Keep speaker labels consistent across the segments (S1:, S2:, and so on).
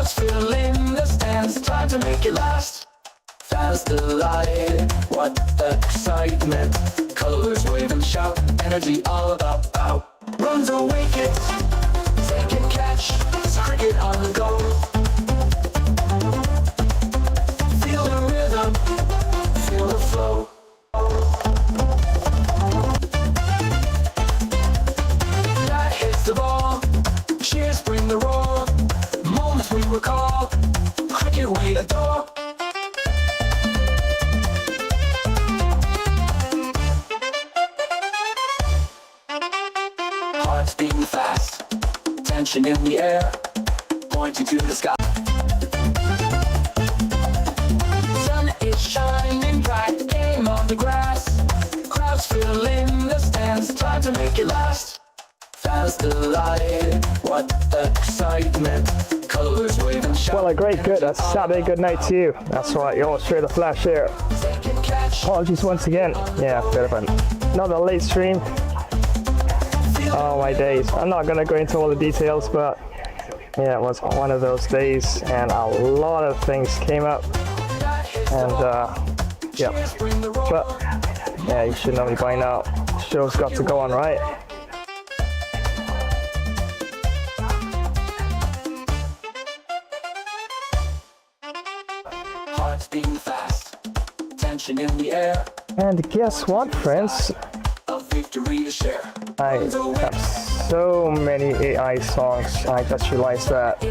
S1: Crowds fill in the stands, time to make it last. Fans delight, what excitement. Colors wave and shout, energy all about bout. Runs or wickets, take and catch, it's cricket on the go. Feel the rhythm, feel the flow. That hits the ball, cheers bring the roar. Moments we recall, cricket we adore. Hearts beating fast, tension in the air, pointing to the sky. Sun is shining bright, game on the grass. Crowds fill in the stands, time to make it last. Fans delight, what excitement. Colors wave and shout.
S2: Well, a great good Saturday good night to you. That's right, you're straight to Flash here. Apologies once again. Yeah, bit of another late stream. Oh my days. I'm not gonna go into all the details, but yeah, it was one of those days and a lot of things came up. And yeah, but yeah, you should know me by now. Show's got to go on, right?
S1: Hearts beating fast, tension in the air.
S2: And guess what, friends?
S1: A victory to share.
S2: I have so many AI songs. I just realized that.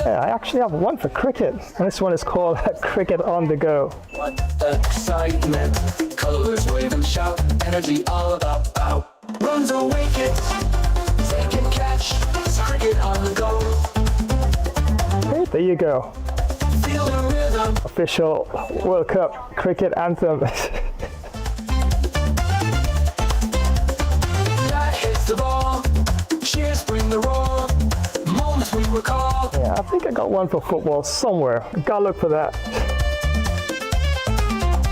S2: Yeah, I actually have one for cricket, and this one is called Cricket on the Go.
S1: What excitement, colors wave and shout, energy all about bout. Runs or wickets, take and catch, it's cricket on the go.
S2: Okay, there you go.
S1: Feel the rhythm.
S2: Official World Cup cricket anthem.
S1: That hits the ball, cheers bring the roar. Moments we recall.
S2: Yeah, I think I got one for football somewhere. Gotta look for that.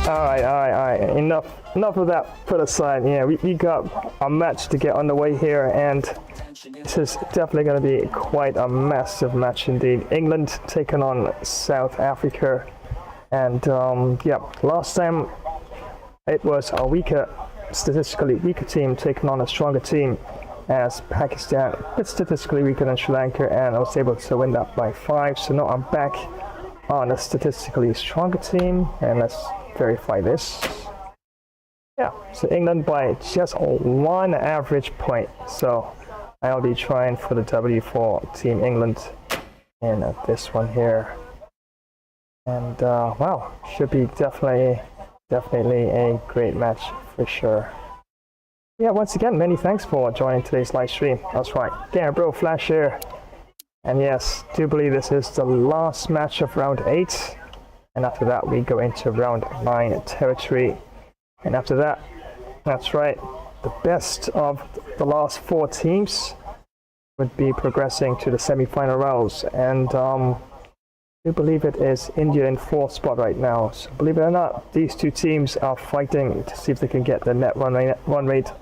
S2: All right. Enough of that put aside. Yeah, we got a match to get underway here, and this is definitely going to be quite a massive match indeed. England taking on South Africa, and yeah, last time it was a statistically weaker team taking on a stronger team, as Pakistan is statistically weaker than Sri Lanka, and I was able to win that by 5. So now I'm back on a statistically stronger team, and let's verify this. Yeah, so England by just 1 average point. So I'll be trying for the W for Team England in this one here. And wow, should be definitely a great match for sure. Yeah, once again, many thanks for joining today's live stream. That's right, Gamer Bro Flash here. And yes, do believe this is the last match of round 8. And after that, we go into round 9 territory. And after that, that's right, the best of the last 4 teams would be progressing to the semi-final rounds. And I do believe it is India in 4th spot right now. So believe it or not, these 2 teams are fighting to see if they can get the net run rate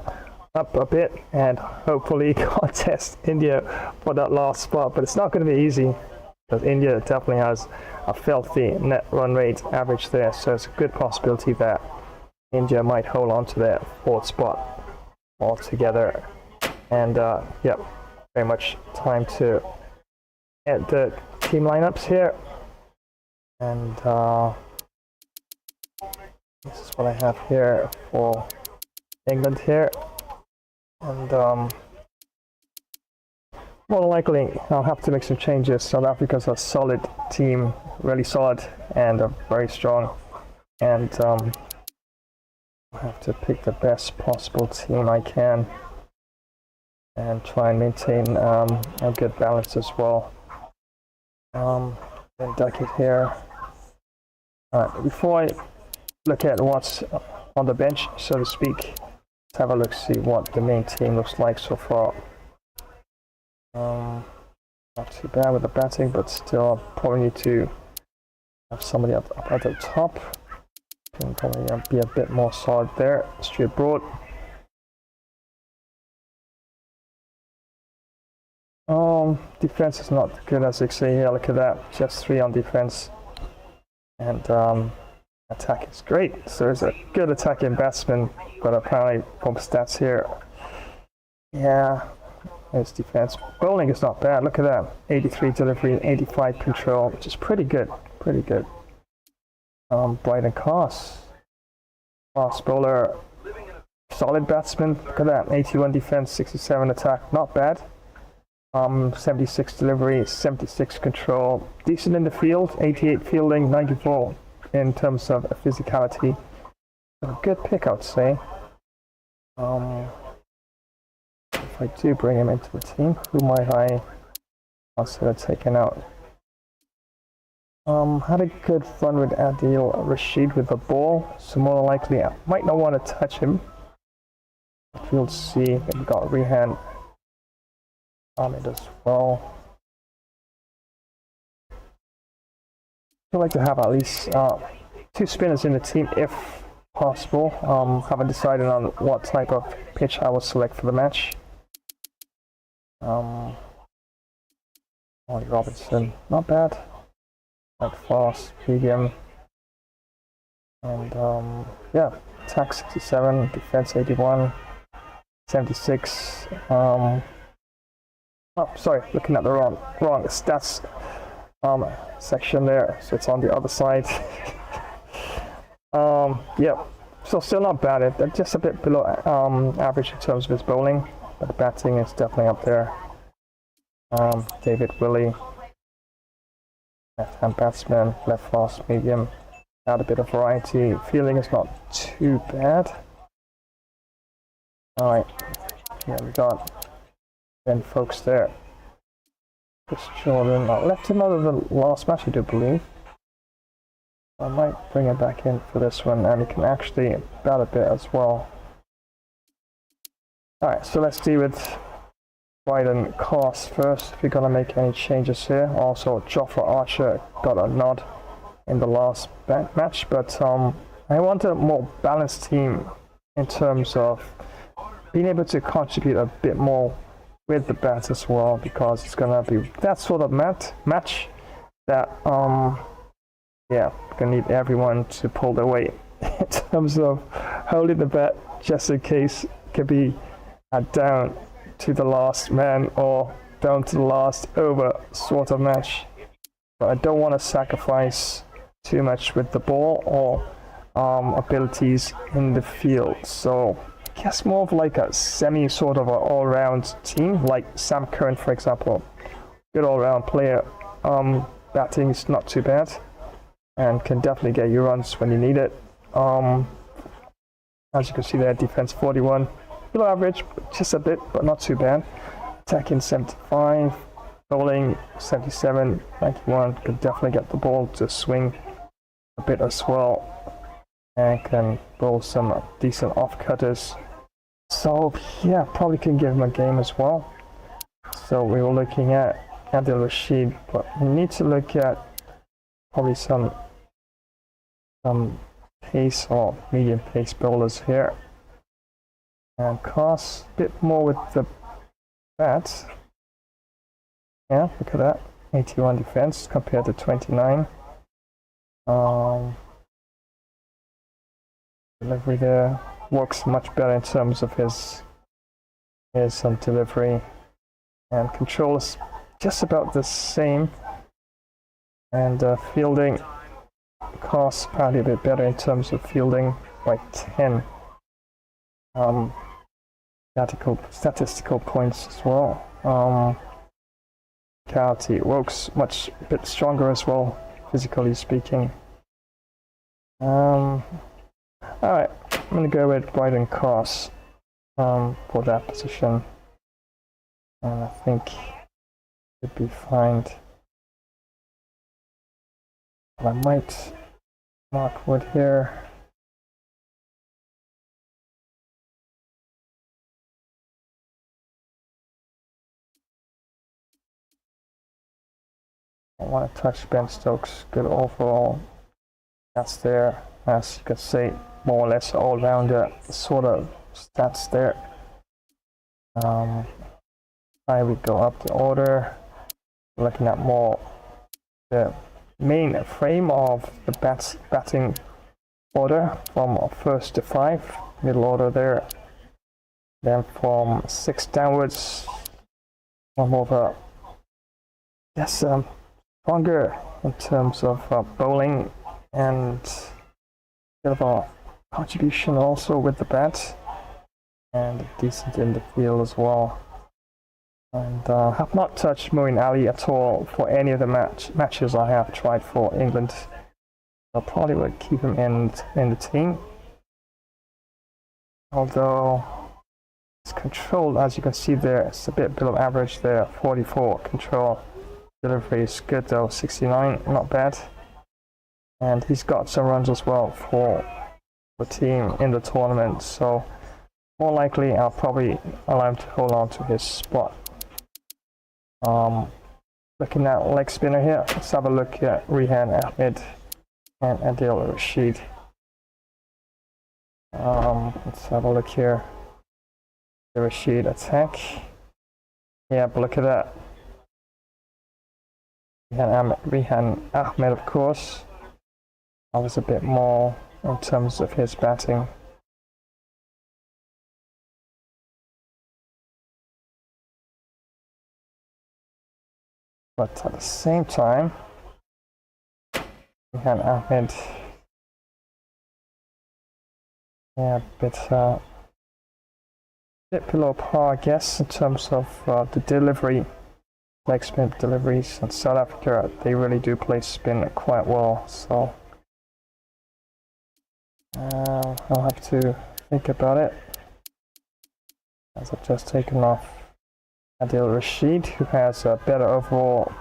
S2: up a bit and hopefully contest India for that last spot. But it's not going to be easy, because India definitely has a filthy net run rate average there. So it's a good possibility that India might hold on to their 4th spot altogether. And yeah, very much time to get the team lineups here. And this is what I have here for England here. And more than likely I'll have to make some changes. South Africa's a solid team, really solid and very strong. And I have to pick the best possible team I can and try and maintain a good balance as well. Then duck it here. Alright, before I look at what's on the bench, so to speak, let's have a look, see what the main team looks like so far. Not too bad with the batting, but still probably need to have somebody up at the top. Can probably be a bit more solid there. Straight broad. Defense is not good as you see here. Look at that, just 3 on defense, and attack is great. So there's a good attacking batsman, but apparently from stats here, yeah, his defense. Bowling is not bad. Look at that, 83 delivery, 85 control, which is pretty good, pretty good. Brighton Cars, fast bowler, solid batsman. Look at that, 81 defense, 67 attack, not bad. 76 delivery, 76 control, decent in the field, 88 fielding, 94 in terms of physicality. A good pick, I would say. If I do bring him into the team, who might I consider taking out? Had a good fun with Adil Rashid with the ball, so more than likely I might not want to touch him. Field C, we've got Rehan on it as well. I'd like to have at least 2 spinners in the team if possible. Haven't decided on what type of pitch I will select for the match. Ollie Robinson, not bad. Like fast, medium, and yeah, attack 67, defense 81, 76. Oh, sorry, looking at the wrong stats section there, so it's on the other side. Yeah, so still not bad. They're just a bit below average in terms of his bowling, but the batting is definitely up there. David Willey, left-hand batsman, left fast, medium. Add a bit of variety. Fielding is not too bad. All right, yeah, we got Ben Folks there. Chris Jordan, I left him out of the last match, I do believe. I might bring him back in for this one, and he can actually bat a bit as well. Alright, so let's deal with Brighton Cars first, if we're going to make any changes here. Also, Jofra Archer got a nod in the last match, but I want a more balanced team in terms of being able to contribute a bit more with the bat as well, because it's gonna be that sort of match that yeah, gonna need everyone to pull their weight in terms of holding the bat just in case it could be down to the last man or down to the last over sort of match. But I don't want to sacrifice too much with the ball or abilities in the field, so I guess more of like a semi sort of an all-round team, like Sam Curran for example. Good all-round player. Batting is not too bad and can definitely get you runs when you need it. As you can see there, defense 41, below average, just a bit, but not too bad. Attacking 75, bowling 77, 91, can definitely get the ball to swing a bit as well, and can bowl some decent off-cutters. So yeah, probably can give him a game as well. So we were looking at Adil Rashid, but we need to look at probably some pace or medium pace bowlers here. And cost a bit more with the bat. Yeah, look at that. 81 defense compared to 29. Delivery there works much better in terms of his delivery, and control is just about the same, and fielding costs probably a bit better in terms of fielding by 10 statistical points as well. Physicality works much a bit stronger as well, physically speaking. Alright, I'm going to go with Brighton Cars for that position, and I think it'd be fine. I might mark Wood here. I want to touch Ben Stokes, good overall. That's there, as you can see, more or less all-rounder sort of stats there. We go up the order, looking at more the main frame of the batting order from first to 5, middle order there. Then from 6 downwards, one more of a stronger in terms of bowling and bit of a contribution also with the bat, and decent in the field as well. And have not touched Moeen Ali at all for any of the matches I have tried for England. I probably would keep him in the team, although it's controlled, as you can see there, it's a bit below average there. 44 control. Delivery is good though, 69, not bad. And he's got some runs as well for the team in the tournament, so more likely I'll probably allow him to hold on to his spot. Looking at leg spinner here, let's have a look at Rehan Ahmed and Adil Rashid. Let's have a look here. The Rashid attack. Yeah, but look at that. Rehan Ahmed, of course. I was a bit more in terms of his batting. But at the same time, Rehan Ahmed, yeah, a bit below par, I guess, in terms of the delivery, leg spin deliveries. In South Africa, they really do play spin quite well, so I'll have to think about it, as I've just taken off Adil Rashid, who has a better overall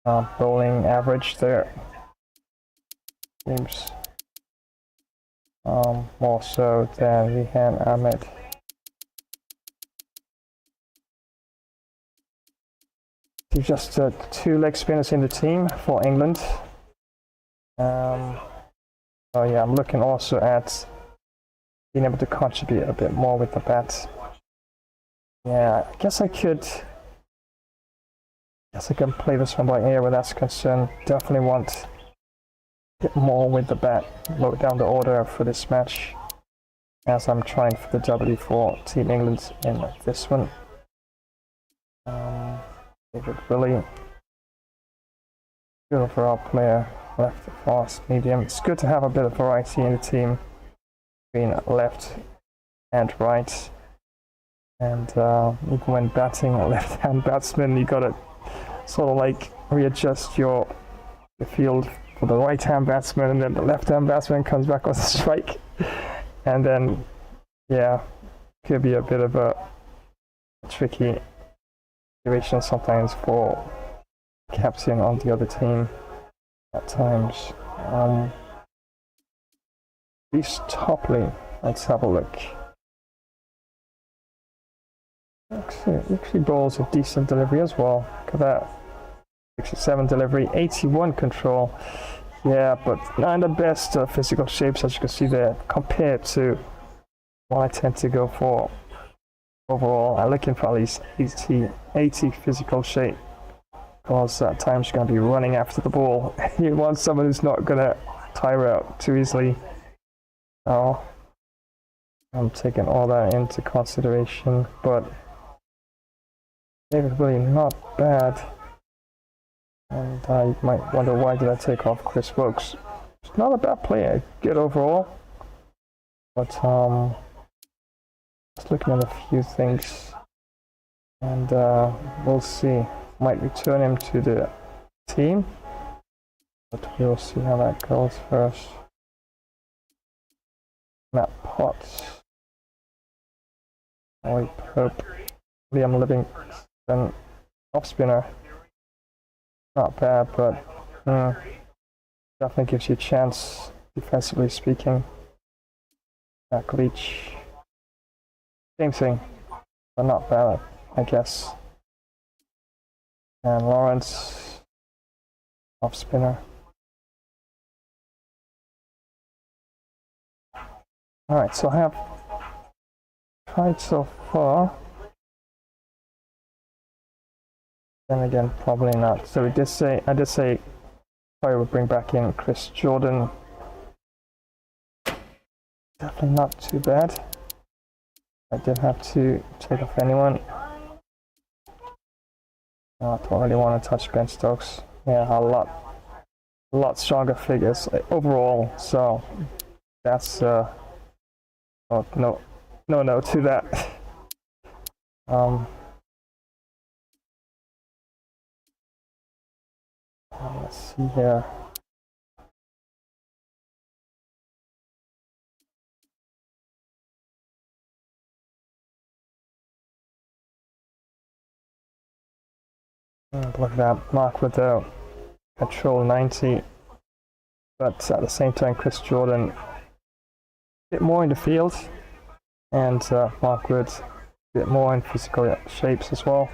S2: bowling average there. Seems more so than Rehan Ahmed. Just 2 leg spinners in the team for England. So yeah, I'm looking also at being able to contribute a bit more with the bat. Yeah, I guess I can play this one by ear where that's concerned. Definitely want a bit more with the bat, lower down the order for this match, as I'm trying for the W for Team England in this one. David Willie, good overall player, left, fast, medium. It's good to have a bit of variety in the team between left and right. And even when batting a left-hand batsman, you gotta sort of like readjust the field for the right-hand batsman, and then the left-hand batsman comes back with a strike. And then, yeah, could be a bit of a tricky situation sometimes for captain on the other team at times. Reece Topley, let's have a look. Actually bowls a decent delivery as well. Look at that. 67 delivery, 81 control. Yeah, but not in the best physical shapes, as you can see there, compared to what I tend to go for overall. I'm looking for at least 80 physical shape, because at times you're going to be running after the ball. You want someone who's not going to tire out too easily. So I'm taking all that into consideration, but David really not bad. And you might wonder, why did I take off Chris Wokes? It's not a bad player, good overall. But just looking at a few things, and we'll see. Might return him to the team, but we'll see how that goes first. Matt Potts, Lloyd Pope, Liam Livingston, off spinner. Not bad, but definitely gives you a chance, defensively speaking. Jack Leach, same thing, but not bad, I guess. And Lawrence, off spinner. Alright, so I have tried so far Then again, probably not. So I did say I would bring back in Chris Jordan. Definitely not too bad. I didn't have to take off anyone. No, I don't really want to touch Ben Stokes. Yeah, a lot stronger figures overall. So that's oh no to that. Let's see here. Look at that Mark with the control 90, but at the same time Chris Jordan a bit more in the field, and Mark Wood a bit more in physical shapes as well.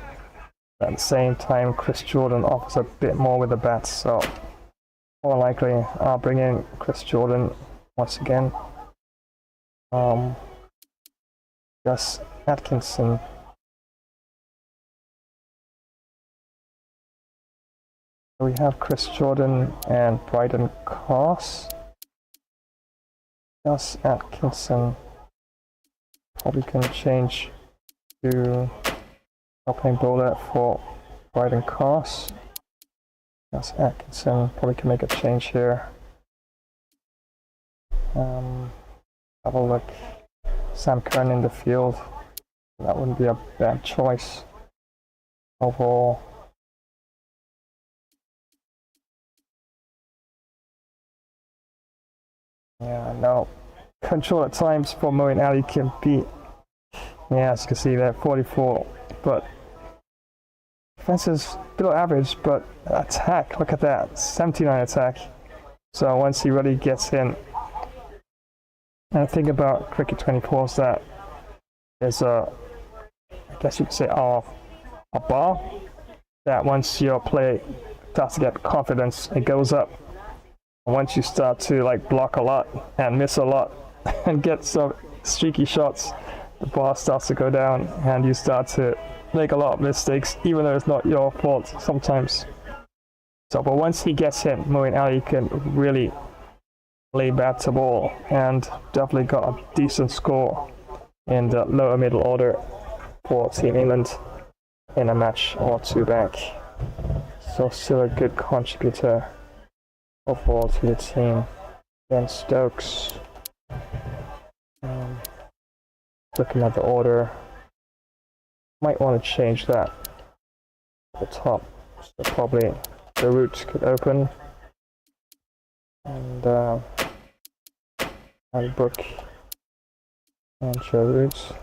S2: At the same time Chris Jordan offers a bit more with the bats, so more likely I'll bring in Chris Jordan once again. Gus Atkinson. We have Chris Jordan and Bryden Coss. Gus Atkinson. Probably can change to opening bowler for Bryden Coss. Gus Atkinson. Probably can make a change here. Have a look. Sam Curran in the field. That wouldn't be a bad choice overall. Yeah, no. Control at times for Moeen Ali can be, yeah, as you can see there, 44. But defense is below average, but attack, look at that, 79 attack. So once he really gets in, and the thing about Cricket 24 is that there's a, I guess you could say, a bar that once your play starts to get confidence, it goes up. Once you start to like block a lot and miss a lot and get some streaky shots, the bar starts to go down and you start to make a lot of mistakes, even though it's not your fault sometimes. So, but once he gets in, Moeen Ali can really lay bat to ball, and definitely got a decent score in the lower middle order for Team England in a match or two back. So still a good contributor overall to the team. Ben Stokes. Looking at the order, might want to change that at the top. So probably the roots could open, and Book and Joe Roots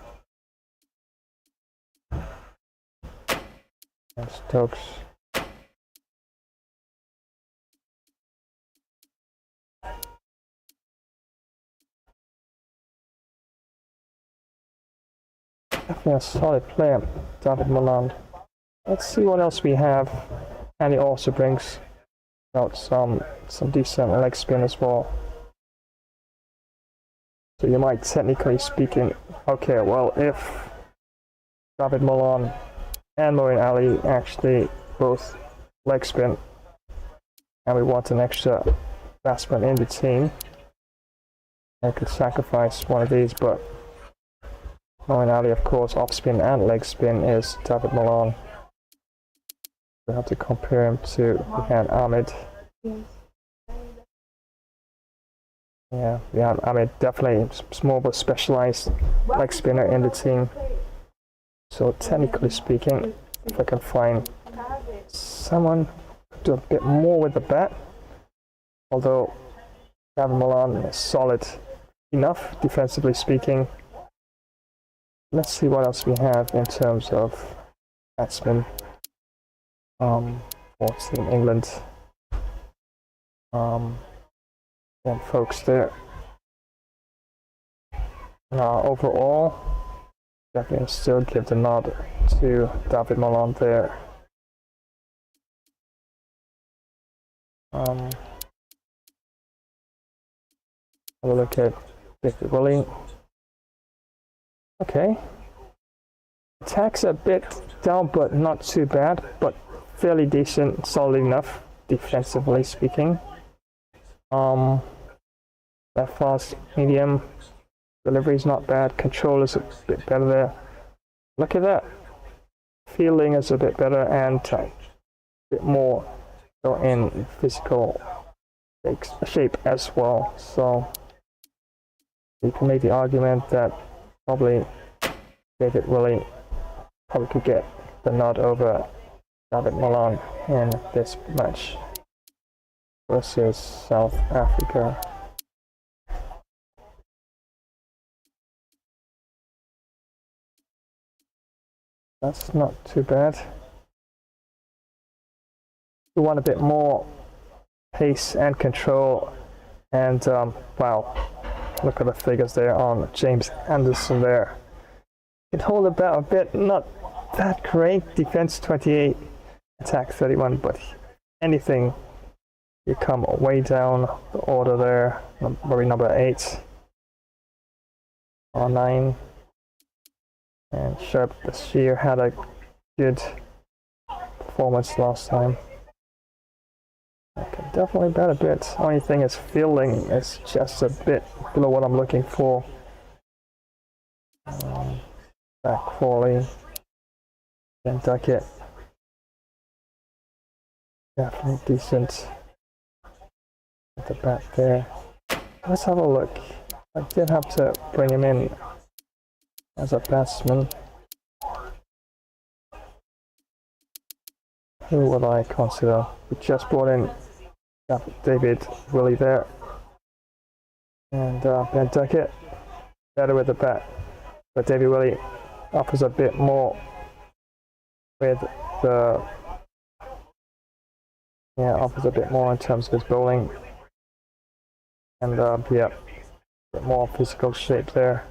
S2: and Stokes. Definitely a solid player, David Malan. Let's see what else we have. And he also brings out some decent leg spin as well. So you might, technically speaking, okay, well, if David Malan and Moeen Ali actually both leg spin, and we want an extra batsman in the team, I could sacrifice one of these, but Moeen Ali, of course, off spin and leg spin is David Malan. We have to compare him to Rehan Ahmed. Yeah, Rehan Ahmed definitely more of a specialized leg spinner in the team. So technically speaking, if I can find someone who do a bit more with the bat, although David Malan is solid enough defensively speaking. Let's see what else we have in terms of batsmen for Team England. And folks there. Overall, definitely still give the nod to David Malan there. Have a look at Victor Willie. Okay. Attack's a bit down, but not too bad. But fairly decent, solid enough, defensively speaking. That fast, medium, delivery's not bad, control is a bit better there. Look at that. Fielding is a bit better and a bit more so in physical shape as well. So you can make the argument that probably David Willey probably could get the nod over David Malan in this match versus South Africa. That's not too bad. We want a bit more pace and control, and wow, look at the figures there on James Anderson there. Can hold about a bit, not that great. Defense 28, attack 31, but anything, you come way down the order there. Maybe number 8 or 9. And Sharp this year had a good performance last time. Okay, definitely bet a bit. Only thing is fielding is just a bit below what I'm looking for. Back Crawley, then Duckett. Definitely decent at the bat there. Let's have a look. I did have to bring him in as a batsman. Who would I consider? We just brought in David Willey there. And Ben Duckett, better with the bat. But David Willey offers a bit more with the... Yeah, offers a bit more in terms of his bowling. And yeah, a bit more physical shape there.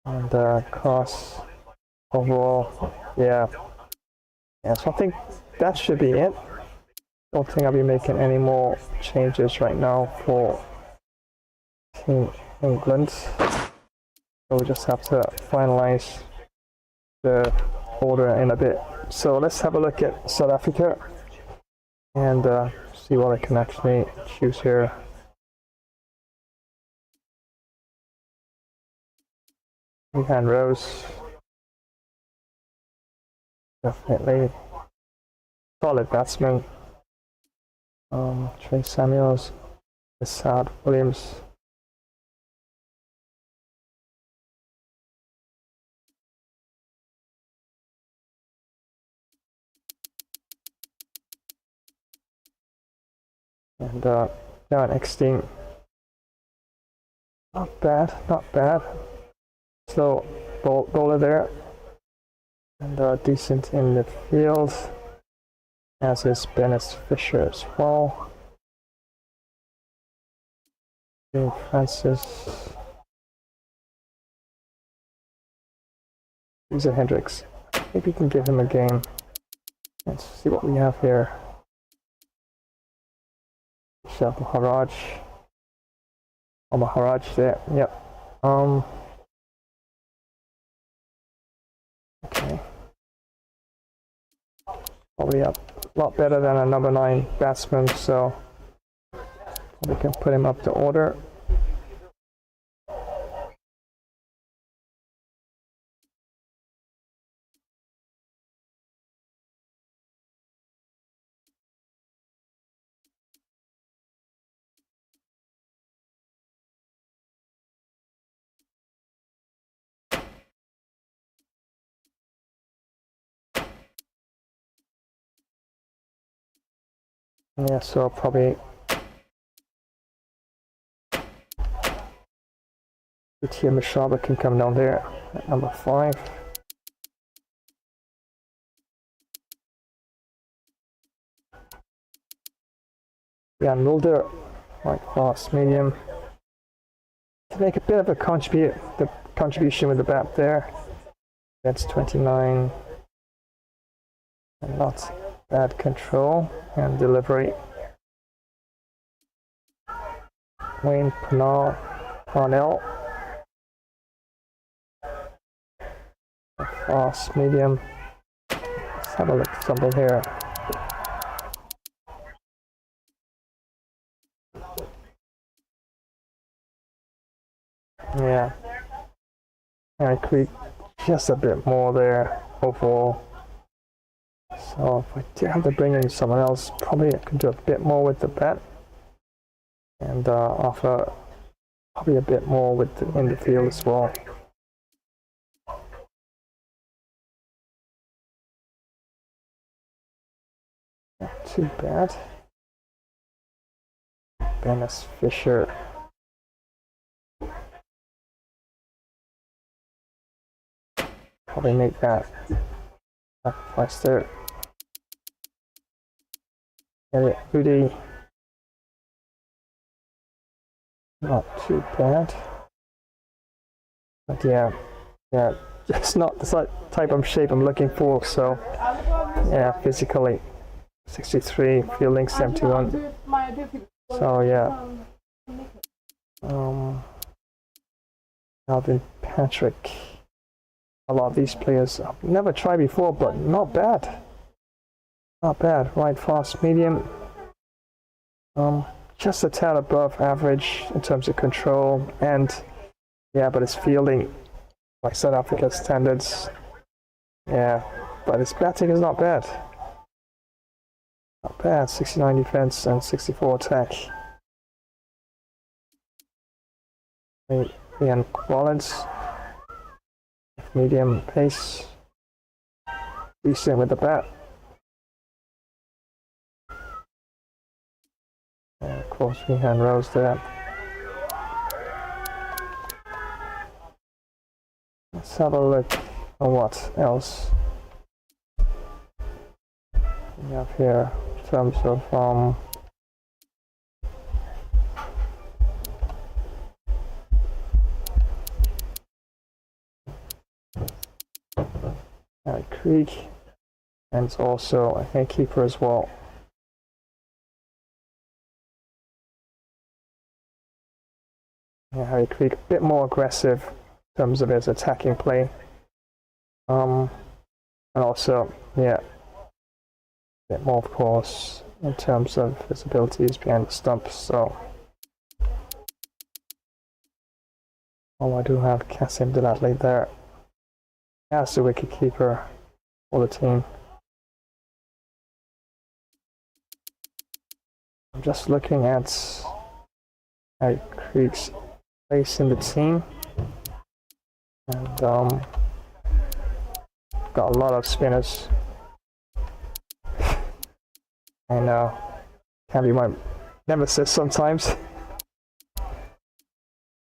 S2: And costs overall, yeah. So I think that should be it. Don't think I'll be making any more changes right now for Team England. So we'll just have to finalize the order in a bit. So let's have a look at South Africa and see what I can actually choose here. Johan Rose, definitely solid batsman. Trey Samuels, Assad Williams. And now next team. Not bad, not bad. Slow bowler there, and decent in the field, as is Bennett Fisher as well. Jane Francis, Lisa Hendricks. Maybe we can give him a game. Let's see what we have here. Shah Maharaj. Oh, Maharaj there. Yep. Okay. Probably a lot better than a number 9 batsman, so we can put him up to order. Yeah, so probably Tia Mashaba can come down there at number 5. Yeah, Mulder, right, fast, medium. To make a bit of a contribution with the bat there. That's 29. And not bad control and delivery. Wayne Parnell. Fast, medium. have a look at something here. Yeah, I creep just a bit more there overall. So if I do have to bring in someone else, probably I could do a bit more with the bet, and offer probably a bit more with in the field as well. Not too bad. Dennis Fisher. Probably make that sacrifice there. Get it, ODI. Not too bad. But yeah, it's not the type of shape I'm looking for. So yeah, physically 63, fielding 71. So yeah. Alvin Patrick. A lot of these players I've never tried before, but not bad. Not bad. Right, fast, medium. Just a tad above average in terms of control, and yeah, but his fielding, like South Africa standards. Yeah, but his batting is not bad. Not bad. 69 defense and 64 attack. Ian Rollins. Medium pace, decent with the bat, and of course we hand Rose there. Let's have a look at what else we have here in terms of Creek, and it's also a hand keeper as well. Yeah, Harry Creek a bit more aggressive in terms of his attacking play, and also yeah, a bit more of course in terms of his abilities behind the stumps. So I do have Kasim Delatli there as the wicket keeper for the team. I'm just looking at Harry Creek's place in the team, and got a lot of spinners. I know, can be my nemesis sometimes.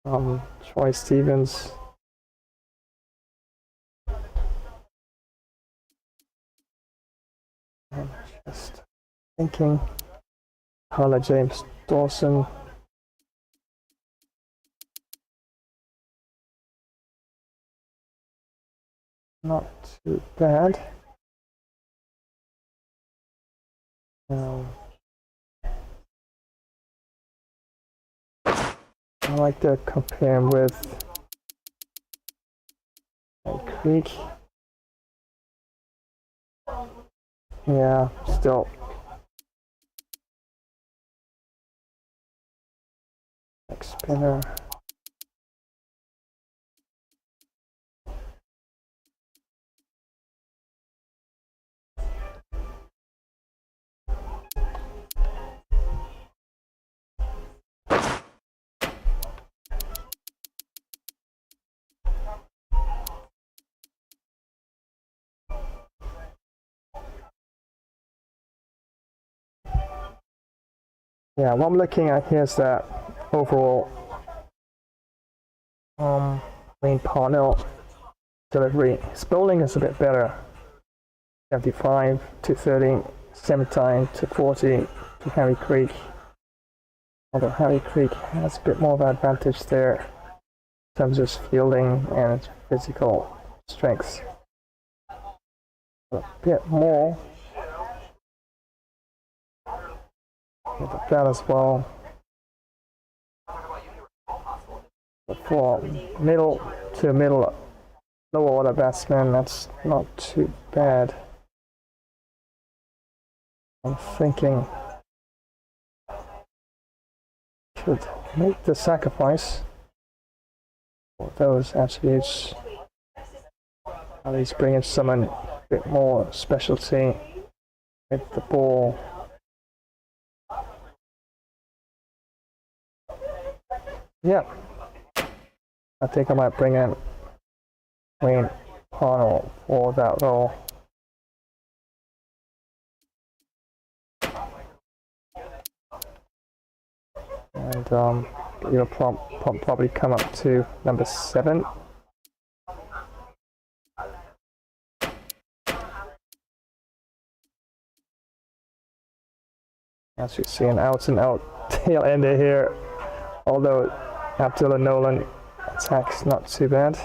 S2: Troy Stevens. I'm just thinking. Carla James Dawson. Not too bad. I like to compare him with Creek. Yeah, still. Spinner. Yeah, what I'm looking at here is that overall Wayne Parnell delivery. His bowling is a bit better. 75 to 30, 17 to 40 to Harry Creek. Although Harry Creek has a bit more of an advantage there in terms of his fielding and his physical strengths. A bit more with that as well. But for middle to middle lower order batsman, that's not too bad. I'm thinking should make the sacrifice for those attributes. At least bring in someone a bit more specialty with the ball. Yeah, I think I might bring in Wayne Arnold for that role. And you'll probably come up to number 7. As you see, an out and out tail ender here, although Abdullah Nolan attack's not too bad.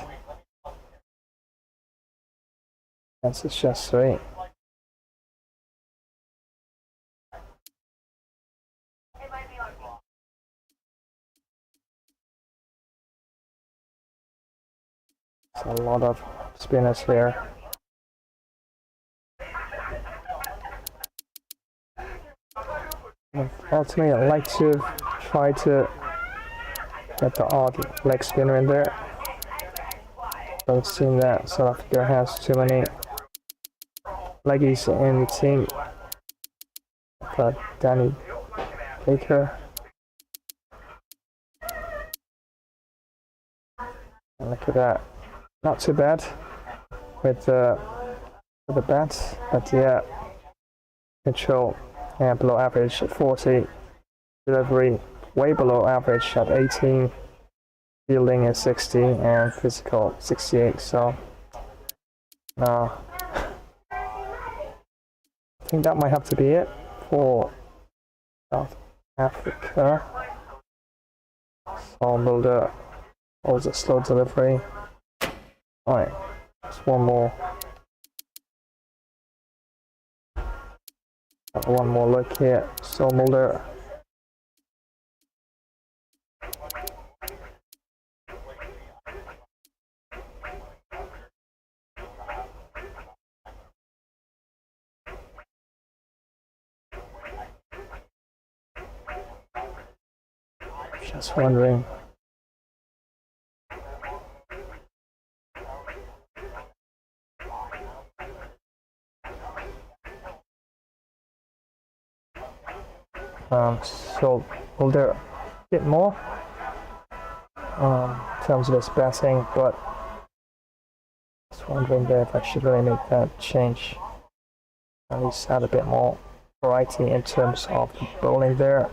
S2: That's just 3. It's a lot of spinners here. Ultimately, I'd like to try to get the odd leg spinner in there. Don't seem that South Africa has too many leggies in the team. But Danny Baker. And look at that. Not too bad with the bat, but yeah, control below average at 40, delivery way below average at 18, fielding is 60, and physical 68. So I think that might have to be it for South Africa. So Mulder holds a slow delivery. Alright, just one more. One more look here. So Mulder. Just wondering. So Mulder a bit more in terms of his batting, but just wondering there if I should really make that change. At least add a bit more variety in terms of the bowling there.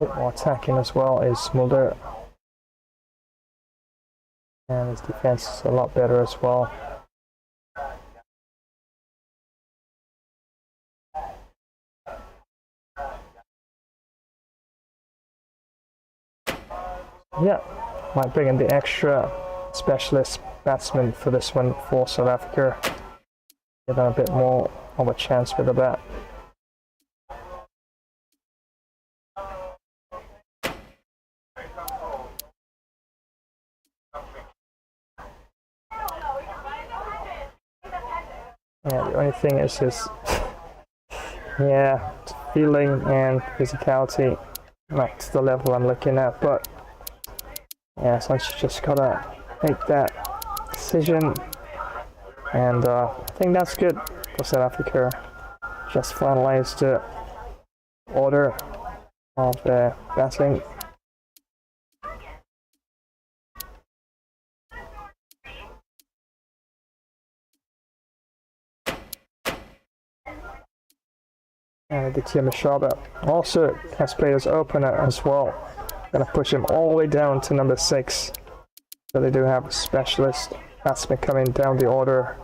S2: A bit more attacking as well is Mulder, and his defense is a lot better as well. Yeah, might bring in the extra specialist batsman for this one for South Africa. Give them a bit more of a chance with the bat. Yeah, the only thing is his feeling and physicality not to the level I'm looking at, but yeah, so I just gotta make that decision, and I think that's good for South Africa. Just finalized the order of their batting. And the Aditya Mishaba also has played as opener as well. Gonna push him all the way down to number 6. So they do have a specialist batsman coming down the order.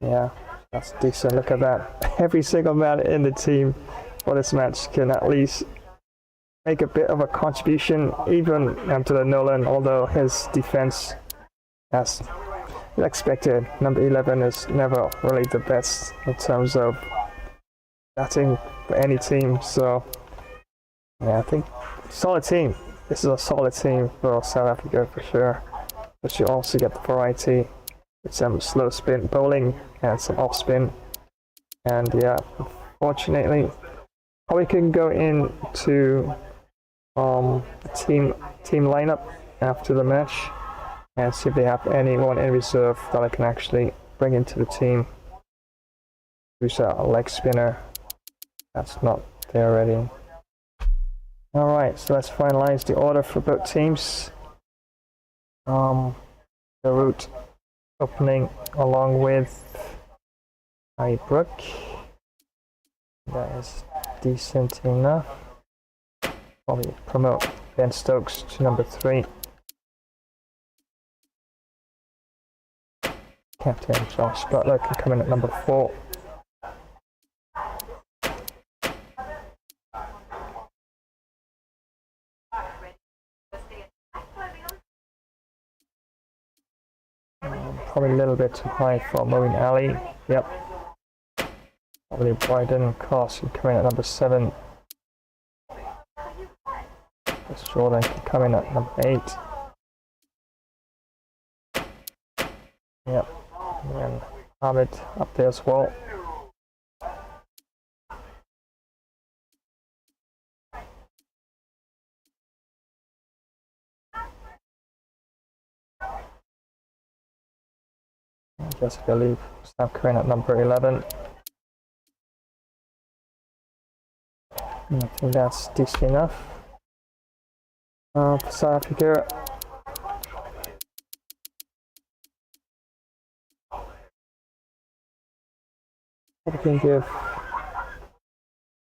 S2: Yeah, that's decent. Look at that. Every single man in the team for this match can at least make a bit of a contribution, even to the Nolan, although his defense, as expected, number 11 is never really the best in terms of batting for any team. So yeah, I think solid team. This is a solid team for South Africa for sure. But you also get the variety with some slow spin bowling and some off spin. And yeah, unfortunately, we can go into team lineup after the match and see if they have anyone in reserve that I can actually bring into the team. Who's a leg spinner? That's not there already. Alright, so let's finalize the order for both teams. The route opening along with Brook. That is decent enough. Probably promote Ben Stokes to number 3. Captain Josh Butler can come in at number 4. Probably a little bit too high for Moeen Ali. Yep. Probably Bryden Cross can come in at number 7. Chris Jordan can come in at number 8. Yep. And then Ahmed up there as well. Jessica Lee, Sam Corinne at number 11. I think that's decent enough. For South Africa, we can give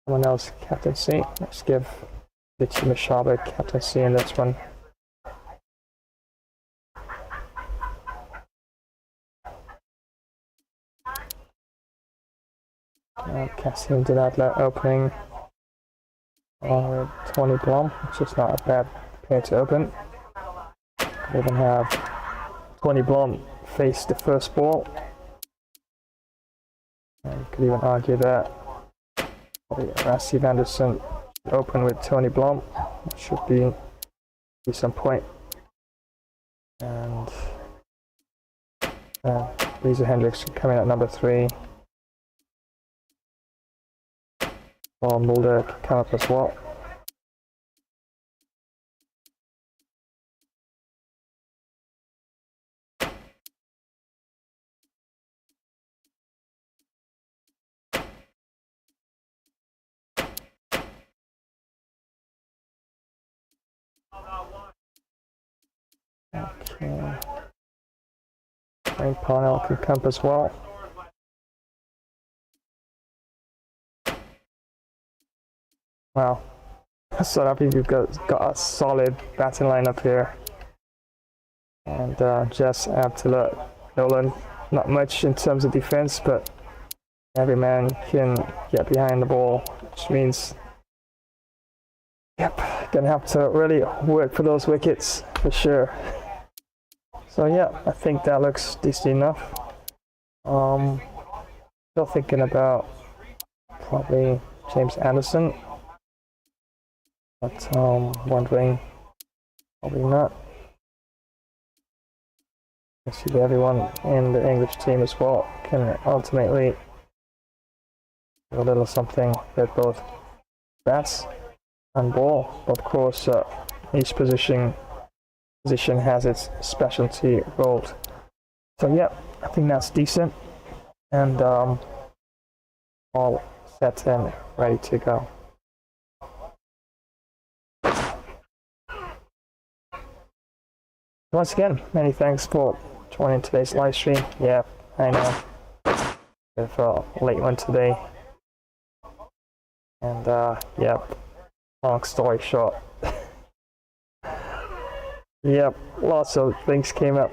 S2: someone else captaincy. Let's give Richie Mashaba captaincy in this one. Cassian Denadler opening along with Tony Blom, which is not a bad pair to open. We even have Tony Blom face the first ball. And you could even argue that probably Rassie Anderson should open with Tony Blom. That should be some point. And Lisa Hendricks coming at number 3. Or Mulder can come up as well. Okay. Wayne Parnell can come up as well. Wow, so I think we've got a solid batting lineup here. And Jess Abdullah Nolan, not much in terms of defense, but every man can get behind the ball, which means, yep, gonna have to really work for those wickets for sure. So yeah, I think that looks decent enough. Still thinking about probably James Anderson. But wondering, probably not. I see that everyone in the English team as well can ultimately do a little something with both bats and ball. Of course, each position has its specialty roles. So yeah, I think that's decent, and all set and ready to go. Once again, many thanks for joining today's live stream. Yeah, I know, bit of a late one today, and yep, long story short, yep, lots of things came up,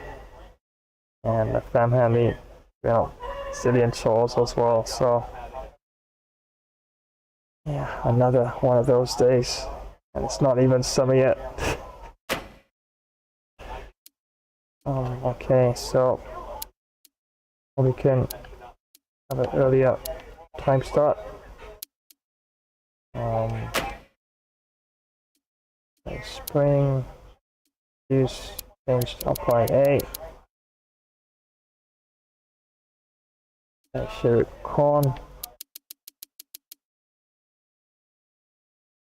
S2: and the fam had me, you know, zillion chores as well. So yeah, another one of those days, and it's not even summer yet. Okay, so we can have an earlier time start. Spring, use, change, apply A. Share corn.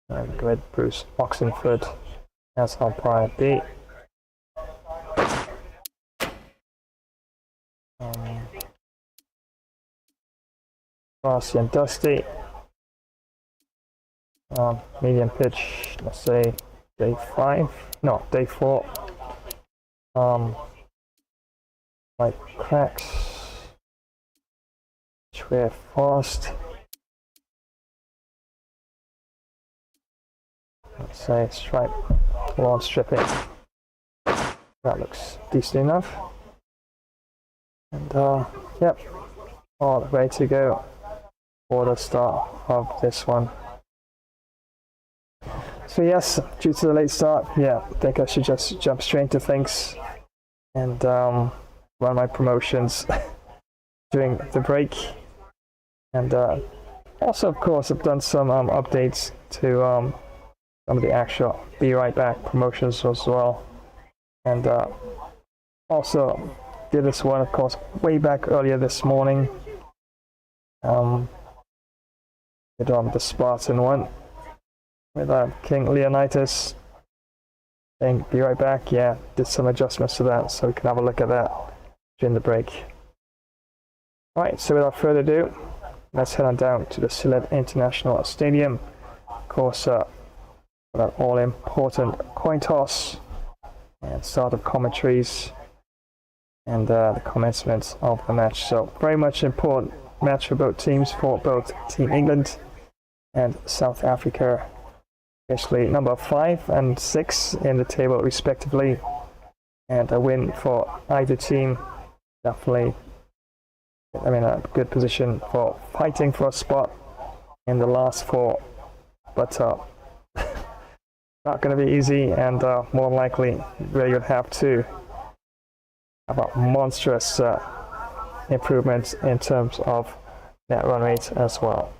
S2: And red Bruce Oxenford as apply B. Grassy and dusty. Medium pitch, let's say day 5, no, day 4. Like cracks, square fast. Let's say stripe, lawn stripping. That looks decent enough. And yep, all ready to go for the start of this one. So yes, due to the late start, yeah, I think I should just jump straight into things and run my promotions during the break. And also, of course, I've done some updates to some of the actual Be Right Back promotions as well. And also did this one, of course, way back earlier this morning. Did the Spartan one with King Leonidas. Saying Be Right Back, yeah, did some adjustments to that, so we can have a look at that during the break. Alright, so without further ado, let's head on down to the Sylhet International Stadium. Of course, for that all-important coin toss and start of commentaries and the commencement of the match. So very much important match for both teams, for both Team England and South Africa, especially number 5 and 6 in the table respectively, and a win for either team definitely, I mean, a good position for fighting for a spot in the last 4, but not going to be easy, and more likely where you'll have to have a monstrous improvement in terms of net run rate as well.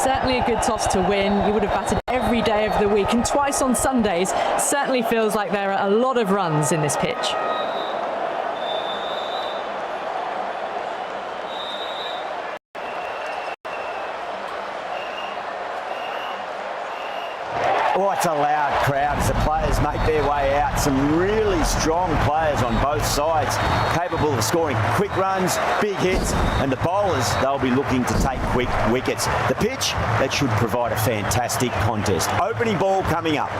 S3: Certainly a good toss to win. You would have batted every day of the week and twice on Sundays. Certainly feels like there are a lot of runs in this pitch.
S4: Oh, it's a loud crowd as the players make their way out. Some really strong players on both sides, capable of scoring quick runs, big hits, and the bowlers, they'll be looking to take quick wickets. The pitch, that should provide a fantastic contest. Opening ball coming up.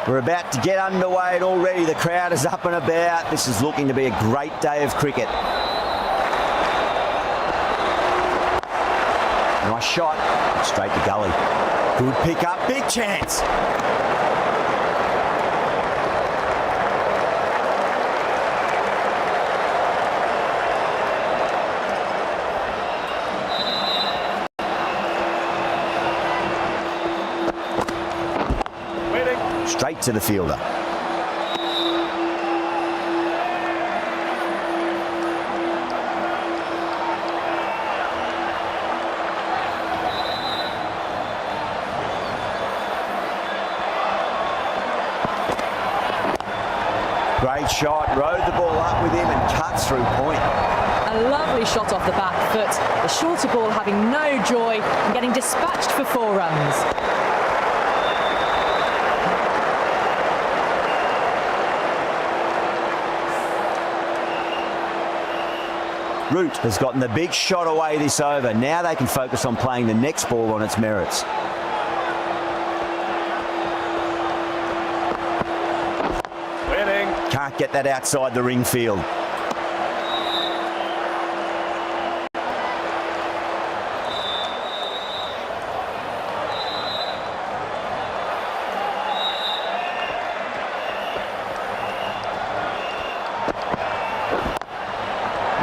S4: We're about to get underway and already the crowd is up and about. This is looking to be a great day of cricket. Nice shot, straight to gully. Good pick up, big chance. Straight to the fielder. Great shot, rode the ball up with him and cuts through point.
S3: A lovely shot off the back foot. The shorter ball having no joy and getting dispatched for 4 runs.
S4: Root has gotten the big shot away this over. Now they can focus on playing the next ball on its merits.
S5: Winning.
S4: Can't get that outside the ring field.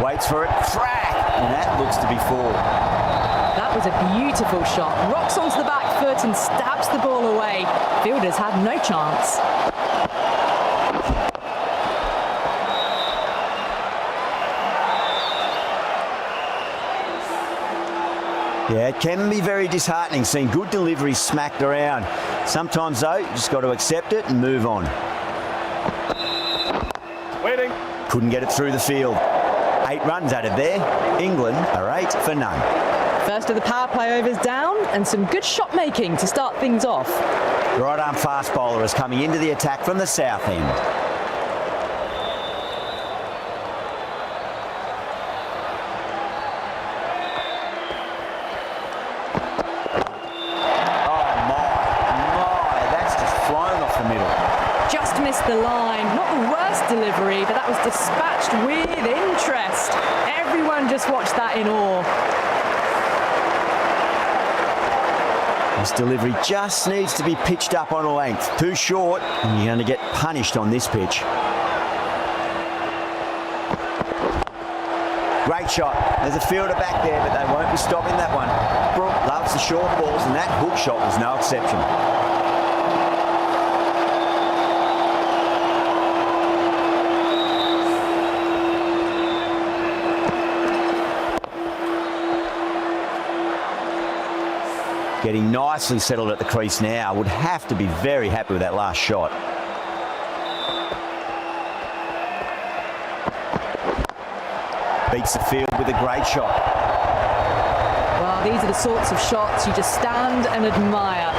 S4: Waits for it, crack, and that looks to be 4.
S3: That was a beautiful shot. Rocks onto the back foot and stabs the ball away. Fielders had no chance.
S4: Yeah, it can be very disheartening seeing good deliveries smacked around. Sometimes though, you just got to accept it and move on.
S5: Waiting.
S4: Couldn't get it through the field. 8 runs out of there. England are 8 for none.
S3: First of the power play overs down and some good shot making to start things off.
S4: Right arm fast bowler is coming into the attack from the south end. Oh my, that's just flown off the middle.
S3: Just missed the line. Not the worst delivery, but that was dispatched with interest. Everyone just watched that in awe.
S4: This delivery just needs to be pitched up on a length. Too short, and you're going to get punished on this pitch. Great shot. There's a fielder back there, but they won't be stopping that one. Brooke loves the short balls, and that hook shot was no exception. Getting nicely settled at the crease now. Would have to be very happy with that last shot. Beats the field with a great shot.
S3: Well, these are the sorts of shots you just stand and admire.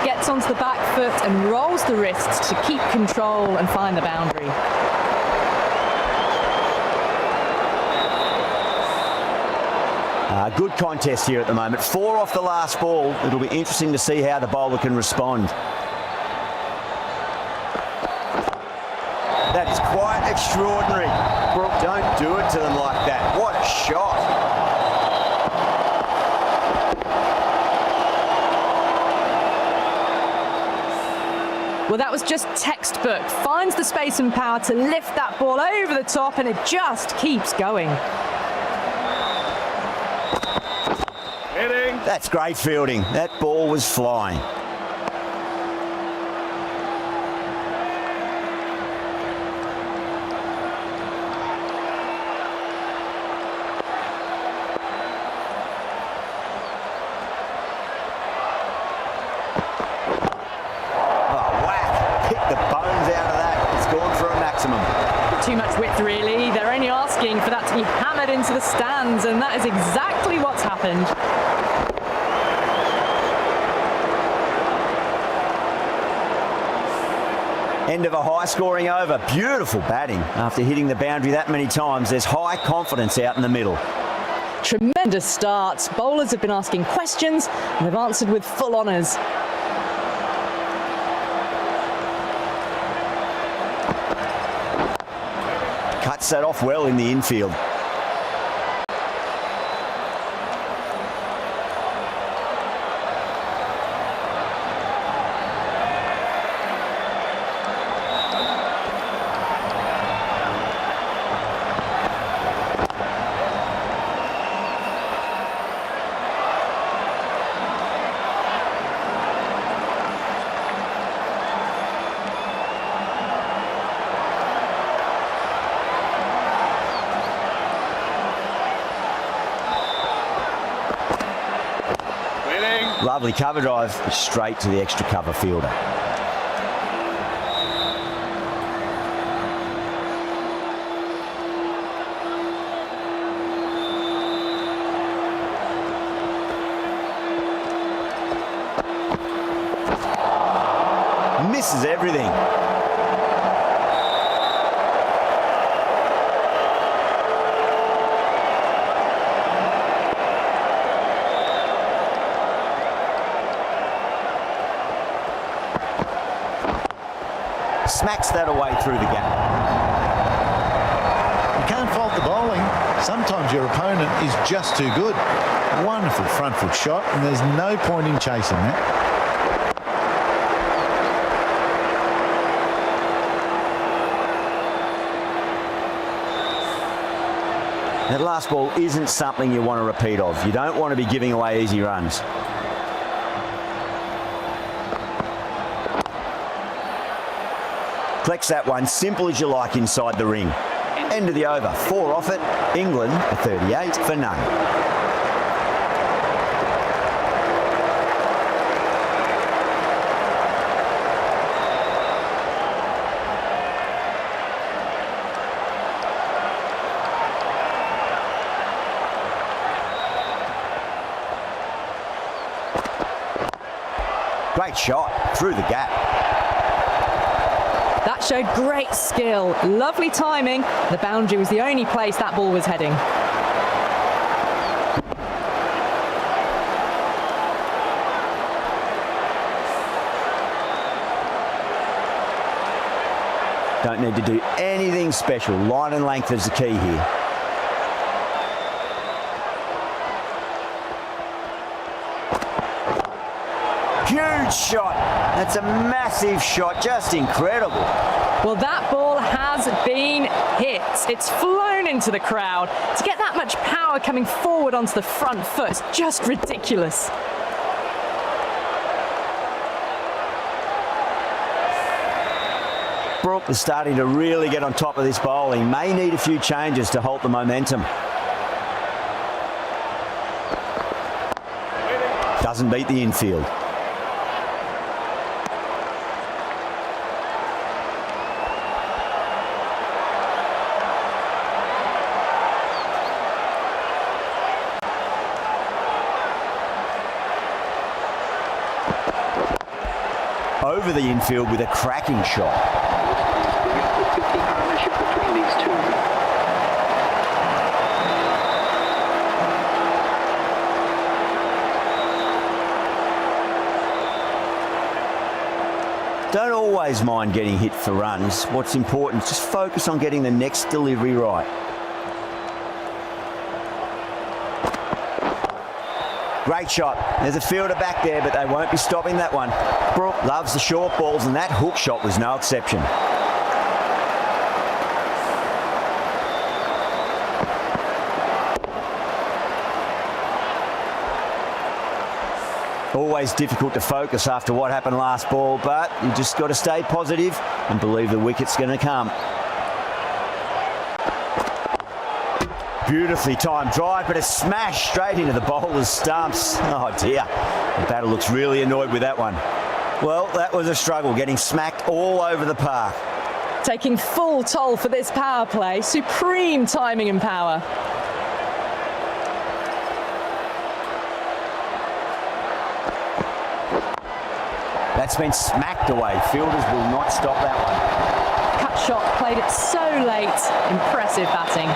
S3: Gets onto the back foot and rolls the wrists to keep control and find the boundary.
S4: Good contest here at the moment. 4 off the last ball. It'll be interesting to see how the bowler can respond. That is quite extraordinary. Brooke, don't do it to them like that. What a shot.
S3: Well, that was just textbook. Finds the space and power to lift that ball over the top, and it just keeps going.
S5: Hitting.
S4: That's great fielding. That ball was flying.
S3: Too much width, really. They're only asking for that to be hammered into the stands, and that is exactly what's happened.
S4: End of a high-scoring over. Beautiful batting. After hitting the boundary that many times, there's high confidence out in the middle.
S3: Tremendous start. Bowlers have been asking questions, and they've answered with full honours.
S4: Cuts that off well in the infield. Lovely cover drive straight to the extra cover fielder. misses everything. Smacks that away through the gap.
S6: You can't fault the bowling. Sometimes your opponent is just too good. Wonderful front foot shot, and there's no point in chasing that.
S4: That last ball isn't something you want to repeat of. You don't want to be giving away easy runs. Collects that one, simple as you like, inside the ring. End of the over, 4 off it. England, a 38 for none. Great shot, through the gap.
S3: That showed great skill, lovely timing. The boundary was the only place that ball was heading.
S4: Don't need to do anything special. Line and length is the key here. Huge shot. That's a massive shot, just incredible.
S3: Well, that ball has been hit. It's flown into the crowd. To get that much power coming forward onto the front foot is just ridiculous.
S4: Brooke is starting to really get on top of this bowling. May need a few changes to halt the momentum. Doesn't beat the infield. Over the infield with a cracking shot.
S7: 50 partnership between these two.
S4: Don't always mind getting hit for runs. What's important is just focus on getting the next delivery right. Great shot. There's a fielder back there, but they won't be stopping that one. Brooke loves the short balls, and that hook shot was no exception. Always difficult to focus after what happened last ball, but you just got to stay positive and believe the wicket's going to come. Beautifully timed drive, but a smash straight into the bowler's stumps. Oh dear, the batter looks really annoyed with that one. Well, that was a struggle, getting smacked all over the park.
S3: Taking full toll for this power play. Supreme timing and power.
S4: That's been smacked away. Fielders will not stop that one.
S3: Cut shot, played it so late. Impressive batting.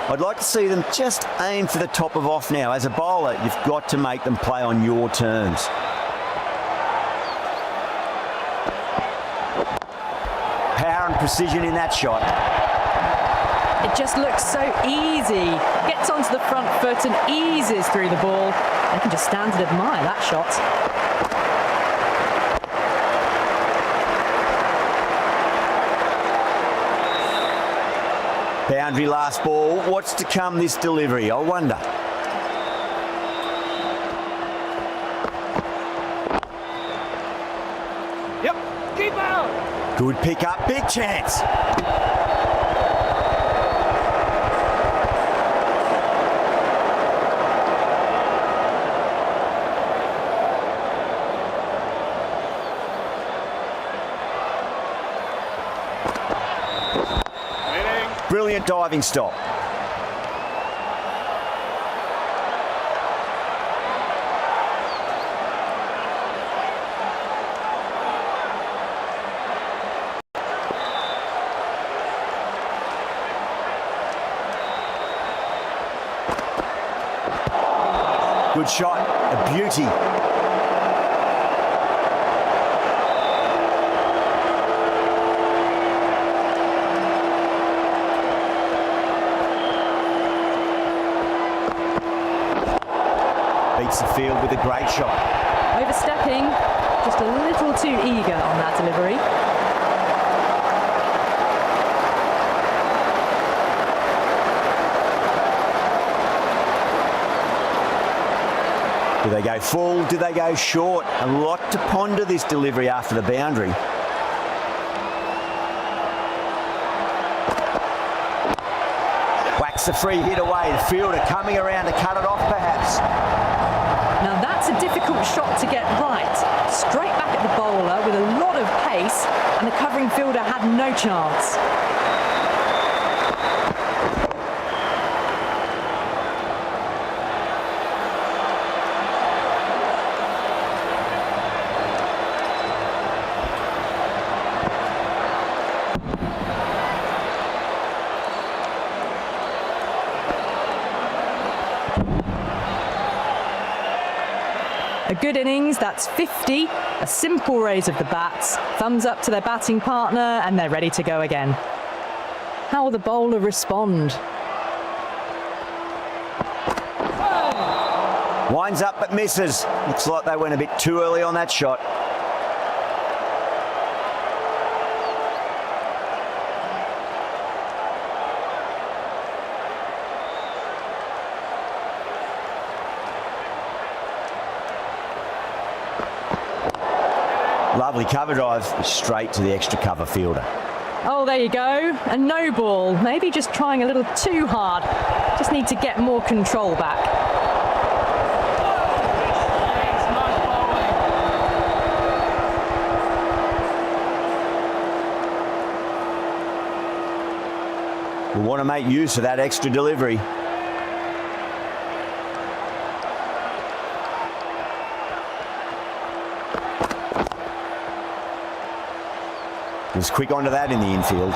S4: I'd like to see them just aim for the top of off now. As a bowler, you've got to make them play on your terms. Power and precision in that shot.
S3: It just looks so easy. Gets onto the front foot and eases through the ball. They can just stand and admire that shot.
S4: Boundary last ball. What's to come this delivery? I wonder.
S5: Yep, keep out.
S4: Good pick up, big chance. Brilliant diving stop. Good shot, a beauty. Beats the field with a great shot.
S3: Overstepping, just a little too eager on that delivery.
S4: Do they go full? Do they go short? A lot to ponder this delivery after the boundary. Whacks the free hit away. The fielder coming around to cut it off perhaps.
S3: Now that's a difficult shot to get right. Straight back at the bowler with a lot of pace, and the covering fielder had no chance. A good innings, that's 50, a simple raise of the bats, thumbs up to their batting partner, and they're ready to go again. How will the bowler respond?
S4: Winds up but misses. Looks like they went a bit too early on that shot. Lovely cover drive, straight to the extra cover fielder.
S3: Oh, there you go, a no ball. Maybe just trying a little too hard. Just need to get more control back.
S4: We'll want to make use of that extra delivery. Was quick onto that in the infield.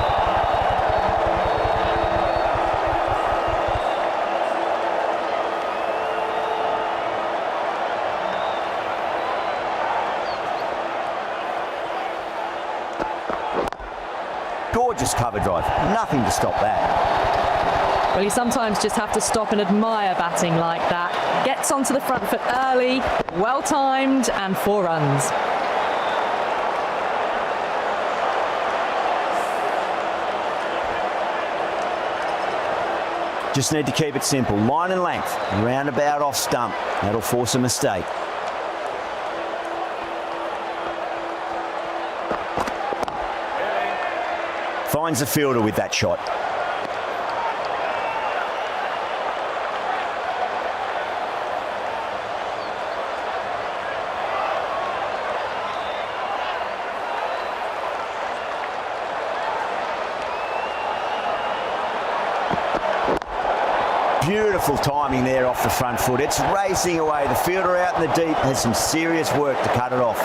S4: Gorgeous cover drive. Nothing to stop that.
S3: Well, you sometimes just have to stop and admire batting like that. Gets onto the front foot early, well timed, and 4 runs.
S4: Just need to keep it simple. Line and length, roundabout off stump. That'll force a mistake. Finds the fielder with that shot. Beautiful timing there off the front foot. It's racing away. The fielder out in the deep has some serious work to cut it off.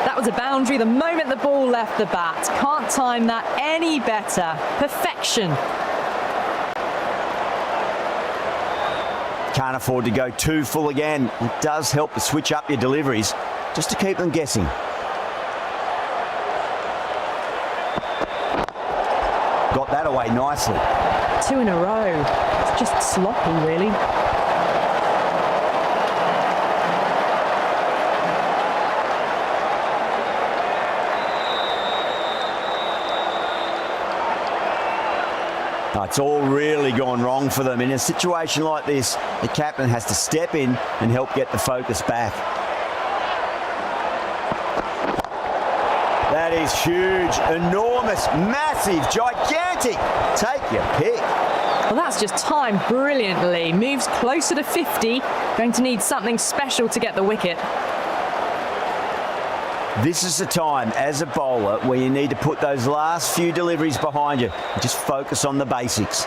S3: That was a boundary the moment the ball left the bat. Can't time that any better. Perfection.
S4: Can't afford to go too full again. It does help to switch up your deliveries just to keep them guessing. Got that away nicely.
S3: 2 in a row. It's just sloppy, really.
S4: Oh, it's all really gone wrong for them. In a situation like this, the captain has to step in and help get the focus back. That is huge, enormous, massive, gigantic. Take your pick.
S3: Well, that's just timed brilliantly. Moves closer to 50. Going to need something special to get the wicket.
S4: This is the time as a bowler where you need to put those last few deliveries behind you and just focus on the basics.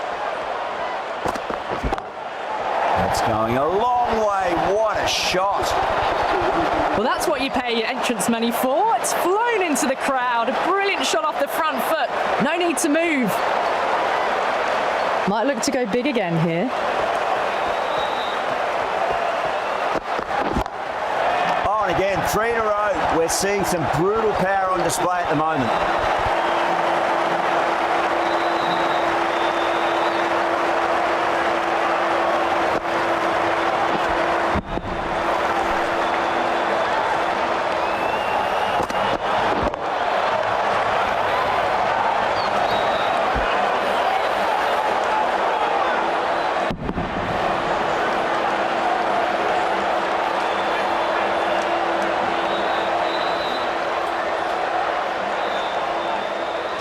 S4: That's going a long way. What a shot.
S3: Well, that's what you pay your entrance money for. It's flown into the crowd. A brilliant shot off the front foot. No need to move. Might look to go big again here.
S4: Oh, and again, 3 in a row. We're seeing some brutal power on display at the moment.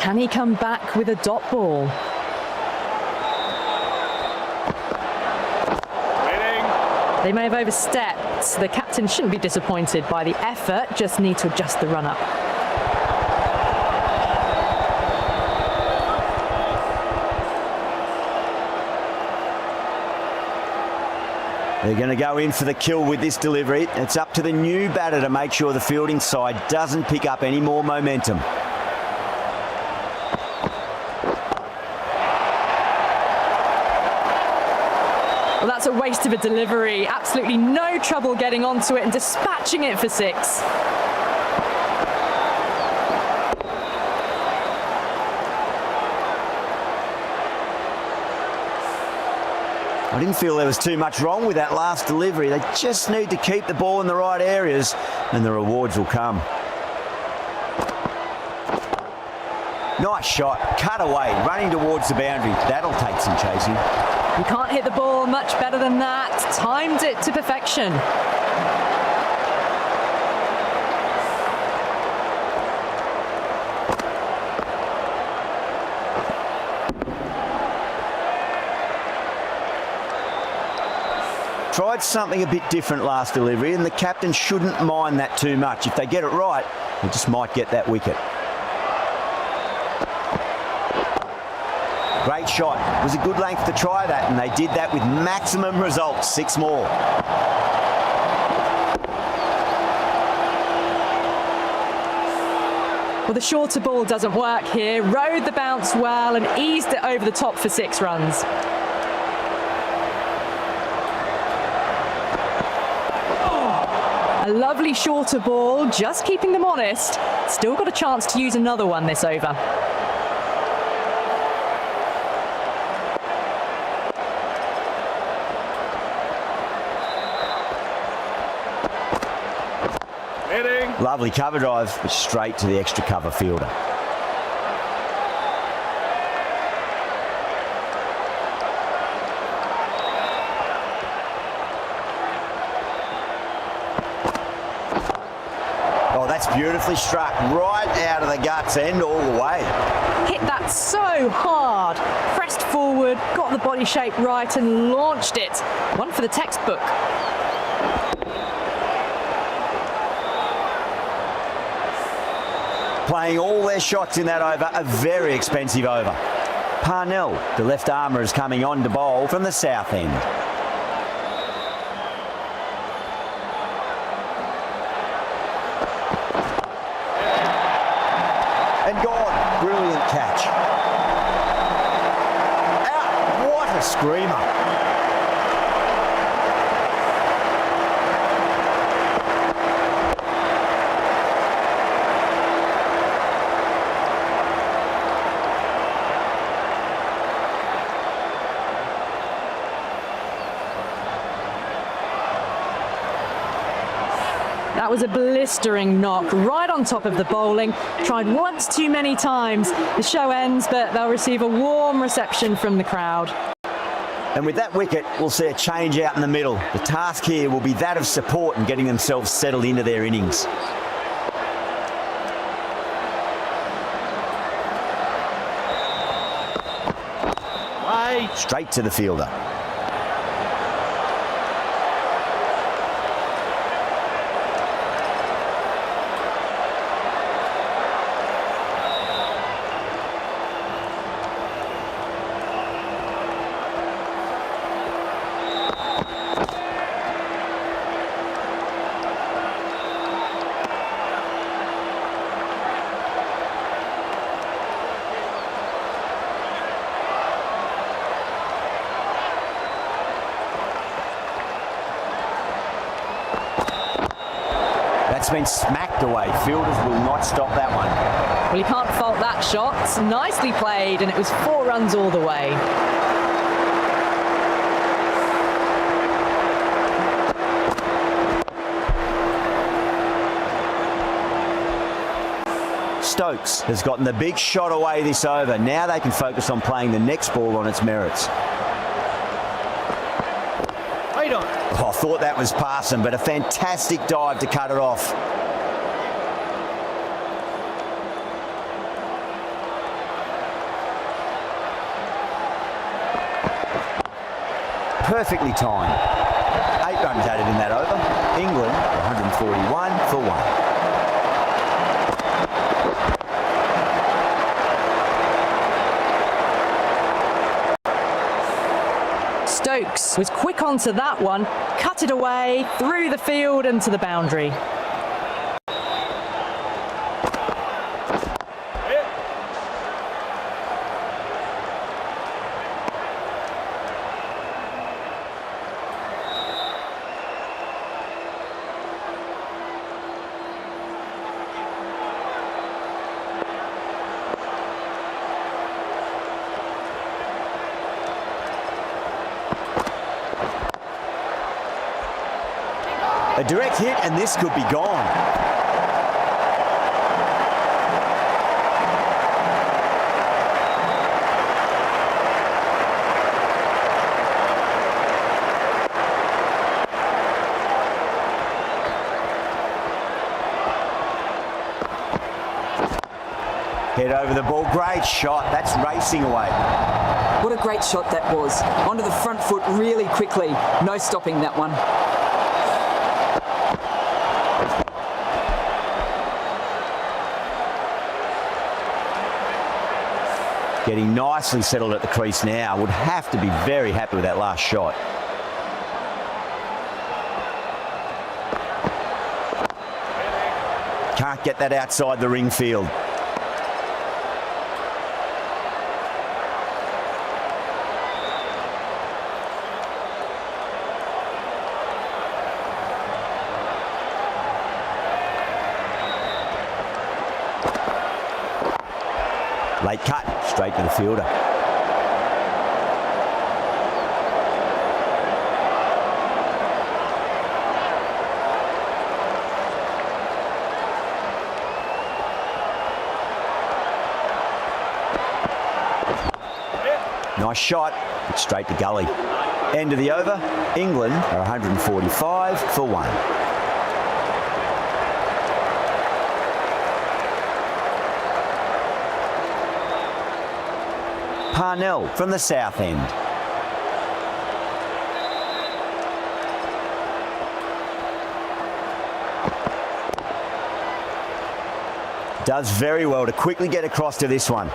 S3: Can he come back with a dot ball? They may have overstepped. The captain shouldn't be disappointed by the effort, just need to adjust the run-up.
S4: They're going to go in for the kill with this delivery. It's up to the new batter to make sure the fielding side doesn't pick up any more momentum.
S3: Well, that's a waste of a delivery. Absolutely no trouble getting onto it and dispatching it for 6.
S4: I didn't feel there was too much wrong with that last delivery. They just need to keep the ball in the right areas and the rewards will come. Nice shot, cut away, running towards the boundary. That'll take some chasing.
S3: You can't hit the ball much better than that. Timed it to perfection.
S4: Tried something a bit different last delivery and the captain shouldn't mind that too much. If they get it right, they just might get that wicket. Great shot. It was a good length to try that, and they did that with maximum results. 6 more.
S3: Well, the shorter ball doesn't work here. Rode the bounce well and eased it over the top for 6 runs. A lovely shorter ball, just keeping them honest. Still got a chance to use another one this over.
S4: Lovely cover drive, but straight to the extra cover fielder. Oh, that's beautifully struck, right out of the guts end all the way.
S3: Hit that so hard. Pressed forward, got the body shape right and launched it. One for the textbook.
S4: Playing all their shots in that over, a very expensive over. Parnell, the left armour, is coming on to bowl from the south end. And gone. Brilliant catch. Out. What a screamer.
S3: That was a blistering knock right on top of the bowling. Tried once too many times. The show ends, but they'll receive a warm reception from the crowd.
S4: And with that wicket, we'll see a change out in the middle. The task here will be that of support and getting themselves settled into their innings. Straight to the fielder. That's been smacked away. Fielders will not stop that one.
S3: Well, you can't fault that shot. Nicely played, and it was 4 runs all the way.
S4: Stokes has gotten the big shot away this over. Now they can focus on playing the next ball on its merits.
S5: Right on.
S4: Oh, I thought that was passing, but a fantastic dive to cut it off. Perfectly timed. 8 runs added in that over. England 141 for 1.
S3: Stokes was quick onto that one, cut it away, through the field and to the boundary.
S4: A direct hit and this could be gone. Head over the ball, great shot, that's racing away.
S8: What a great shot that was. Onto the front foot really quickly. No stopping that one.
S4: Getting nicely settled at the crease now. Would have to be very happy with that last shot. Can't get that outside the ring field. Late cut, straight to the fielder. Nice shot, but straight to gully. End of the over, England are 145 for 1. Parnell from the south end. Does very well to quickly get across to this one.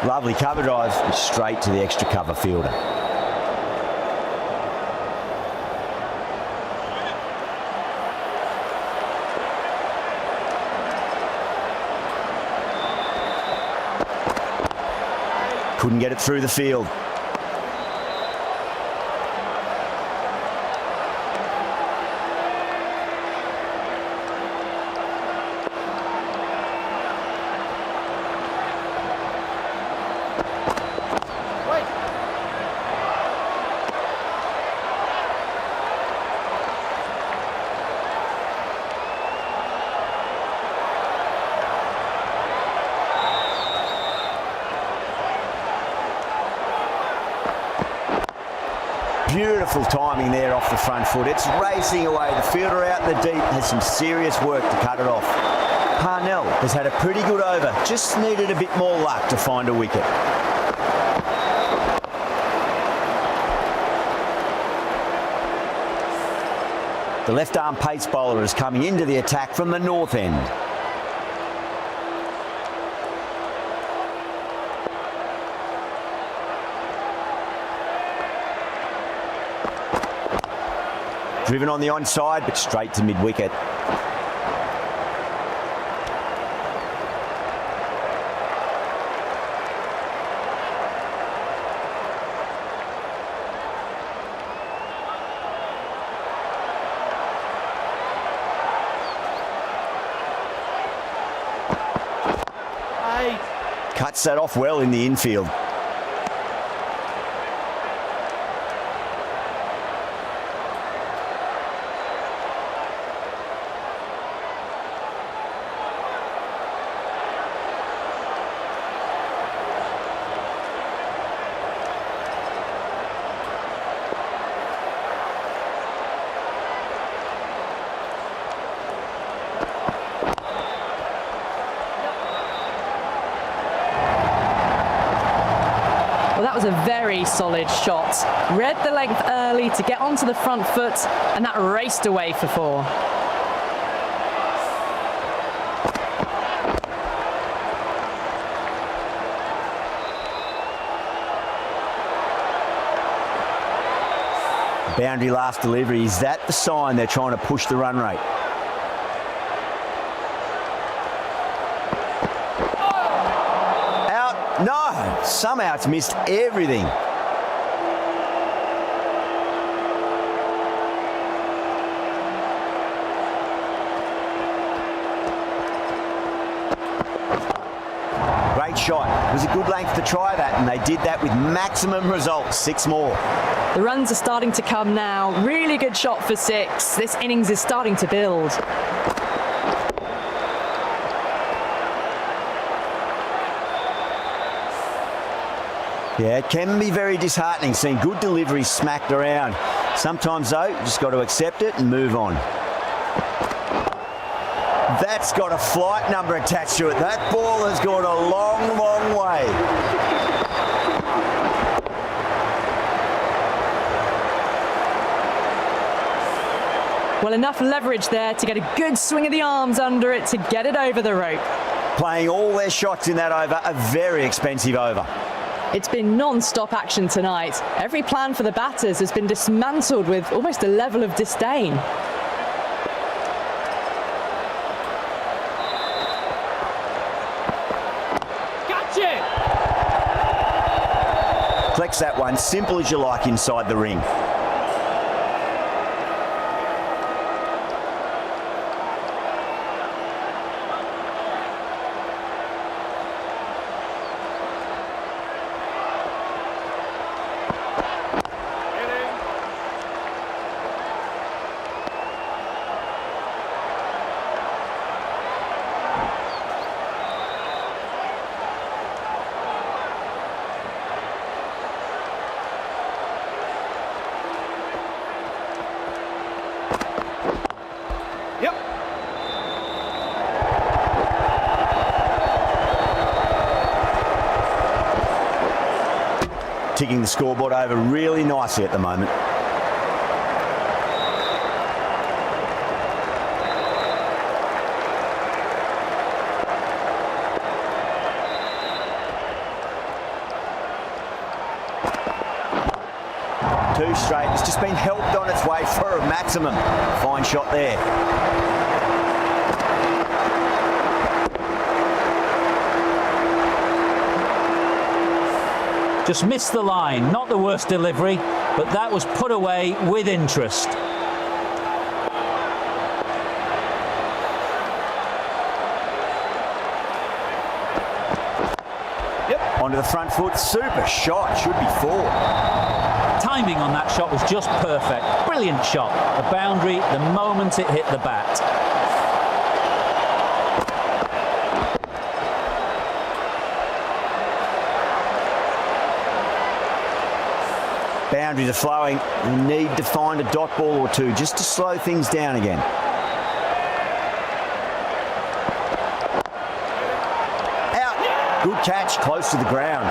S4: Lovely cover drive, straight to the extra cover fielder. Couldn't get it through the field. Beautiful timing there off the front foot. It's racing away. The fielder out in the deep has some serious work to cut it off. Parnell has had a pretty good over. Just needed a bit more luck to find a wicket. The left-arm pace bowler is coming into the attack from the north end. Driven on the onside, but straight to mid-wicket. Cuts that off well in the infield.
S3: Well, that was a very solid shot. Read the length early to get onto the front foot, and that raced away for 4.
S4: Boundary last delivery. Is that the sign they're trying to push the run rate? No, somehow it's missed everything. Great shot. It was a good length to try that, and they did that with maximum results. 6 more.
S3: The runs are starting to come now. Really good shot for 6. This innings is starting to build.
S4: Yeah, it can be very disheartening seeing good deliveries smacked around. Sometimes, though, you just got to accept it and move on. That's got a flight number attached to it. That ball has gone a long, long way.
S3: Well, enough leverage there to get a good swing of the arms under it to get it over the rope.
S4: Playing all their shots in that over, a very expensive over.
S3: It's been non-stop action tonight. Every plan for the batters has been dismantled with almost a level of disdain.
S5: Gotcha!
S4: Flex that one, simple as you like inside the ring. Ticking the scoreboard over really nicely at the moment. Two straight. It's just been helped on its way for a maximum. Fine shot there.
S9: Just missed the line. Not the worst delivery, but that was put away with interest.
S4: Onto the front foot. Super shot. Should be 4.
S9: Timing on that shot was just perfect. Brilliant shot. The boundary the moment it hit the bat.
S4: Boundaries are flowing. We need to find a dot ball or two just to slow things down again. Out. Good catch, close to the ground.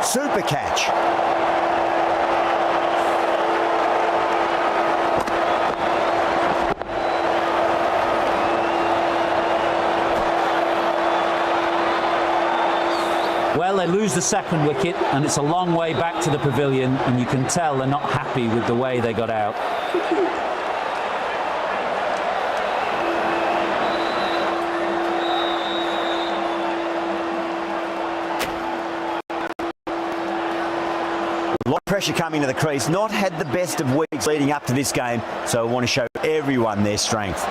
S4: Super catch.
S9: Well, they lose the second wicket, and it's a long way back to the pavilion, and you can tell they're not happy with the way they got out.
S4: A lot of pressure coming to the crease. Not had the best of weeks leading up to this game, so I want to show everyone their strength.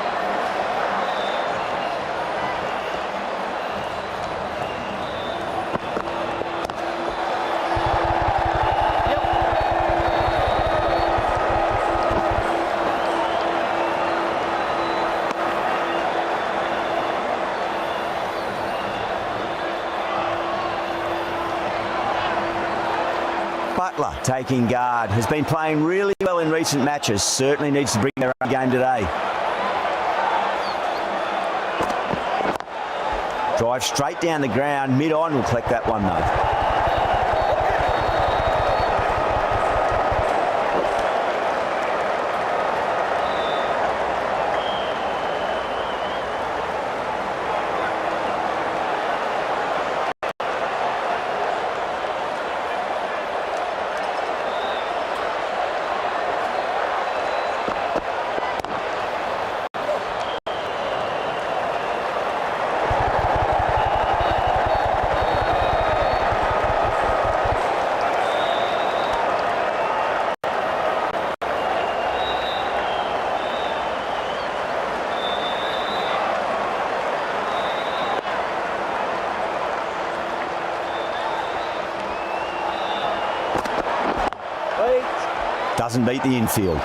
S4: Butler taking guard, has been playing really well in recent matches, certainly needs to bring their own game today. Drive straight down the ground, mid-on will collect that one though. Doesn't beat the infield.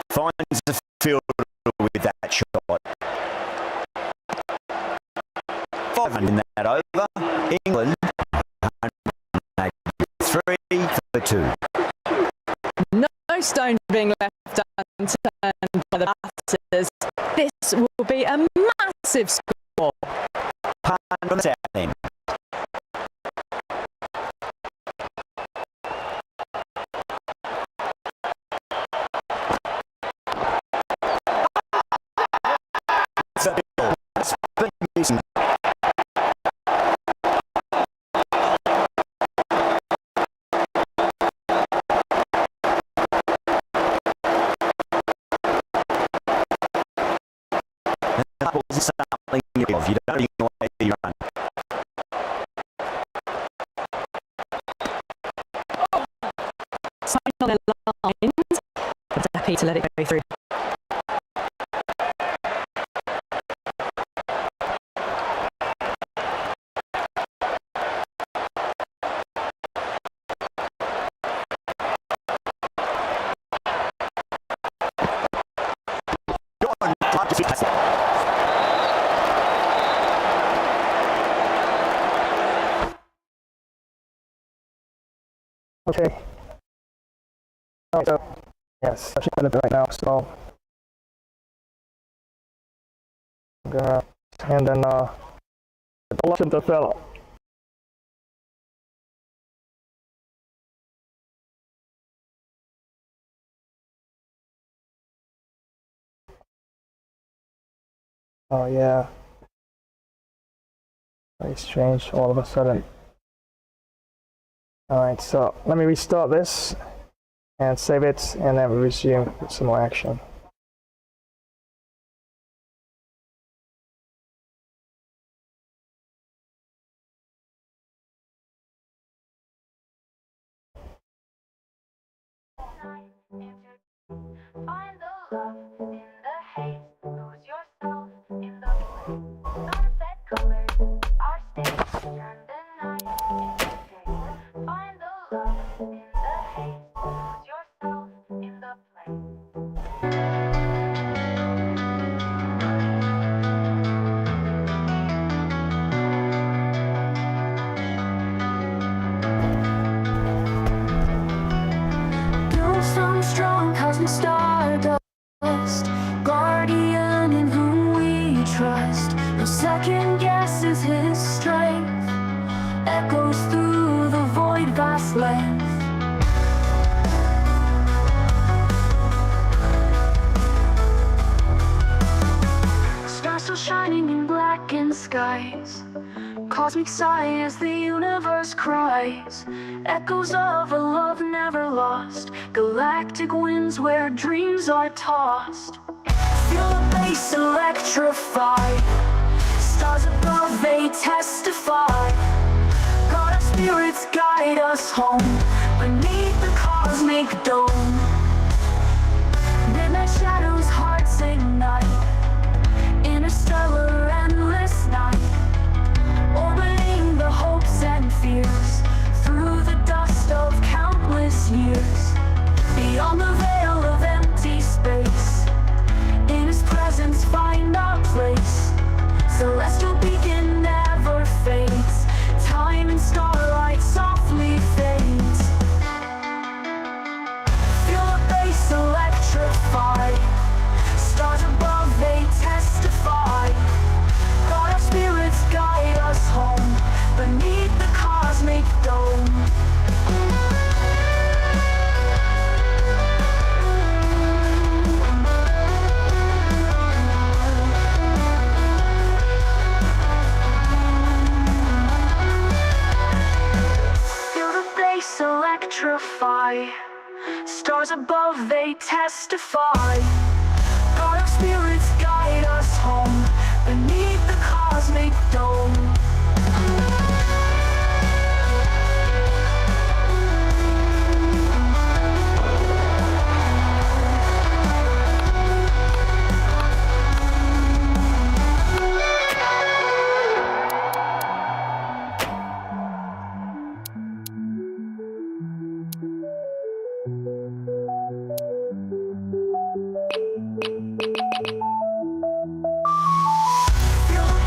S4: Finds the fielder with that shot. 500 in that over. England 183 for 2.
S3: No stone being left unturned by the batters. This will be a massive score.
S4: Pan from the south end. Something you don't even know where you run.
S3: Sign on their lines, but happy to let it go through.
S2: Okay. So, yes, I should have it right now, so I'm gonna and then watch the fellow. Oh yeah. Very strange all of a sudden. Alright, so let me restart this and save it, and then we resume with some more action.
S10: Find the love in the haze, lose yourself in the play. Sunset colors are stains, turn the night into day. Find the love in the haze, lose yourself in the play.
S1: last length. Stars still shining in blackened skies, cosmic sigh as the universe cries, echoes of a love never lost, galactic winds where dreams are tossed. Feel the bass electrify, stars above they testify, God our spirits guide us home, beneath the cosmic dome. Midnight shadows, hearts ignite, interstellar endless night, orbiting the hopes and fears, through the dust of countless years, beyond the veil of empty space, in His presence find our place. Celestial beacon never fades, time and starlight softly fades. Feel the bass electrify, stars above they testify, God our spirits guide us home, beneath the cosmic dome. Feel the bass electrify, stars above they testify, God our spirits guide us home, beneath the cosmic dome.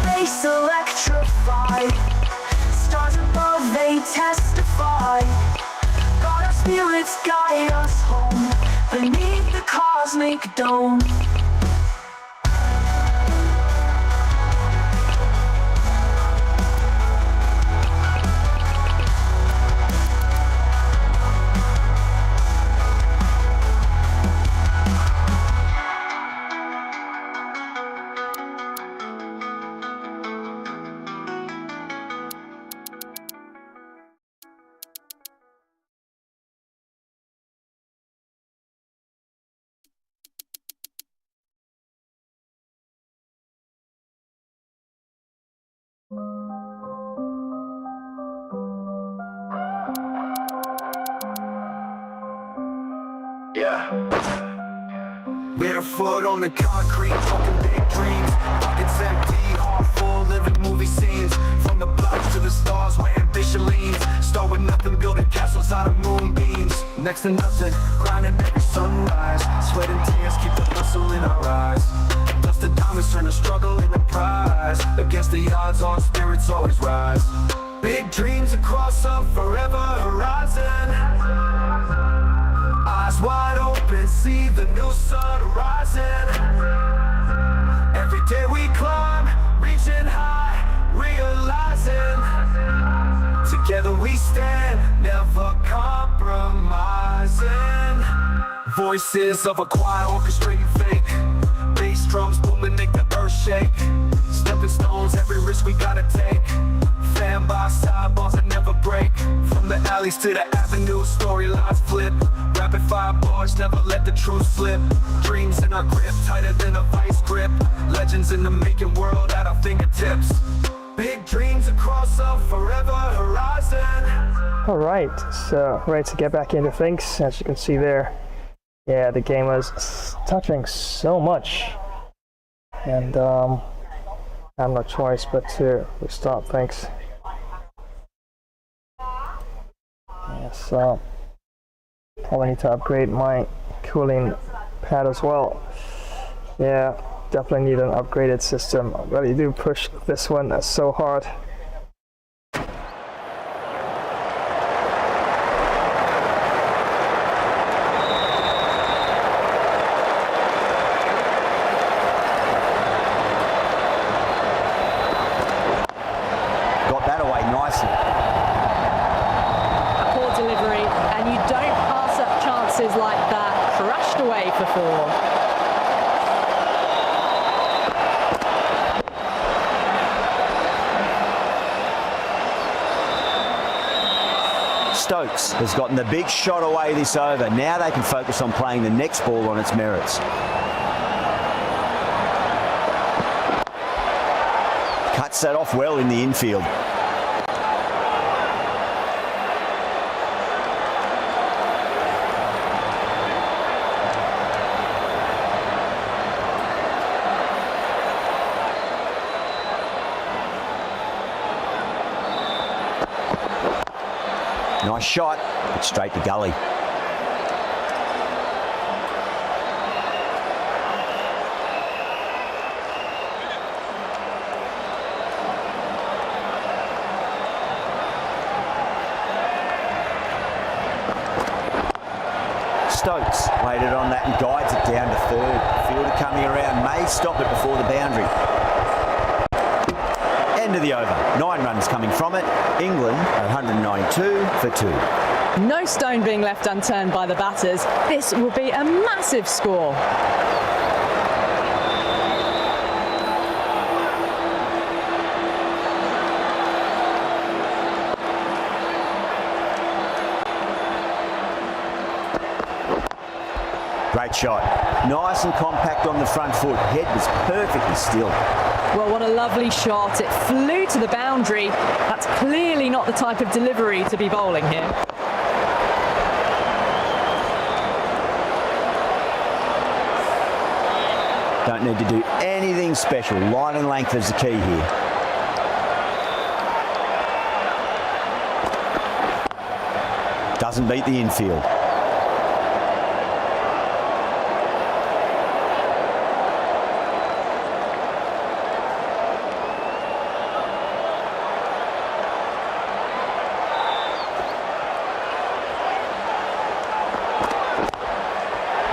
S1: Bass electrify, stars above they testify, God our spirits guide us home, beneath the cosmic dome.
S11: Yeah. Barefoot on the concrete, talking big dreams. Pockets empty, heart full, living movie scenes. From the blocks to the stars where ambition leans. Start with nothing, building castles out of moonbeams. Next to nothing, grinding every sunrise. Sweat and tears keep the hustle in our eyes. Dust the diamonds, turn the struggle into prize. Against the odds, our spirits always rise. Big dreams across a forever horizon. Eyes wide open, see the new sun rising. Every day we climb, reaching high, realizing together we stand, never compromising. Voices of a choir orchestrating fake, bass drums booming, make the earth shake. Stepping stones, every risk we gotta take. Fan by side, balls that never break. From the alleys to the avenue, storylines flip. Rapid fire bars, never let the truth slip. Dreams in our grip, tighter than a vice grip. Legends in the making, world at our fingertips. Big dreams across a forever horizon.
S2: All right, so ready to get back into things. As you can see there, yeah, the game was touching so much, and I have no choice but to restart things. Yeah, so I need to upgrade my cooling pad as well. Yeah, definitely need an upgraded system. I really do push this one so hard.
S3: chances like that crashed away for 4.
S4: Stokes has gotten the big shot away this over. Now they can focus on playing the next ball on its merits. Cuts that off well in the infield. Nice shot, but straight to gully. Stokes waited on that and guides it down to third. Fielder coming around, may stop it before the boundary. End of the over. 9 runs coming from it. England 192 for 2.
S3: No stone being left unturned by the batters. This will be a massive score.
S4: Great shot. Nice and compact on the front foot. Head was perfectly still.
S3: Well, what a lovely shot. It flew to the boundary. That's clearly not the type of delivery to be bowling here.
S4: Don't need to do anything special. Line and length is the key here. Doesn't beat the infield.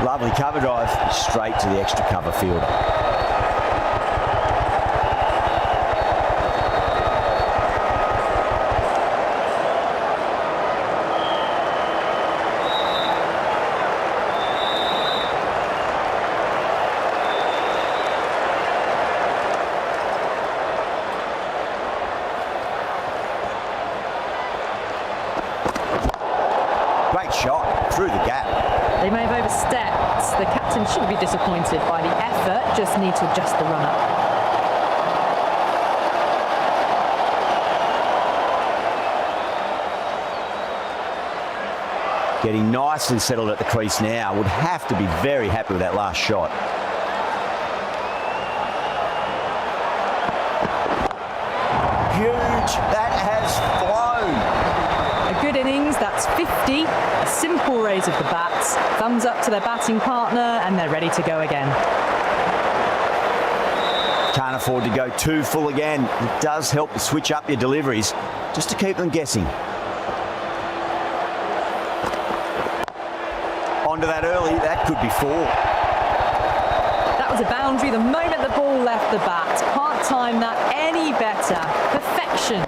S4: Lovely cover drive, straight to the extra cover fielder. Great shot, through the gap.
S3: They may have overstepped. The captain shouldn't be disappointed by the effort, just need to adjust the run-up.
S4: Getting nicely settled at the crease now. Would have to be very happy with that last shot. Huge. That has flown.
S3: A good innings, that's 50. A simple raise of the bats. Thumbs up to their batting partner and they're ready to go again.
S4: Can't afford to go too full again. It does help to switch up your deliveries just to keep them guessing. Onto that early, that could be 4.
S3: That was a boundary the moment the ball left the bat. Can't time that any better. Perfection.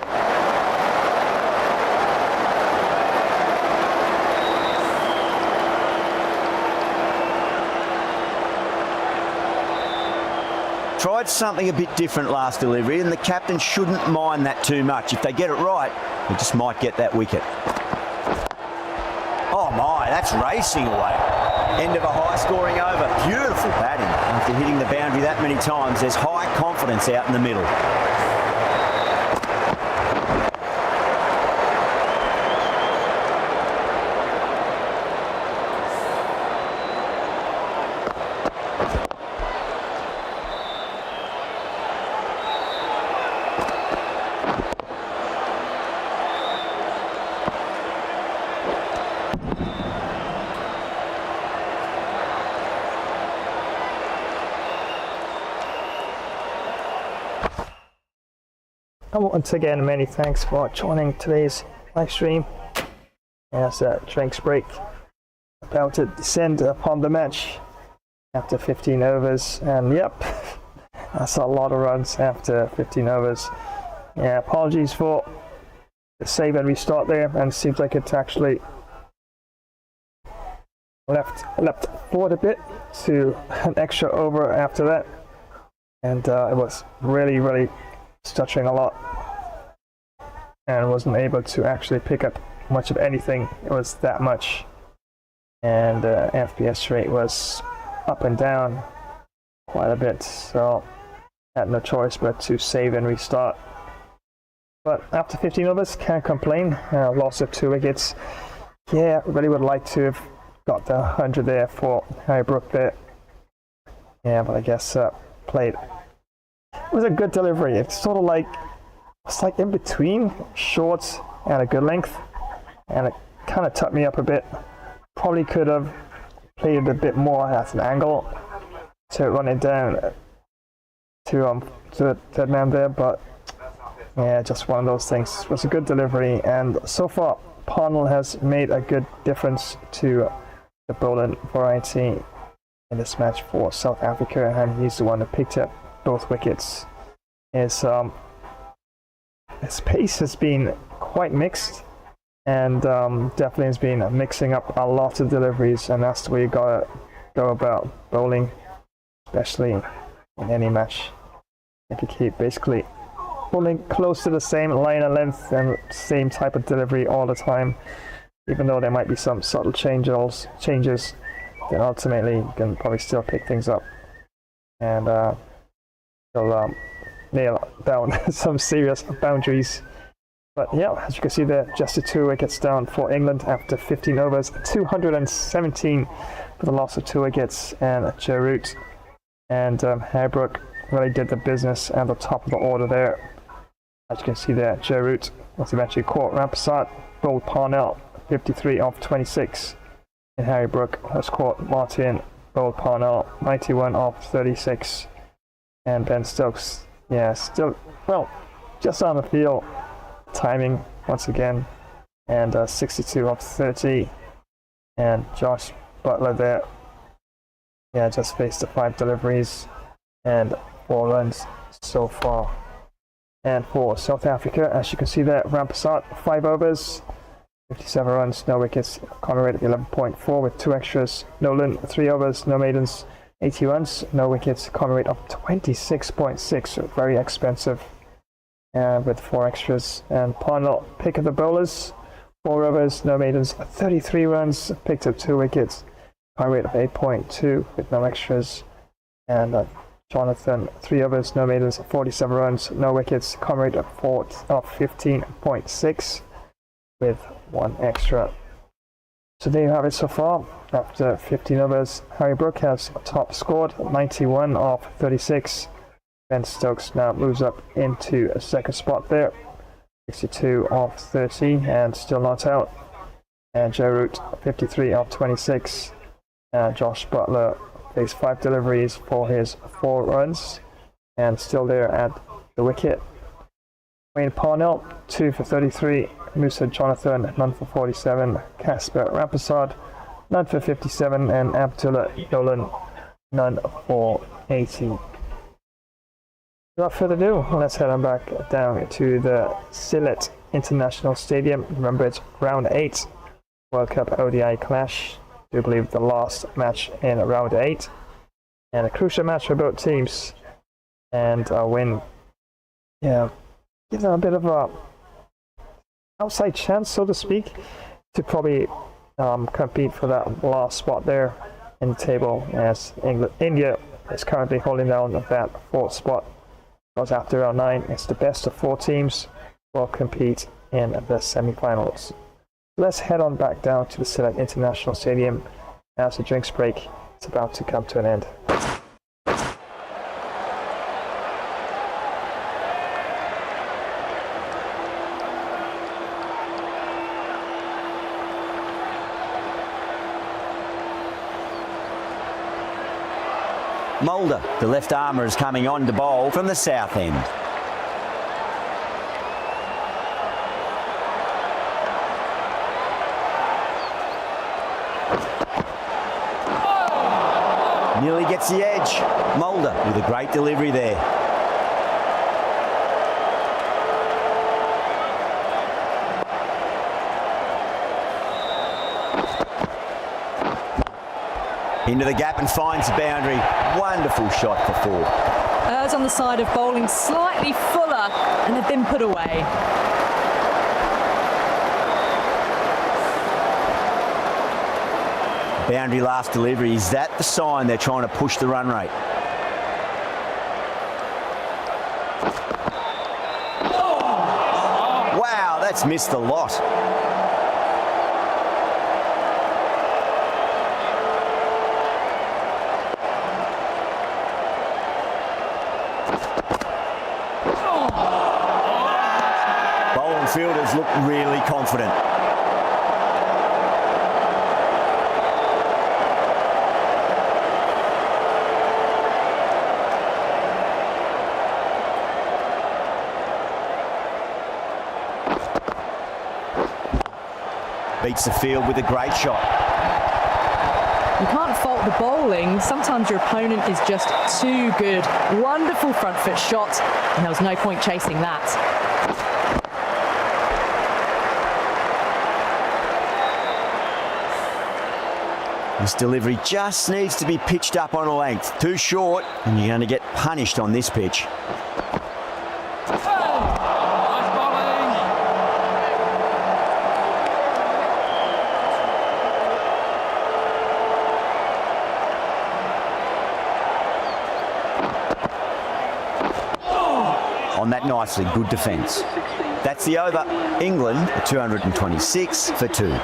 S4: Tried something a bit different last delivery, and the captain shouldn't mind that too much. If they get it right, they just might get that wicket. Oh my, that's racing away. End of a high-scoring over. Beautiful batting. After hitting the boundary that many times, there's high confidence out in the middle.
S2: And once again, many thanks for joining today's live stream. As a drinks break about to descend upon the match after 15 overs, and yep, that's a lot of runs after 15 overs. Yeah, apologies for the save and restart there, and it seems like it's actually leapt forward a bit to an extra over after that, and it was really stuttering a lot and wasn't able to actually pick up much of anything. It was that much, and the FPS rate was up and down quite a bit, so I had no choice but to save and restart. But after 15 overs, can't complain. Loss of 2 wickets. Yeah, really would like to have got the 100 there for Harry Brook there. Yeah, but I guess played. It was a good delivery. It's sort of like, it's like in between short and a good length, and it kind of tucked me up a bit. Probably could have played it a bit more at an angle to run it down to the third man there, but yeah, just one of those things. It was a good delivery, and so far Parnell has made a good difference to the bowling variety in this match for South Africa, and he's the one who picked up both wickets. His pace has been quite mixed, and definitely has been mixing up a lot of deliveries, and that's the way you gotta go about bowling, especially in any match. If you keep basically bowling close to the same line of length and same type of delivery all the time, even though there might be some subtle changes, then ultimately you can probably still pick things up and you'll nail down some serious boundaries. But yeah, as you can see there, just the 2 wickets down for England after 15 overs, 217 for the loss of 2 wickets, and Joe Root and Harry Brook really did the business at the top of the order there. As you can see there, Joe Root was eventually caught. Rampersad bowled Parnell 53 off 26, and Harry Brook was caught. Martin bowled Parnell 91 off 36, and Ben Stokes, yeah, still, well, just on the field. Timing once again, and 62 off 30, and Josh Butler there, yeah, just faced the 5 deliveries and 4 runs so far. And for South Africa, as you can see there, Rampersad 5 overs, 57 runs, no wickets, common rate of 11.4 with 2 extras. Nolan 3 overs, no maidens, 80 runs, no wickets, common rate of 26.6, very expensive. With 4 extras. And Parnell, pick of the bowlers, 4 overs, no maidens, 33 runs, picked up 2 wickets, high rate of 8.2 with no extras. And Jonathan, 3 overs, no maidens, 47 runs, no wickets, common rate of 15.6 with 1 extra. So there you have it so far. After 15 overs, Harry Brook has top scored, 91 off 36. Ben Stokes now moves up into a second spot there, 62 off 30 and still not out. And Joe Root 53 off 26. And Josh Butler takes 5 deliveries for his 4 runs and still there at the wicket. Wayne Parnell 2 for 33. Musa Jonathan none for 47. Casper Rampersad none for 57, and Abdullah Nolan none for 80. Without further ado, let's head on back down to the Sylhet International Stadium. Remember, it's round 8 World Cup ODI clash. I do believe the last match in round 8, and a crucial match for both teams. And a win, yeah, gives them a bit of a outside chance, so to speak, to probably compete for that last spot there in the table, as India is currently holding down that 4th spot. Because after round 9, it's the best of 4 teams will compete in the semi-finals. Let's head on back down to the Sylhet International Stadium as the drinks break is about to come to an end.
S4: Mulder, the left armour, is coming on to bowl from the south end. Nearly gets the edge. Mulder with a great delivery there. Into the gap and finds the boundary. Wonderful shot for 4.
S3: Errs on the side of bowling slightly fuller, and they've been put away.
S4: Boundary last delivery. Is that the sign they're trying to push the run rate? Wow, that's missed a lot. Bowling fielders look really confident. Beats the field with a great shot.
S3: You can't fault the bowling. Sometimes your opponent is just too good. Wonderful front foot shot, and there was no point chasing that.
S4: This delivery just needs to be pitched up on a length. Too short, and you're going to get punished on this pitch. On that nicely, good defence. That's the over. England, 226 for 2.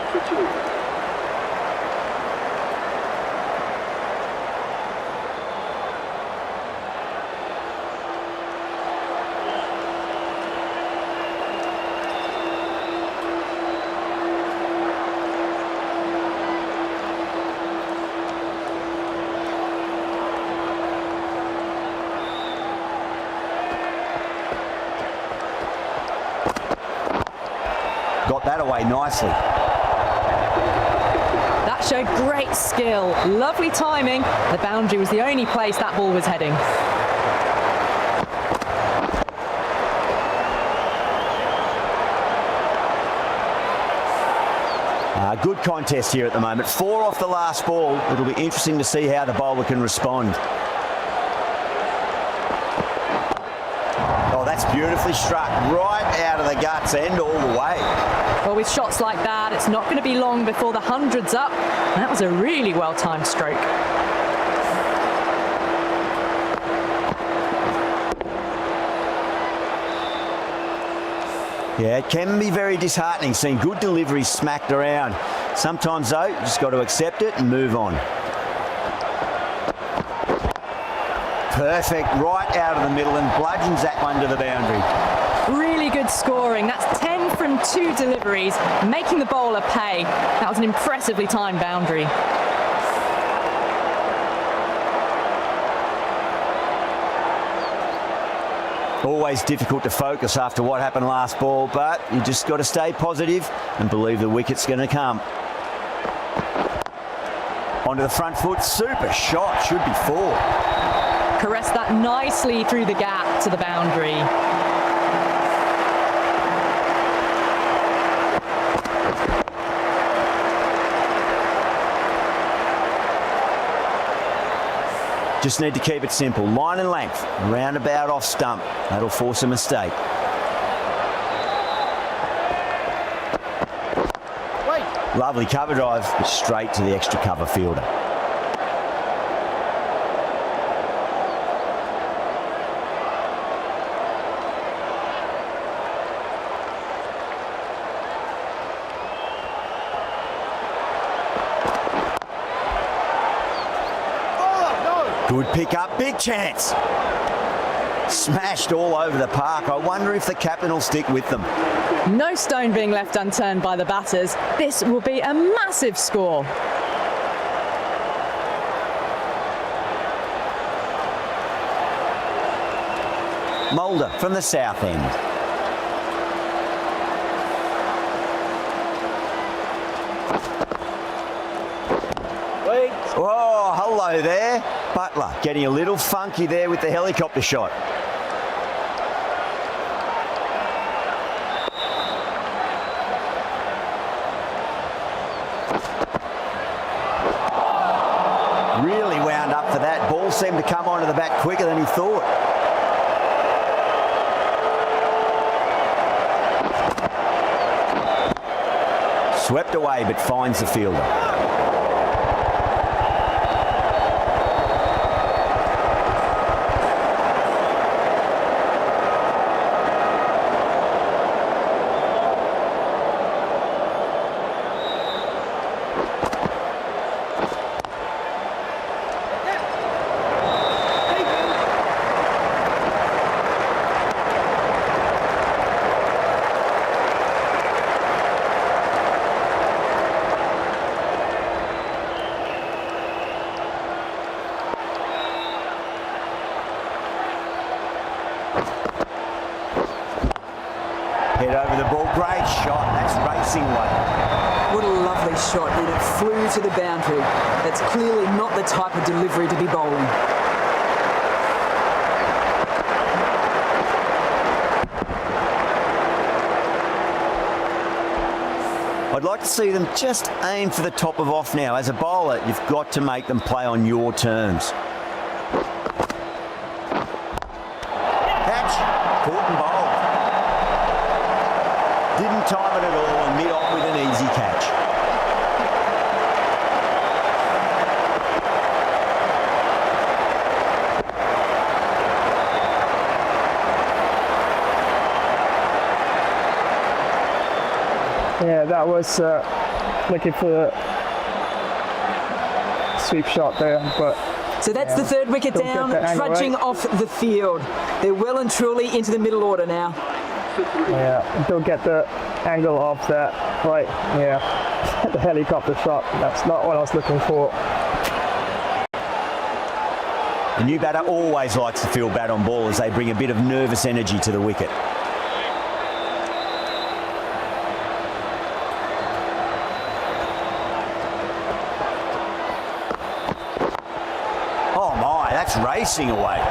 S4: Got that away nicely.
S3: That showed great skill, lovely timing. The boundary was the only place that ball was heading.
S4: Good contest here at the moment. 4 off the last ball. It'll be interesting to see how the bowler can respond. Oh, that's beautifully struck. Right out of the guts end all the way.
S3: Well, with shots like that, it's not going to be long before the 100's up. That was a really well-timed stroke.
S4: Yeah, it can be very disheartening seeing good deliveries smacked around. Sometimes, though, you just got to accept it and move on. Perfect, right out of the middle and bludgeons that one to the boundary.
S3: Really good scoring. That's 10 from 2 deliveries, making the bowler pay. That was an impressively timed boundary.
S4: Always difficult to focus after what happened last ball, but you just got to stay positive and believe the wicket's going to come. Onto the front foot, super shot, should be 4.
S3: Caressed that nicely through the gap to the boundary.
S4: Just need to keep it simple. Line and length, roundabout off stump. That'll force a mistake. Lovely cover drive, but straight to the extra cover fielder. Good pick up, big chance. Smashed all over the park. I wonder if the captain will stick with them.
S3: No stone being left unturned by the batters. This will be a massive score.
S4: Mulder from the south end. Oh, hello there. Butler getting a little funky there with the helicopter shot. ball seemed to come onto the bat quicker than he thought. Swept away, but finds the fielder. Head over the ball, great shot, that's racing way.
S8: What a lovely shot, and it flew to the boundary. That's clearly not the type of delivery to be bowling.
S4: I'd like to see them just aim for the top of off now. As a bowler, you've got to make them play on your terms. Catch, caught and bowled. Didn't time it at all and mid-on with an easy catch.
S2: Yeah, that was looking for the sweep shot there, but
S8: so that's the third wicket down, trudging off the field. They're well and truly into the middle order now.
S2: Yeah, don't get the angle of that right. Yeah, the helicopter shot. That's not what I was looking for.
S4: The new batter always likes to feel bat on ball as they bring a bit of nervous energy to the wicket. Oh my, that's racing away.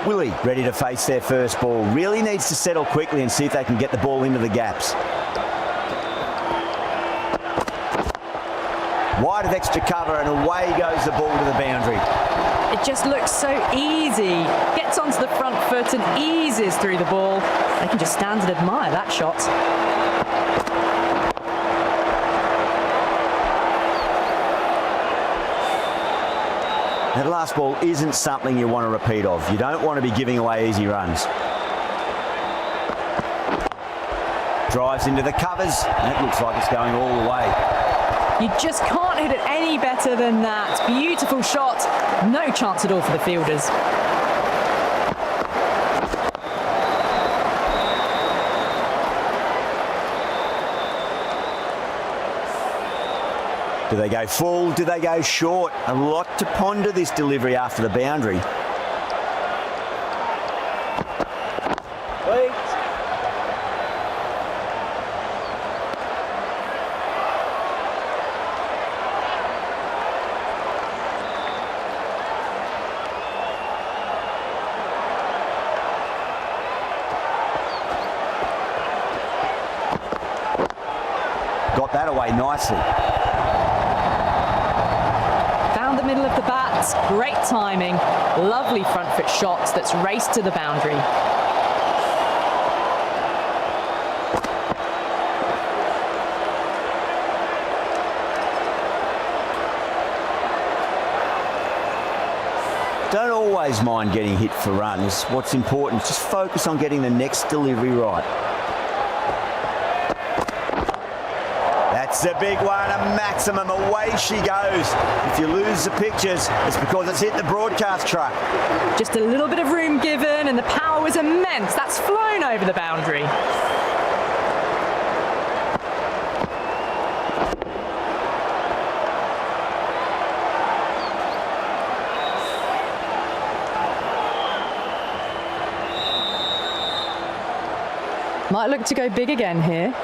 S4: Willie ready to face their first ball. Really needs to settle quickly and see if they can get the ball into the gaps. Wide of extra cover and away goes the ball to the boundary.
S3: It just looks so easy. Gets onto the front foot and eases through the ball. They can just stand and admire that shot.
S4: That last ball isn't something you want to repeat of. You don't want to be giving away easy runs. Drives into the covers. That looks like it's going all the way.
S3: You just can't hit it any better than that. Beautiful shot. No chance at all for the fielders.
S4: Do they go full? Do they go short? A lot to ponder this delivery after the boundary.
S5: Wait.
S4: Got that away nicely.
S3: Found the middle of the bat, great timing, lovely front foot shot that's raced to the boundary.
S4: Don't always mind getting hit for runs. What's important is just focus on getting the next delivery right. That's a big one, a maximum. Away she goes. If you lose the pictures, it's because it's hit the broadcast truck.
S3: Just a little bit of room given and the power was immense. That's flown over the boundary. Might look to go big again here.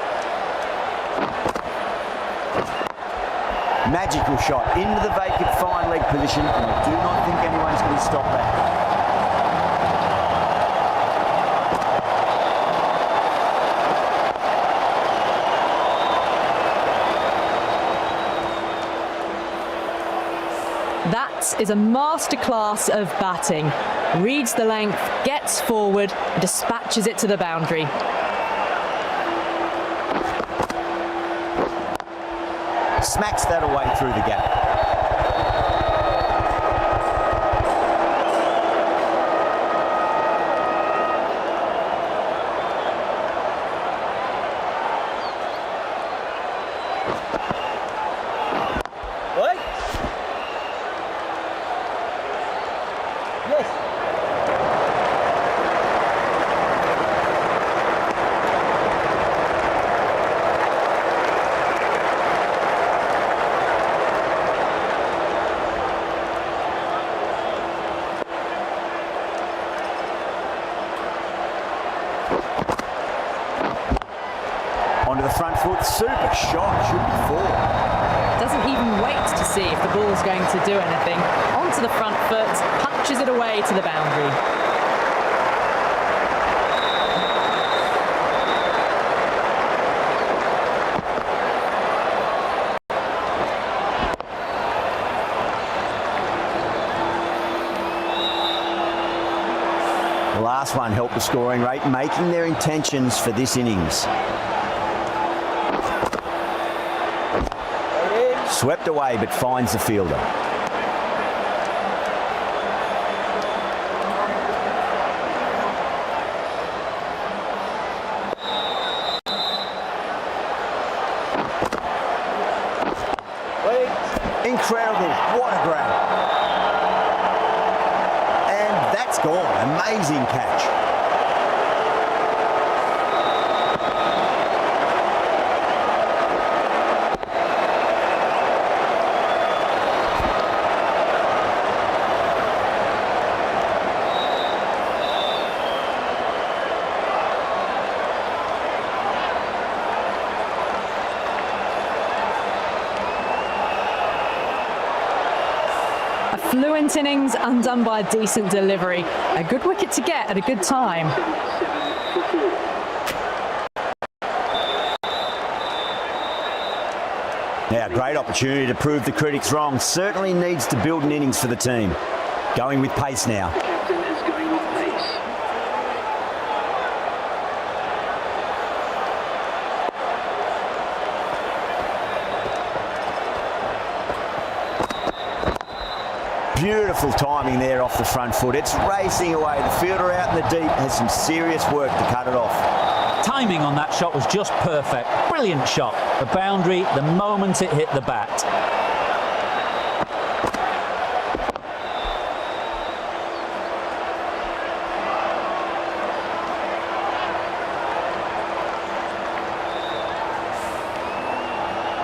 S4: Magical shot into the vacant fine leg position, and I do not think anyone's going to stop that.
S3: That is a masterclass of batting. Reads the length, gets forward, and dispatches it to the boundary.
S4: Smacks that away through the gap. Onto the front foot, super shot, should be four.
S3: Doesn't even wait to see if the ball's going to do anything. Onto the front foot, punches it away to the boundary.
S4: The last one helped the scoring rate, making their intentions for this innings. Swept away, but finds the fielder. Incredible, what a grab. And that's gone, amazing catch.
S3: Fluent innings undone by a decent delivery. A good wicket to get at a good time.
S4: Now, great opportunity to prove the critics wrong. Certainly needs to build an innings for the team. Going with pace now.
S7: The captain is going with pace.
S4: Beautiful timing there off the front foot. It's racing away. The fielder out in the deep has some serious work to cut it off.
S9: Timing on that shot was just perfect. Brilliant shot. The boundary the moment it hit the bat.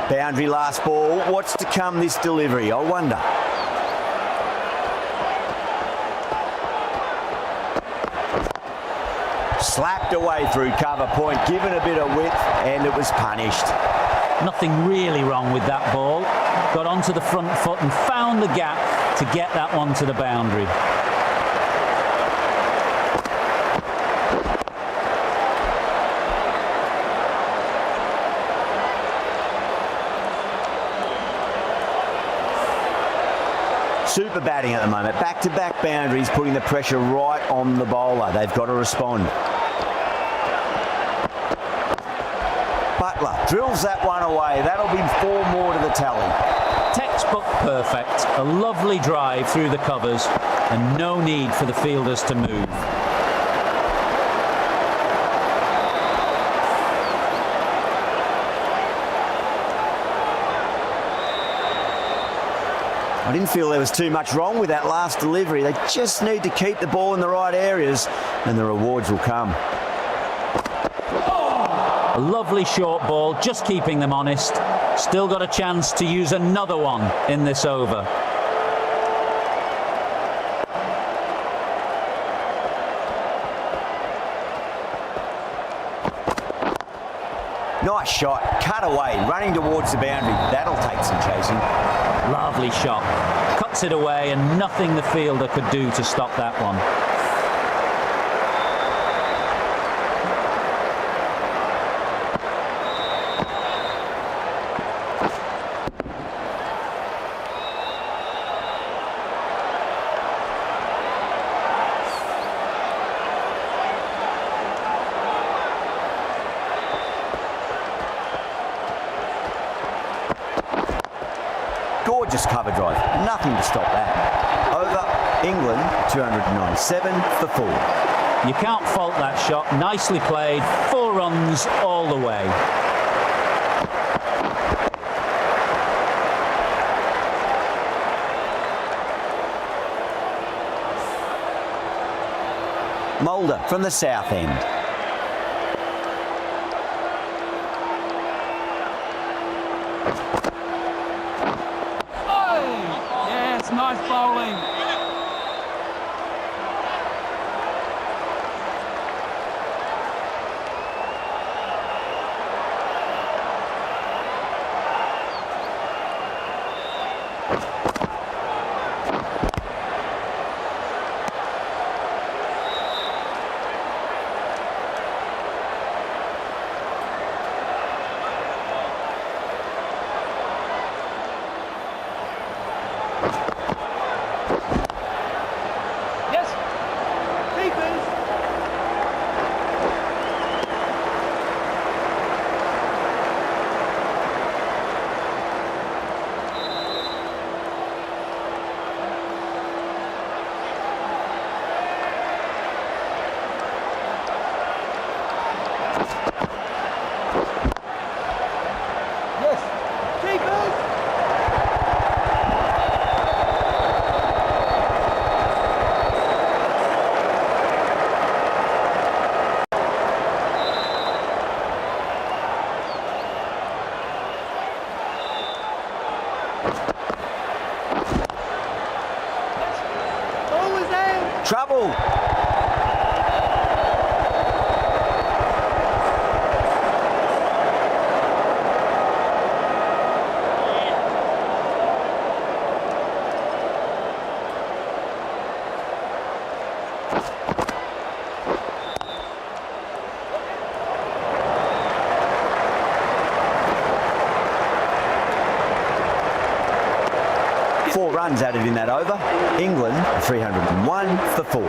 S4: Boundary last ball. What's to come this delivery? I wonder. Slapped away through cover point, given a bit of width, and it was punished.
S9: Nothing really wrong with that ball. Got onto the front foot and found the gap to get that one to the boundary.
S4: Super batting at the moment. Back-to-back boundaries, putting the pressure right on the bowler. They've got to respond. Butler drills that one away. That'll be 4 more to the tally.
S9: Textbook perfect. A lovely drive through the covers and no need for the fielders to move.
S4: I didn't feel there was too much wrong with that last delivery. They just need to keep the ball in the right areas and the rewards will come.
S9: A lovely short ball, just keeping them honest. Still got a chance to use another one in this over.
S4: Nice shot, cut away, running towards the boundary. That'll take some chasing.
S9: Lovely shot. Cuts it away and nothing the fielder could do to stop that one.
S4: gorgeous cover drive. Nothing to stop that. Over, England 297 for 4.
S9: You can't fault that shot. Nicely played. 4 runs all the way.
S4: Mulder from the south end.
S5: Yes, nice bowling.
S4: 4 runs added in that over. England 301 for 4.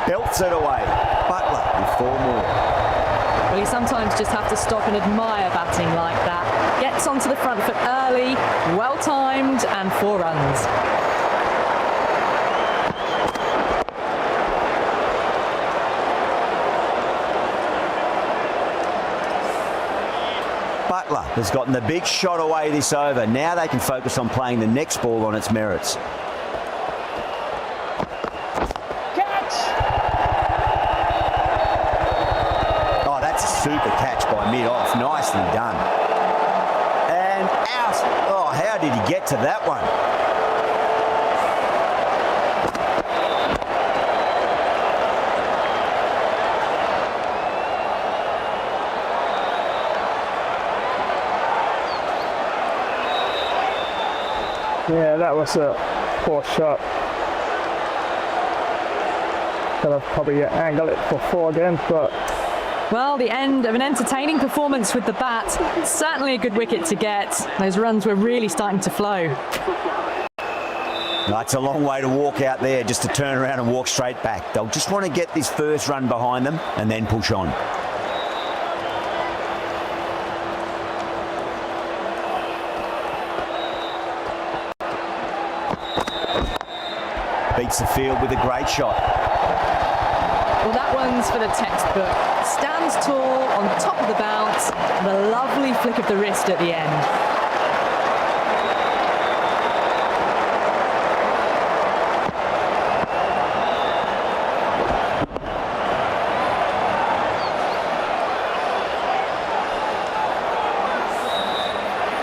S4: Belts it away. Butler with 4 more.
S3: Well, you sometimes just have to stop and admire batting like that. Gets onto the front foot early, well timed, and 4 runs.
S4: Butler has gotten the big shot away this over. Now they can focus on playing the next ball on its merits. Super catch by mid-off, nicely done. And out. Oh, how did he get to that one?
S2: Yeah, that was a poor shot. Could have probably angled it for 4 again, but
S3: well, the end of an entertaining performance with the bat. Certainly a good wicket to get. Those runs were really starting to flow.
S4: It's a long way to walk out there just to turn around and walk straight back. They'll just want to get this first run behind them and then push on. Beats the field with a great shot.
S3: Well, that one's for the textbook. Stands tall on top of the bounce and a lovely flick of the wrist at the end.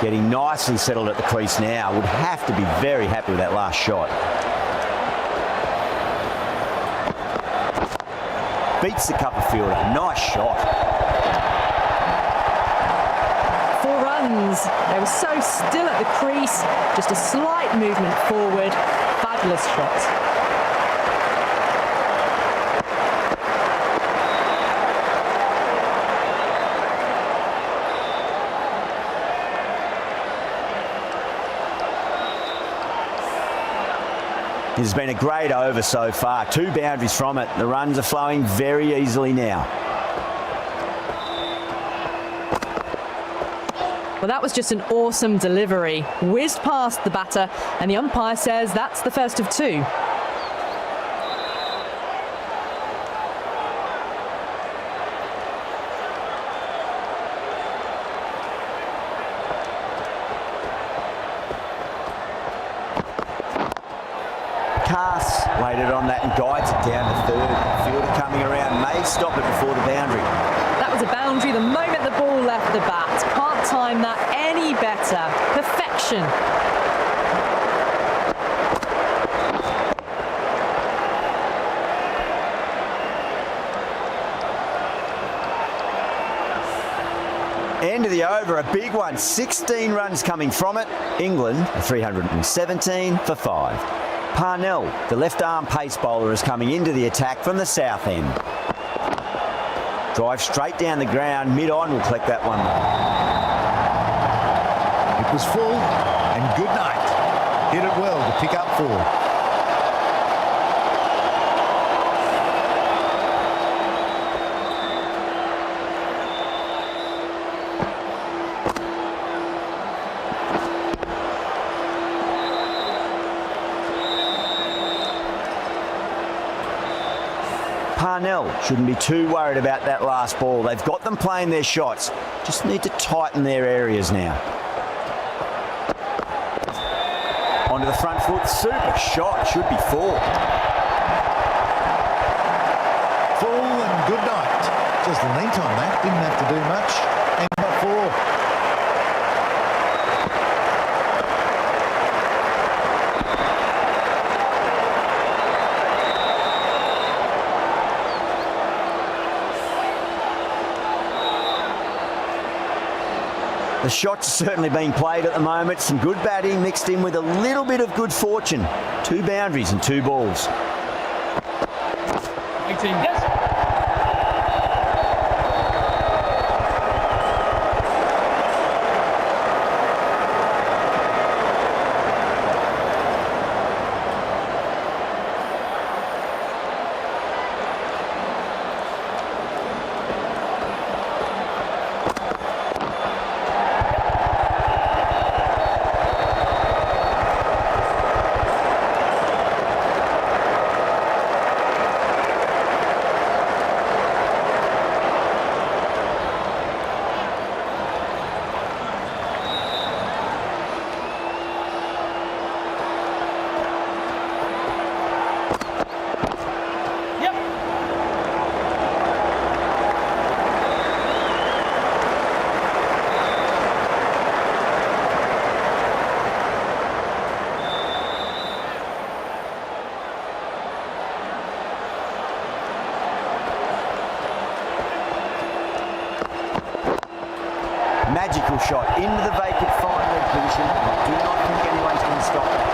S4: Getting nicely settled at the crease now. Would have to be very happy with that last shot. Beats the cover fielder. Nice shot.
S3: 4 runs. They were so still at the crease. Just a slight movement forward. Fabulous shot.
S4: It's been a great over so far. 2 boundaries from it. The runs are flowing very easily now.
S3: Well, that was just an awesome delivery. Whizzed past the batter, and the umpire says that's the first of 2.
S4: Cass waited on that and guides it down to third. Fielder coming around may stop it before the boundary.
S3: That was a boundary the moment the ball left the bat. Can't time that any better. Perfection.
S4: End of the over, a big one. 16 runs coming from it. England 317 for 5. Parnell, the left-arm pace bowler, is coming into the attack from the south end. Drive straight down the ground, mid-on will collect that one.
S6: It was full, and good night. Hit it well to pick up 4.
S4: Parnell shouldn't be too worried about that last ball. They've got them playing their shots. Just need to tighten their areas now. Onto the front foot. Super shot. Should be 4.
S6: Full and good night. Just length on that. Didn't have to do much. And got 4.
S4: The shots are certainly being played at the moment. Some good batting mixed in with a little bit of good fortune. 2 boundaries and 2 balls.
S5: 18. Yes.
S4: Magical shot into the vacant fine leg position. I do not think anyone's going to stop that.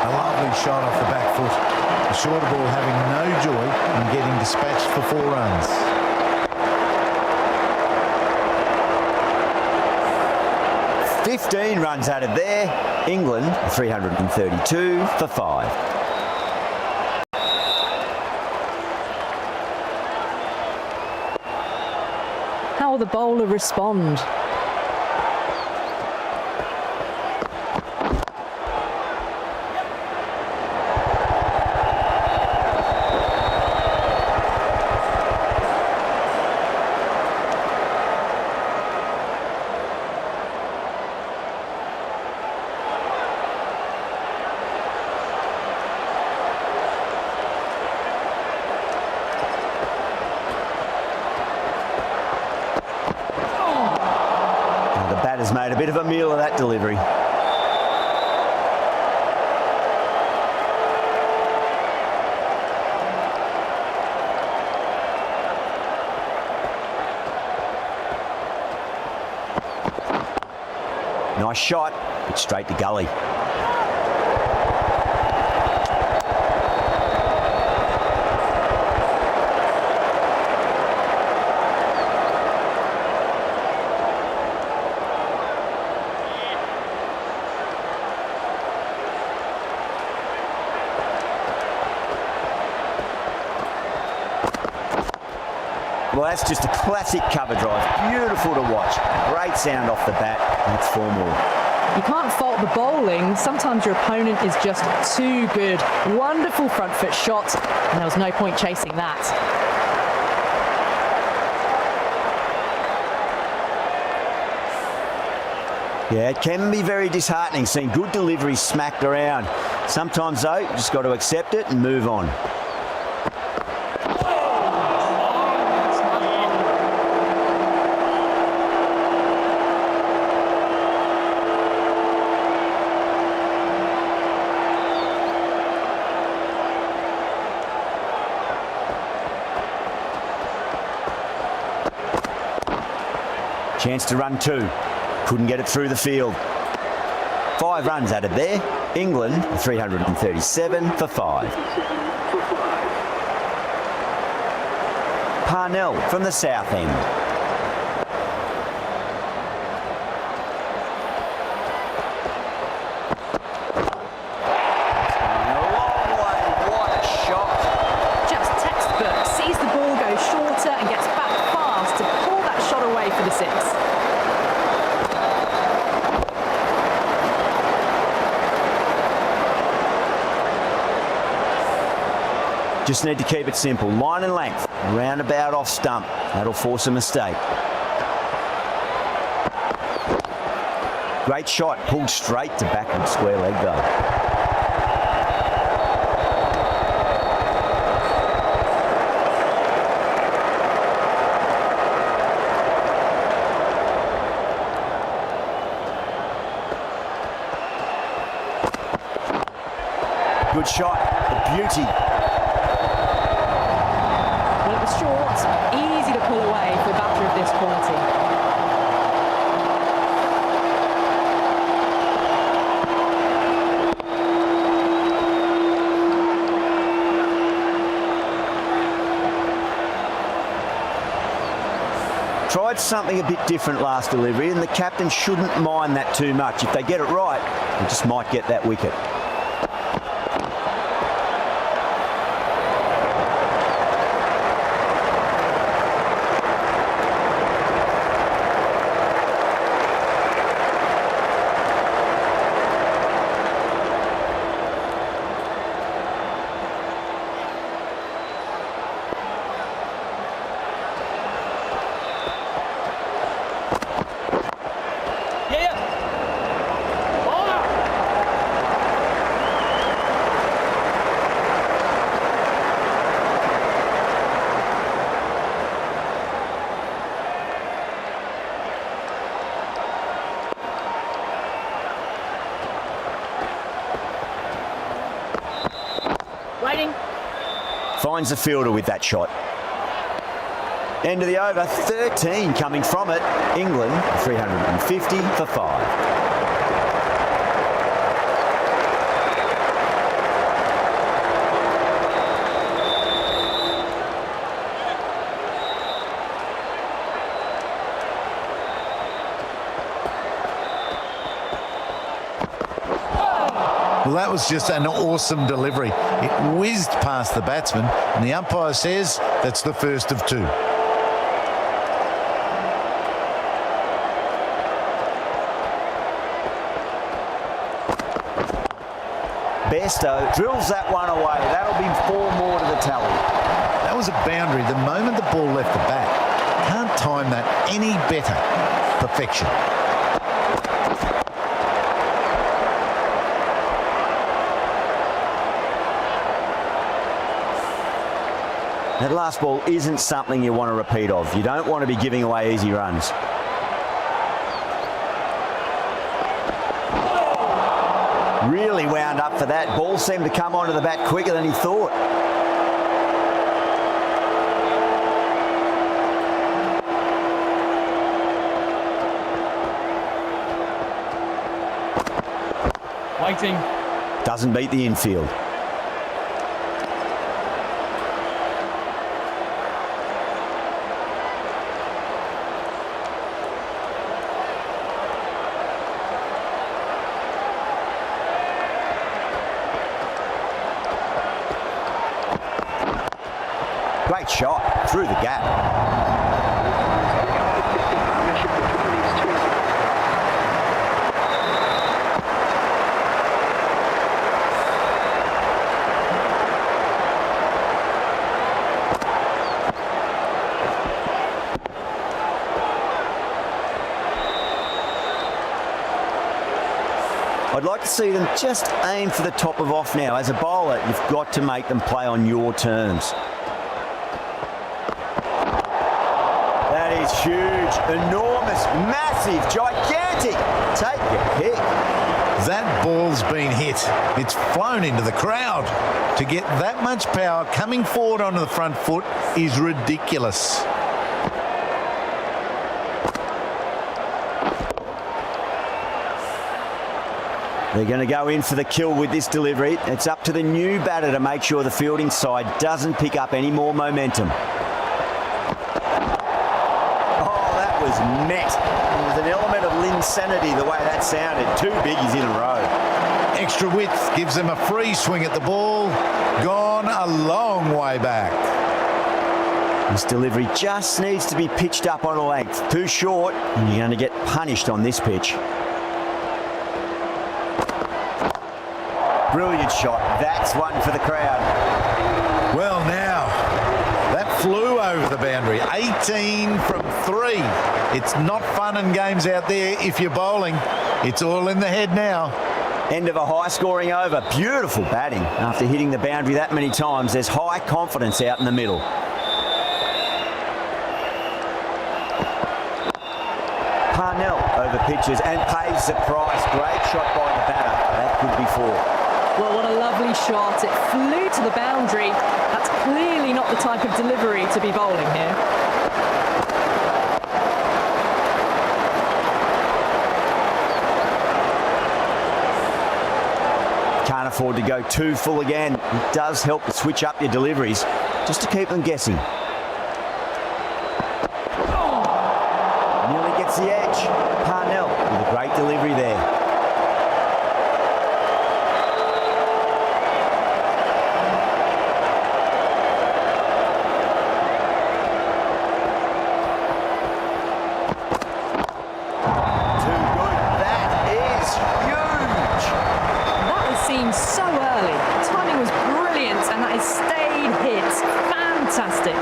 S6: A lovely shot off the back foot. The shorter ball having no joy in getting dispatched for 4 runs.
S4: "15 runs out of there. England 332 for 5.
S3: How will the bowler respond?
S4: Has made a bit of a meal of that delivery. Nice shot, but straight to gully. Well, that's just a classic cover drive. Beautiful to watch. Great sound off the bat. That's 4 more.
S3: You can't fault the bowling. Sometimes your opponent is just too good. Wonderful front foot shot, and there was no point chasing that.
S4: Yeah, it can be very disheartening seeing good deliveries smacked around. Sometimes, though, you just got to accept it and move on. Chance to run 2. Couldn't get it through the field. 5 runs added there. England 337 for 5. Parnell from the south end. Going a long way. What a shot.
S3: Just textbook. Sees the ball go shorter and gets back fast to pull that shot away for the 6.
S4: Just need to keep it simple. Line and length. Roundabout off stump. That'll force a mistake. Great shot. Pulled straight to backward square leg though. Good shot. A beauty.
S3: Short, easy to pull away for a batter of this quality.
S4: Tried something a bit different last delivery, and the captain shouldn't mind that too much. If they get it right, they just might get that wicket.
S3: Waiting.
S4: Finds the fielder with that shot. End of the over, 13 coming from it. England 350 for 5.
S6: Well, that was just an awesome delivery. It whizzed past the batsman, and the umpire says that's the first of 2.
S4: Bairstow drills that one away. That'll be 4 more to the tally.
S6: That was a boundary the moment the ball left the bat. Can't time that any better. Perfection.
S4: That last ball isn't something you want to repeat of. You don't want to be giving away easy runs. Really wound up for that. Ball seemed to come onto the bat quicker than he thought.
S5: Waiting.
S4: Doesn't beat the infield. Great shot through the gap. I'd like to see them just aim for the top of off now. As a bowler, you've got to make them play on your terms. That is huge, enormous, massive, gigantic. Take your pick.
S6: That ball's been hit. It's flown into the crowd. To get that much power coming forward onto the front foot is ridiculous.
S4: They're going to go in for the kill with this delivery. It's up to the new batter to make sure the fielding side doesn't pick up any more momentum. Oh, that was met. There was an element of insanity the way that sounded. 2 biggies in a row.
S6: Extra width gives them a free swing at the ball. Gone a long way back.
S4: This delivery just needs to be pitched up on a length. Too short, and you're going to get punished on this pitch. Brilliant shot. That's one for the crowd.
S6: Well, now, that flew over the boundary. 18 from 3. It's not fun and games out there if you're bowling. It's all in the head now.
S4: End of a high-scoring over. Beautiful batting. After hitting the boundary that many times, there's high confidence out in the middle. Parnell over pitches and pays the price. Great shot by the batter. That could be 4.
S3: Well, what a lovely shot. It flew to the boundary. That's clearly not the type of delivery to be bowling here.
S4: Can't afford to go too full again. It does help to switch up your deliveries just to keep them guessing. Nearly gets the edge. Parnell with a great delivery there.
S3: So early. The timing was brilliant and that is stayed hits. Fantastic.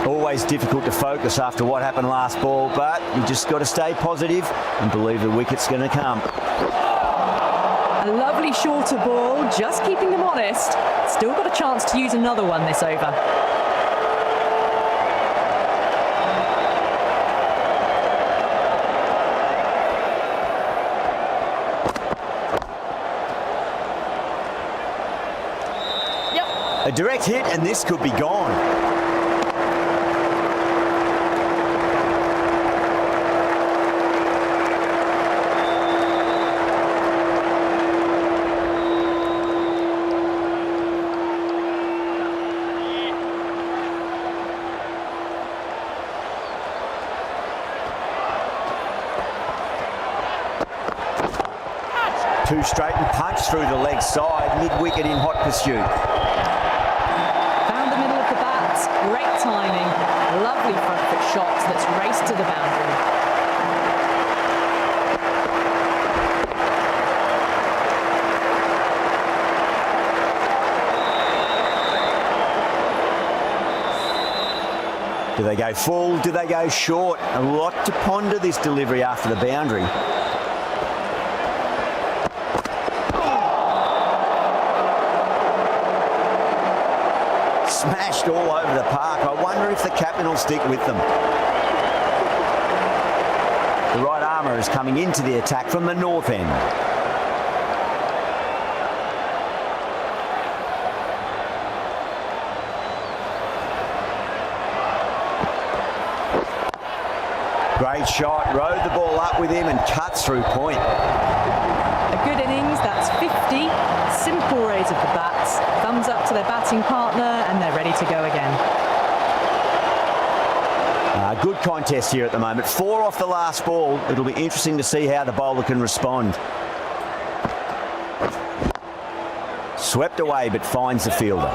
S4: Always difficult to focus after what happened last ball, but you just got to stay positive and believe the wicket's going to come.
S3: A lovely shorter ball, just keeping them honest. Still got a chance to use another one this over.
S4: A direct hit and this could be gone. Two straight and punch through the leg side, mid-wicket in hot pursuit.
S3: Great timing, lovely front foot shot that's raced to the boundary.
S4: Do they go full? Do they go short? A lot to ponder this delivery after the boundary. Smashed all over the park. I wonder if the captain will stick with them. The right armour is coming into the attack from the north end. Great shot, rode the ball up with him and cuts through point.
S3: A good innings, that's 50. Simple raise of the bats, thumbs up to their batting partner, and they're ready to go again.
S4: Good contest here at the moment. 4 off the last ball. It'll be interesting to see how the bowler can respond. Swept away, but finds the fielder.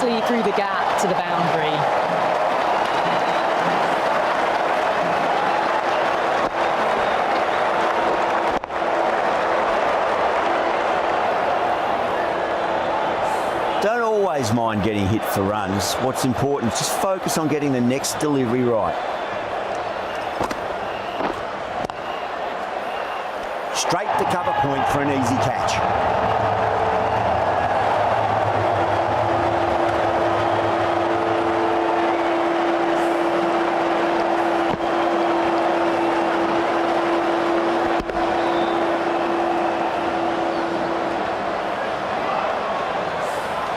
S3: nicely through the gap to the boundary.
S4: Don't always mind getting hit for runs. What's important is just focus on getting the next delivery right. Straight to cover point for an easy catch.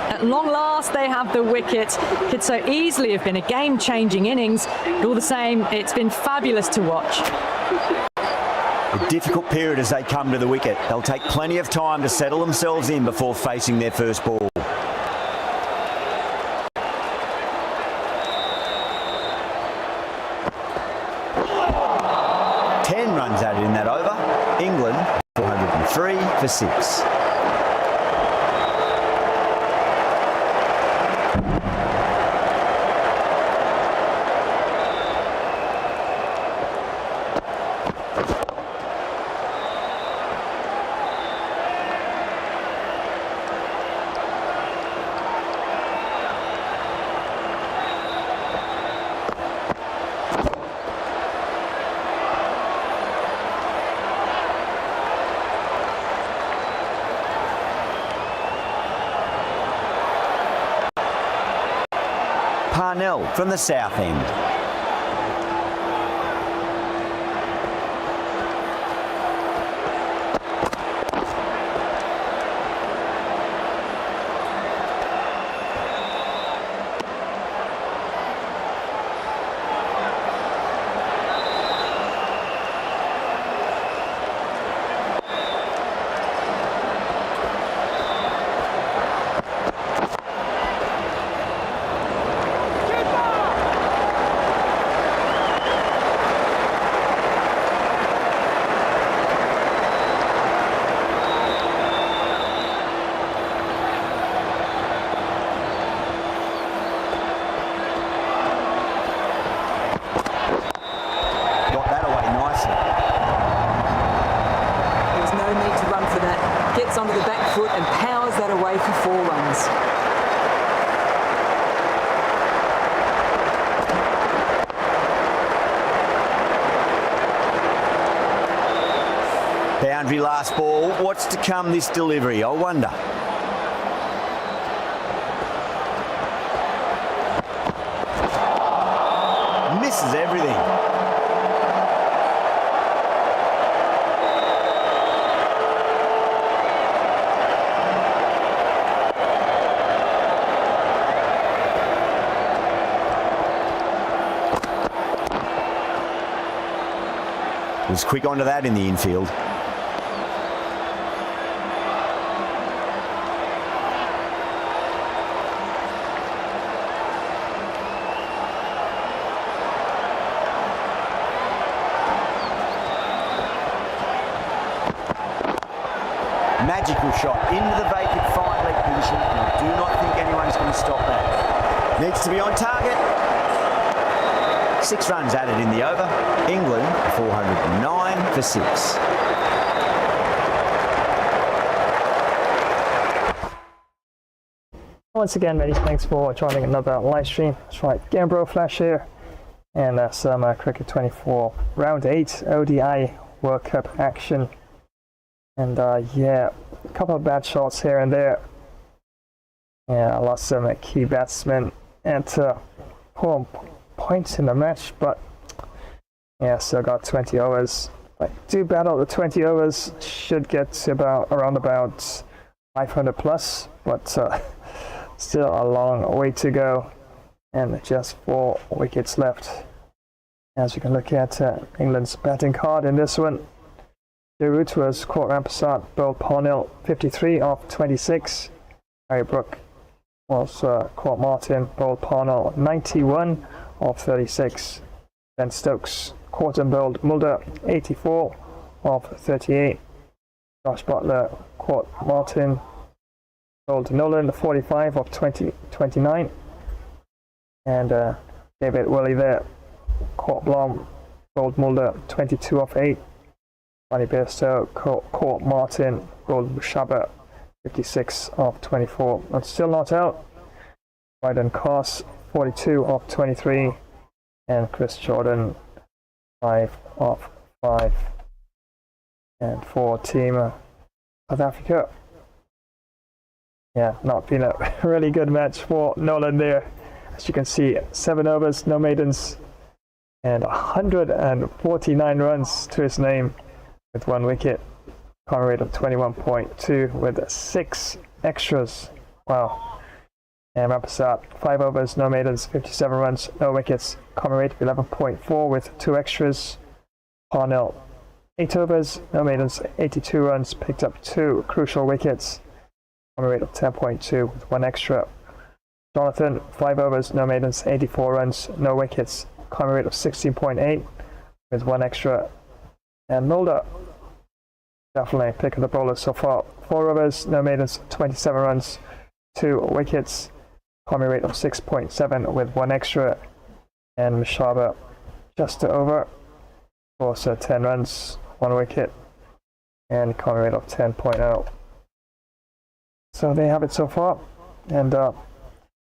S3: At long last, they have the wicket. Could so easily have been a game-changing innings. But all the same, it's been fabulous to watch.
S4: A difficult period as they come to the wicket. They'll take plenty of time to settle themselves in before facing their first ball. Ten runs added in that over. England 403 for 6. Parnell from the south end.
S8: Onto the back foot and powers that away for 4 runs.
S4: Boundary last ball. What's to come this delivery? I wonder. Misses everything. Was quick onto that in the infield. Magical shot into the vacant fine leg position, and I do not think anyone's going to stop that. Needs to be on target. 6 runs added in the over. England 409 for 6.
S2: Once again, many thanks for joining another live stream. That's right, Gambro Flash here, and some Cricket 24 Round 8 ODI World Cup action. And yeah, a couple of bad shots here and there. Yeah, I lost some key batsmen and poor points in the match, but yeah, still got 20 overs. I do battle the 20 overs, should get to around about 500 plus, but still a long way to go, and just 4 wickets left. As you can look at England's batting card in this one, the route was caught Rampersad, bowled Parnell 53 off 26. Harry Brook was caught Martin, bowled Parnell 91 off 36. Ben Stokes caught and bowled Mulder 84 off 38. Josh Butler caught Martin bowled Nolan 45 of 29, and David Willey there. Caught Blom, bowled Mulder 22 of 8. Bonnie Bairstow caught Martin, bowled Mushaba 56 of 24. And still not out. Bryden Coss 42 of 23, and Chris Jordan 5 of 5. And for Team South Africa, yeah, not been a really good match for Nolan there. As you can see, 7 overs, no maidens, and 149 runs to his name with 1 wicket. Cover rate of 21.2 with 6 extras. Wow. And Rampersad, 5 overs, no maidens, 57 runs, no wickets. Cover rate of 11.4 with 2 extras. Parnell, 8 overs, no maidens, 82 runs, picked up 2 crucial wickets. Cover rate of 10.2 with 1 extra. Jonathan, 5 overs, no maidens, 84 runs, no wickets. Cover rate of 16.8 with 1 extra. And Mulder, definitely pick of the bowlers so far. 4 overs, no maidens, 27 runs, 2 wickets. Cover rate of 6.7 with 1 extra. And Mashaba, just over. Also 10 runs, 1 wicket. And cover rate of 10.0. So they have it so far. And the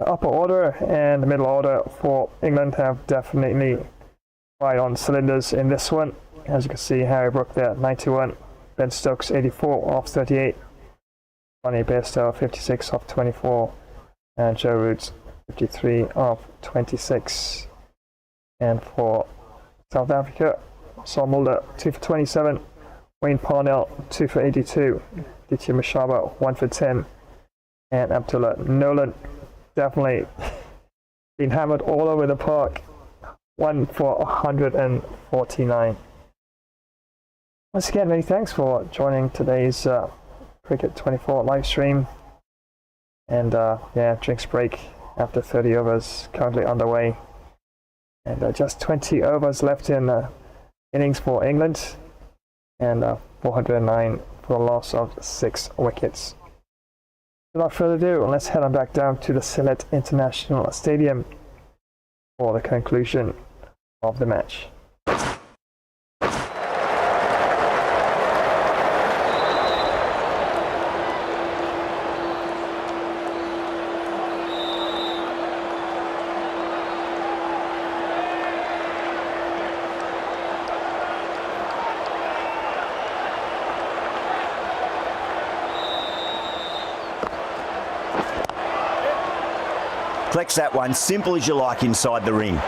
S2: upper order and the middle order for England have definitely fired on cylinders in this one. As you can see, Harry Brook there, 91. Ben Stokes, 84 off 38. Bonnie Bairstow, 56 off 24. And Joe Root, 53 off 26. And for South Africa, Saul Mulder, 2 for 27. Wayne Parnell, 2 for 82. Ditya Mashaba, 1 for 10. And Abdullah Nolan, definitely been hammered all over the park. 1 for 149. Once again, many thanks for joining today's Cricket 24 live stream. And yeah, drinks break after 30 overs currently underway. And just 20 overs left in innings for England. And 409 for a loss of 6 wickets. Without further ado, let's head on back down to the Sylhet International Stadium for the conclusion of the match.
S4: Flex that one, simple as you like inside the ring.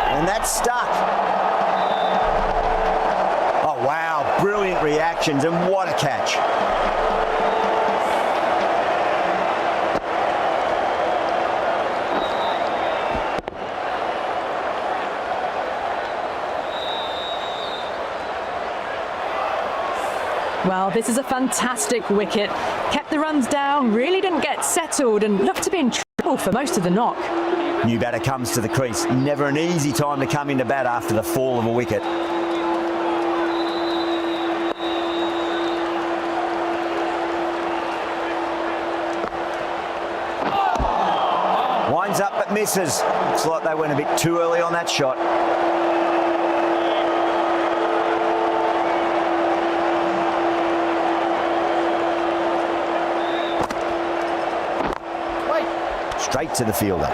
S4: And that's stuck. Oh, wow. Brilliant reactions, and what a catch.
S3: Well, this is a fantastic wicket. Kept the runs down, really didn't get settled, and looked to be in trouble for most of the knock.
S4: New batter comes to the crease. Never an easy time to come into bat after the fall of a wicket. Winds up but misses. Looks like they went a bit too early on that shot. Straight to the fielder.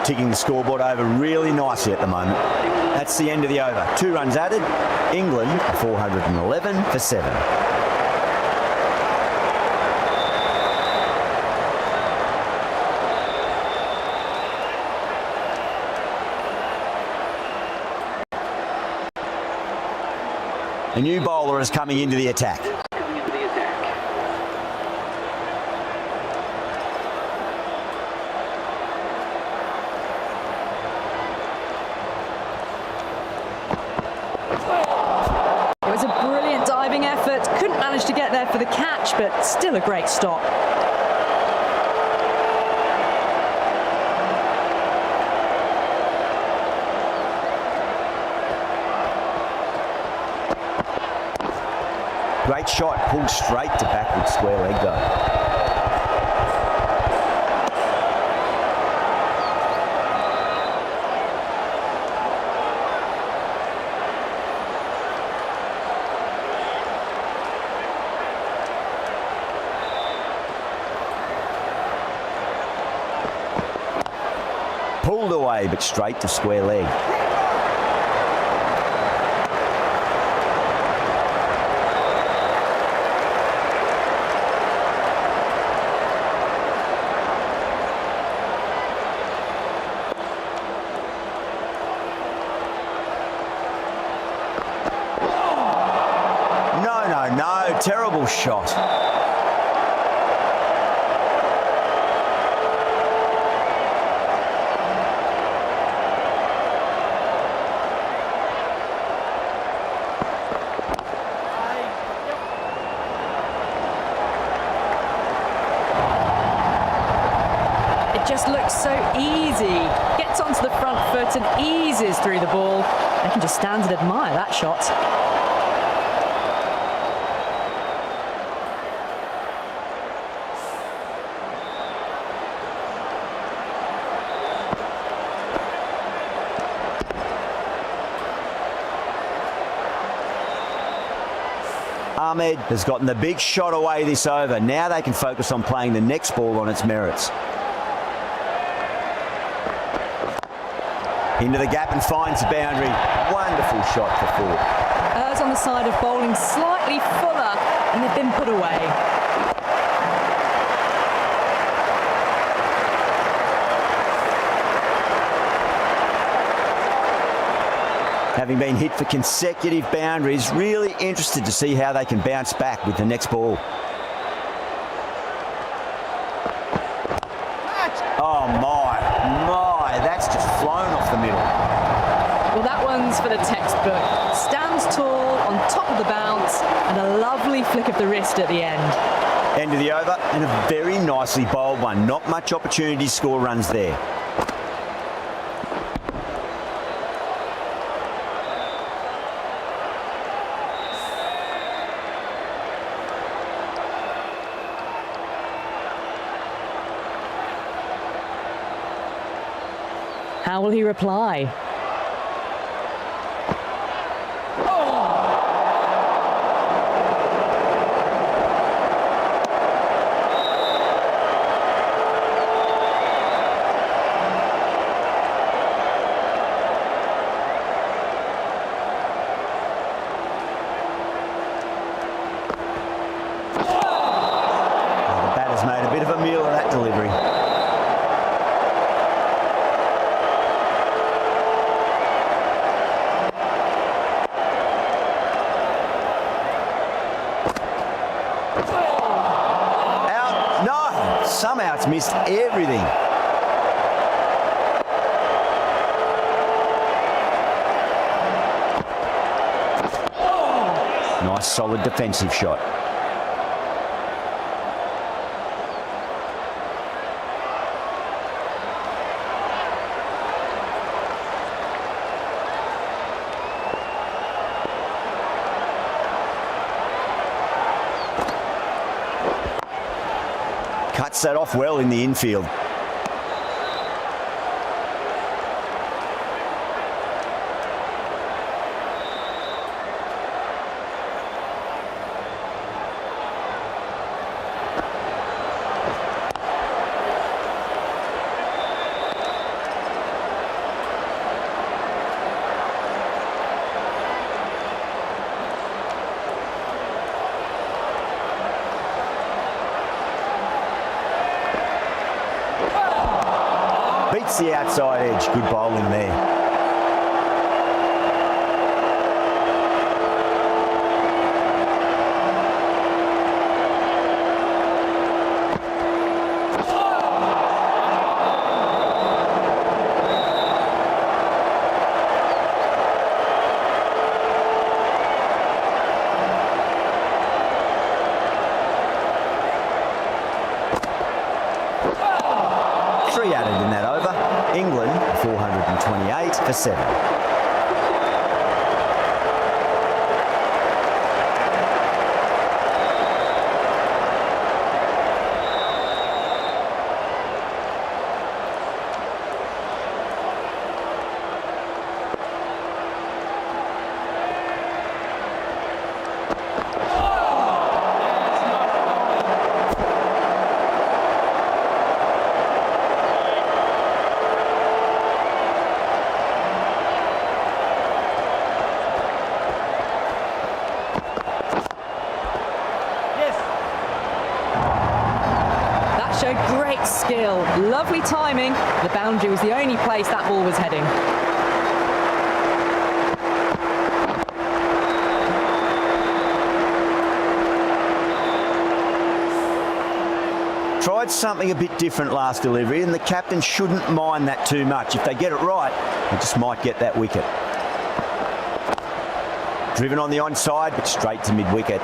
S4: ticking the scoreboard over really nicely at the moment. That's the end of the over. 2 runs added. England 411 for 7. A new bowler is coming into the attack.
S3: It was a brilliant diving effort. Couldn't manage to get there for the catch, but still a great stop.
S4: Great shot, pulled straight to backward square leg though. Pulled away, but straight to square leg. No, terrible shot.
S3: It just looks so easy. Gets onto the front foot and eases through the ball. I can just stand and admire that shot.
S4: Ahmed has gotten the big shot away this over. Now they can focus on playing the next ball on its merits. Into the gap and finds the boundary. Wonderful shot for 4.
S3: Errs on the side of bowling slightly fuller, and they've been put away.
S4: Having been hit for consecutive boundaries, really interested to see how they can bounce back with the next ball. Oh my, that's just flown off the middle.
S3: Well, that one's for the textbook. Stands tall on top of the bounce, and a lovely flick of the wrist at the end.
S4: End of the over, and a very nicely bowled one. Not much opportunity to score runs there.
S3: How will he reply?
S4: The batter's made a bit of a meal of that delivery. Somehow it's missed everything. Nice solid defensive shot. Cuts that off well in the infield. Beats the outside edge. Good bowling there. Three added in that over. England 428 for 7.
S3: Showed great skill, lovely timing. The boundary was the only place that ball was heading.
S4: Tried something a bit different last delivery, and the captain shouldn't mind that too much. If they get it right, they just might get that wicket. Driven on the onside, but straight to mid-wicket.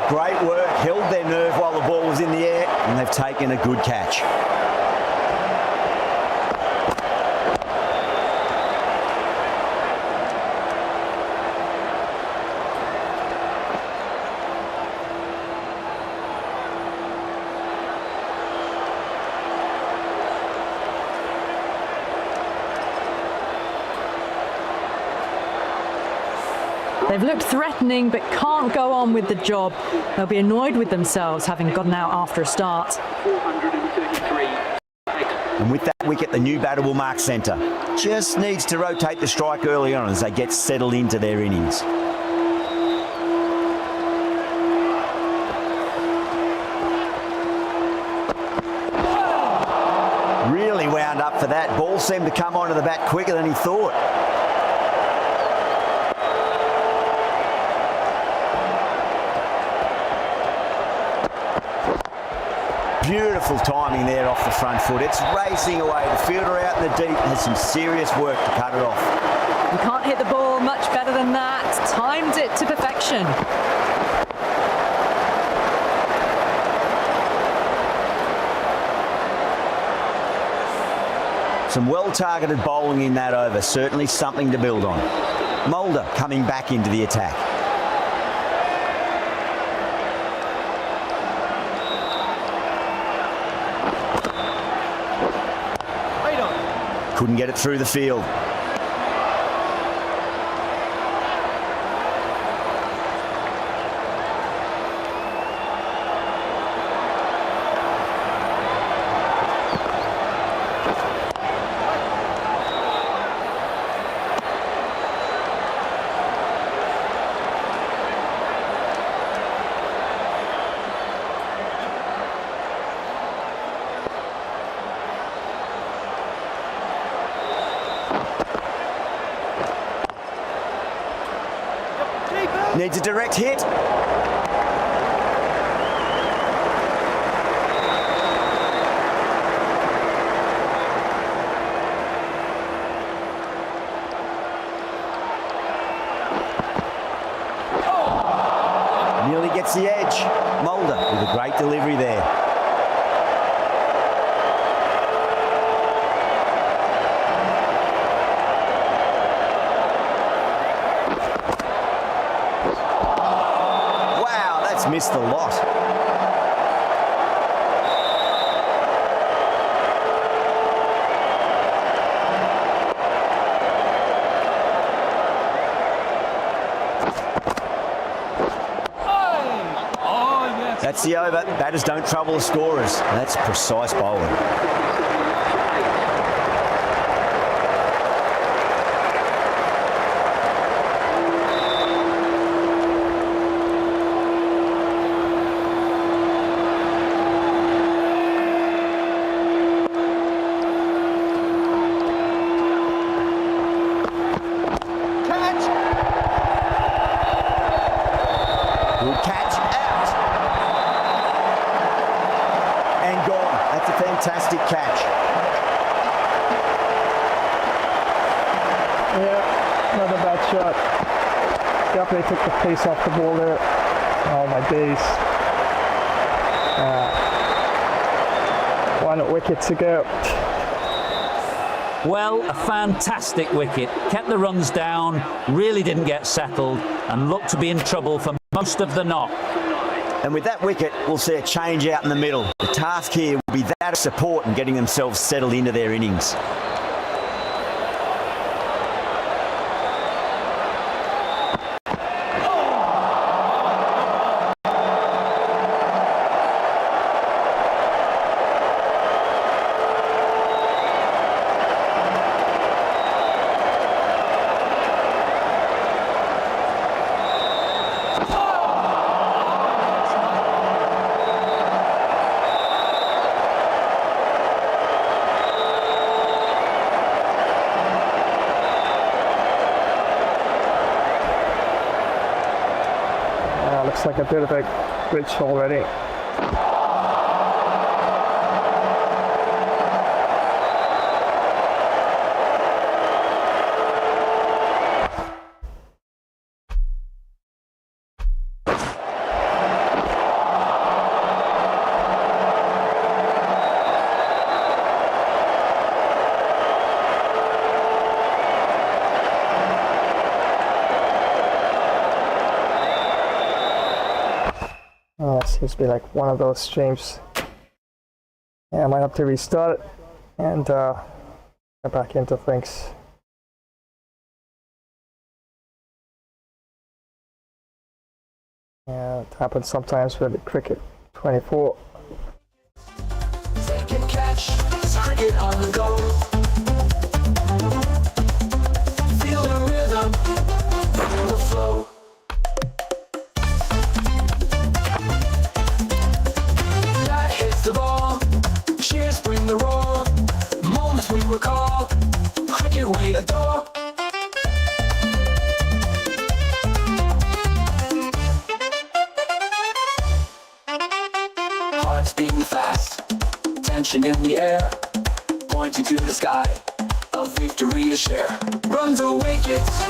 S4: Great work, held their nerve while the ball was in the air, and they've taken a good catch.
S3: They've looked threatening but can't go on with the job. They'll be annoyed with themselves having gotten out after a start.
S7: 433.
S4: And with that wicket, the new batter will mark centre. Just needs to rotate the strike early on as they get settled into their innings. Really wound up for that. Ball seemed to come onto the bat quicker than he thought. Beautiful timing there off the front foot. It's racing away. The fielder out in the deep has some serious work to cut it off.
S3: You can't hit the ball much better than that. Timed it to perfection.
S4: Some well-targeted bowling in that over. Certainly something to build on. Mulder coming back into the attack. Couldn't get it through the field. Needs a direct hit. Nearly gets the edge. Mulder with a great delivery there. Missed the lot. That's the over. Batters don't trouble the scorers. That's precise bowling. Fantastic catch.
S2: Yeah, another bad shot. Definitely took the pace off the ball there. Oh my days. 1 wicket to go.
S9: Well, a fantastic wicket. Kept the runs down, really didn't get settled, and looked to be in trouble for most of the knock.
S4: And with that wicket, we'll see a change out in the middle. The task here will be that of support and getting themselves settled into their innings.
S2: Looks like a bit of a glitch already. Seems to be like one of those streams. Yeah, I might have to restart it and get back into things. Yeah, it happens sometimes with Cricket 24.
S1: Take and catch, target on the go. Feel the rhythm, feel the flow. The ball, cheers bring the roar, moments we recall, cricket we adore. Hearts beating fast, tension in the air, pointing to the sky, a victory to share. Runs or wickets,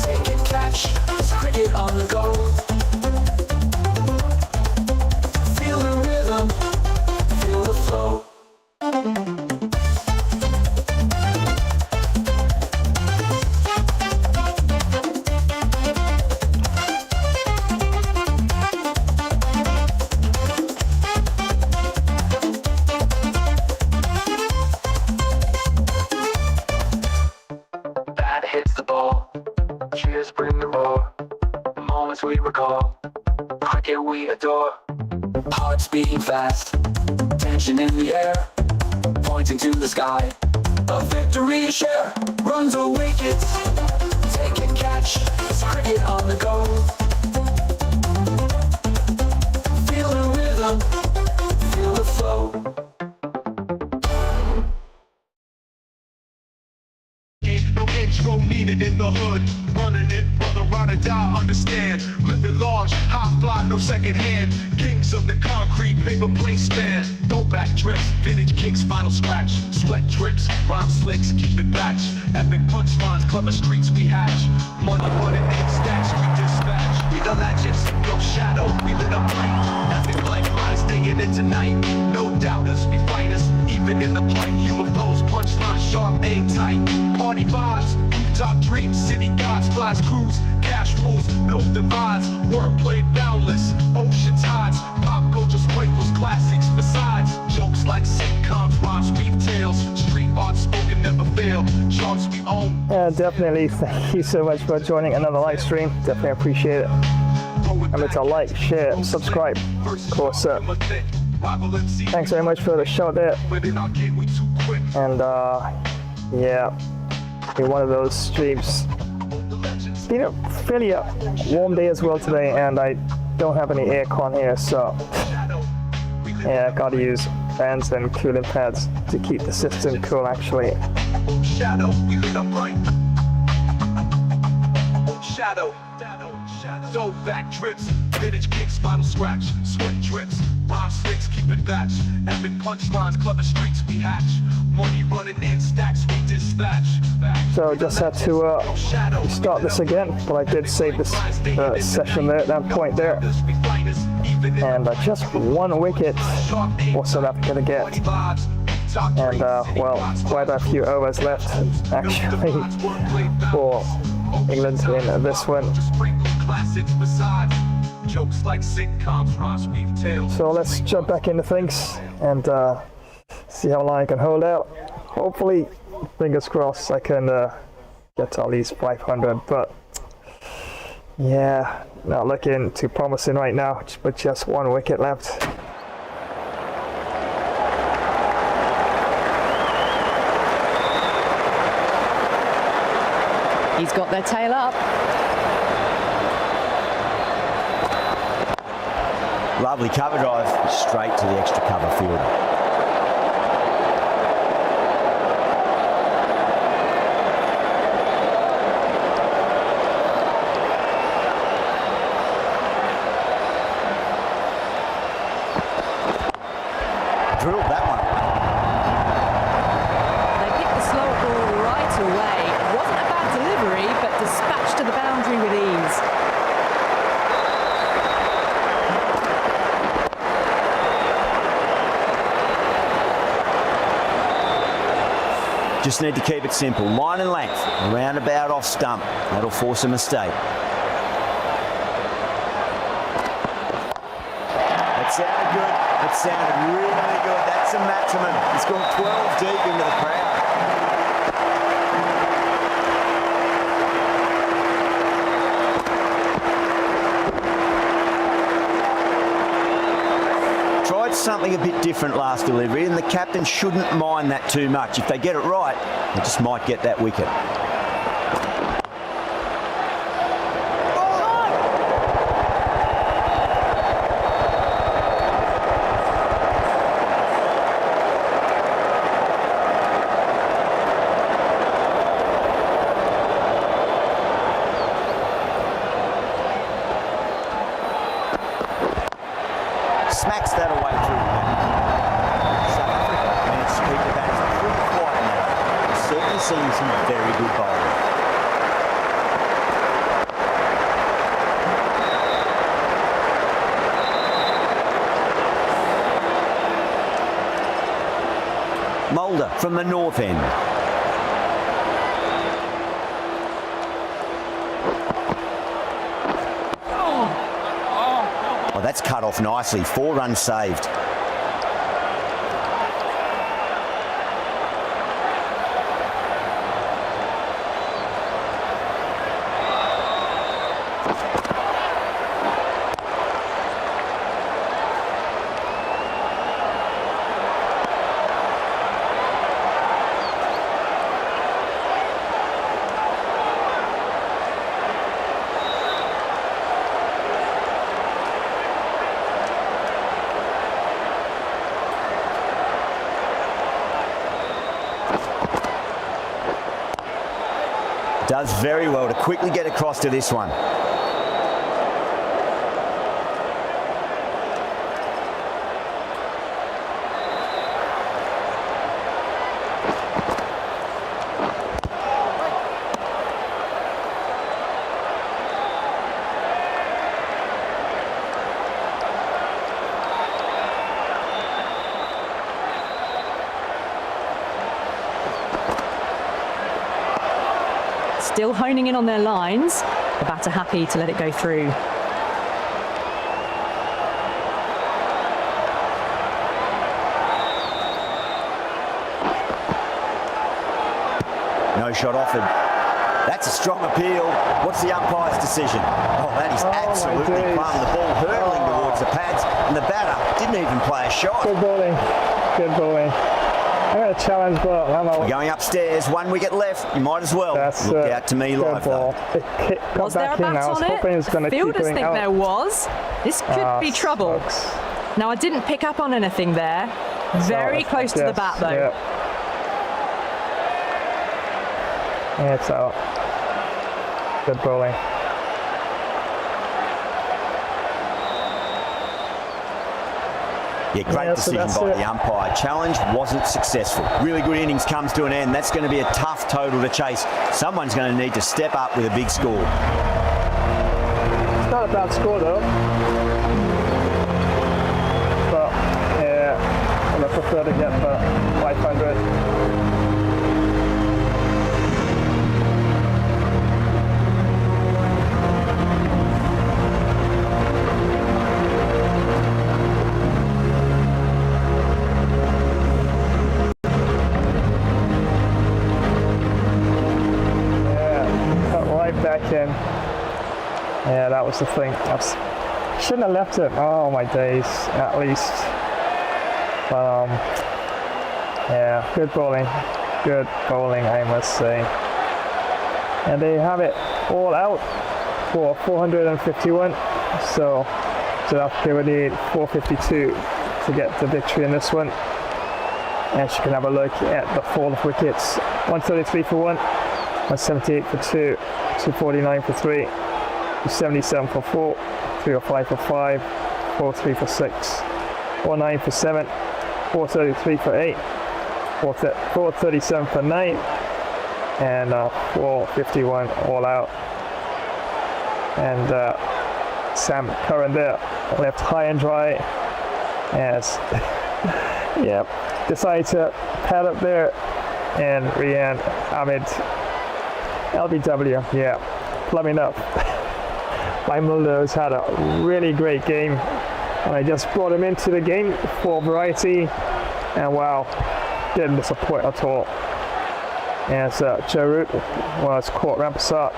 S1: take and catch, it's cricket on the go. Feel the rhythm, feel the flow. Bat hits the ball, cheers bring the roar, moments we recall, cricket we adore. Hearts beating fast, tension in the air, pointing to the sky, a victory to share. Runs or wickets, take and catch, it's cricket on the go. Feel the rhythm, feel the flow.
S11: No intro needed in the hood. Running it, brother, ride or die, understand. Living large, high fly, no second hand. Kings of the concrete, paper plate span. Throwback drips, vintage kicks, final scratch. Sweat drips, rhyme slicks, keep it batch. Epic punchlines, clever streets we hatch. Money, name stacks, we dispatch. We the legends, no shadow, we lit up bright. Epic blank lines, day in and tonight. No doubters, we fighters, even in the plight. UFOs, punchlines, sharp, aim tight. Party vibes, rooftop dreams, city gods, flies, crews, cash rules, no divides, wordplay boundless, ocean tides, pop culture sprinkles, classics besides, jokes like sitcoms, rhymes, weave tales, street art spoken never fail, charts we own.
S2: Yeah, definitely. Thank you so much for joining another live stream. Definitely appreciate it. Remember to like, share, subscribe, of course. Thanks very much for the show there. And yeah, in one of those streams. It's been a fairly warm day as well today, and I don't have any aircon here, so yeah, I gotta use fans and cooling pads to keep the system cool actually.
S11: Shadow, we lit up bright. Shadow, so back trips, vintage kicks, final scratch, sweat drips, rhyme sticks, keep it batch, epic punchlines, club the streets we hatch, money running in stacks we dispatch.
S2: So just had to start this again, but I did save this session there at that point there. And just one wicket was South Africa to get. And well, quite a few overs left actually for England in this one. So let's jump back into things and see how long I can hold out. Hopefully, fingers crossed, I can get to at least 500, but yeah, not looking too promising right now, but just one wicket left.
S3: He's got their tail up.
S4: Lovely cover drive straight to the extra cover field. Drilled that one.
S3: They picked the slow ball right away. It wasn't a bad delivery, but dispatched to the boundary with ease.
S4: Just need to keep it simple. Line and length, around about off stump. That'll force a mistake. That sounded good. That sounded really good. That's a maximum. He's gone 12 deep into the crowd. Tried something a bit different last delivery, and the captain shouldn't mind that too much. If they get it right, they just might get that wicket. Smacks that away through the back. South Africa managed to keep the bats pretty quiet now. We're certainly seeing some very good bowling. Mulder from the north end. Oh, that's cut off nicely. 4 runs saved. Does very well to quickly get across to this one.
S3: Still honing in on their lines. The batter happy to let it go through. No shot offered.
S4: That's a strong appeal. What's the umpire's decision? Oh, that is absolutely plumb. The ball hurtling towards the pads, and the batter didn't even play a shot.
S2: Good bowling. Good bowling. I'm going to challenge, but I'm
S4: We're going upstairs. 1 wicket left. You might as well look out to me live, though.
S3: Was there a bat on it? Fielders think there was. This could be trouble. Now, I didn't pick up on anything there. Very close to the bat, though.
S2: Yeah, it's out. Good bowling.
S4: Yeah, great decision by the umpire. Challenge wasn't successful. Really good innings comes to an end. That's going to be a tough total to chase. Someone's going to need to step up with a big score.
S2: It's not a bad score though. But yeah, I prefer to get the 500. Yeah, that was the thing. Shouldn't have left it. Oh my days, at least. Yeah, good bowling. Good bowling, I must say. And they have it all out for 451. So South Africa would need 452 to get the victory in this one. And you can have a look at the fall of wickets. 133 for 1, 178 for 2, 249 for 3. 277 for 4, 305 for 5, 43 for 6, 49 for 7, 433 for 8, 437 for 9, and 451 all out. And Sam Curran there left high and dry as decided to pad up there, and Rian Ahmed LBW plumbing up. Mulder has had a really great game, and I just brought him into the game for variety, and wow, didn't disappoint at all. As Joe Root was caught Rampasat,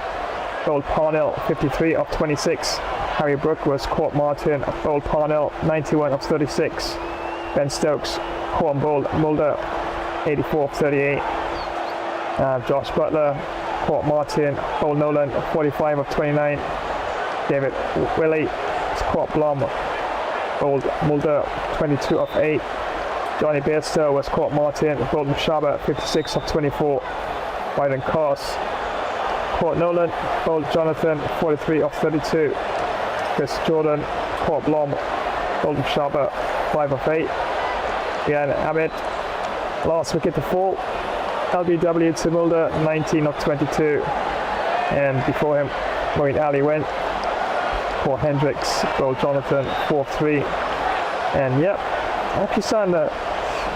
S2: bowled Parnell 53 of 26. Harry Brook was caught Martin, bowled Parnell 91 of 36. Ben Stokes caught and bowled Mulder 84 of 38. Josh Butler caught Martin, bowled Nolan 45 of 29. David Willey caught Blom, bowled Mulder 22 of 8. Johnny Bairstow was caught Martin, bowled Mshaba 56 of 24. Biden Coss caught Nolan, bowled Jonathan 43 of 32. Chris Jordan caught Blom, bowled Mshaba 5 of 8. Ian Ahmed, last wicket to fall. LBW to Mulder 19 of 22. And before him, Moeen Ali went. For Hendricks, bowled Jonathan 4-3, and actually starting to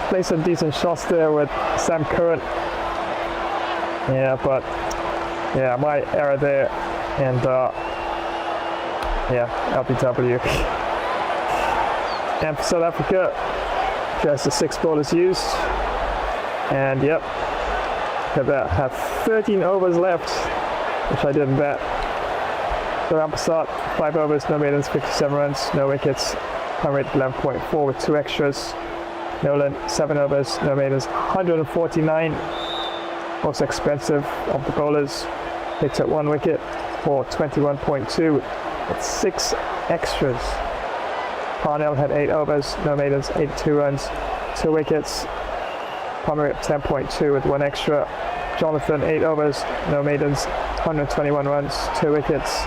S2: play some decent shots there with Sam Curran. But my error there, and LBW. And for South Africa, just the 6 bowlers used, and have 13 overs left, which I didn't bet. So Rampasat, 5 overs, no maidens, 57 runs, no wickets, run rate 11.4 with 2 extras. Nolan, 7 overs, no maidens, 149. Most expensive of the bowlers. They took 1 wicket for 21.2 with 6 extras. Parnell had 8 overs, no maidens, 82 runs, 2 wickets. Run rate 10.2 with 1 extra. Jonathan, 8 overs, no maidens, 121 runs, 2 wickets.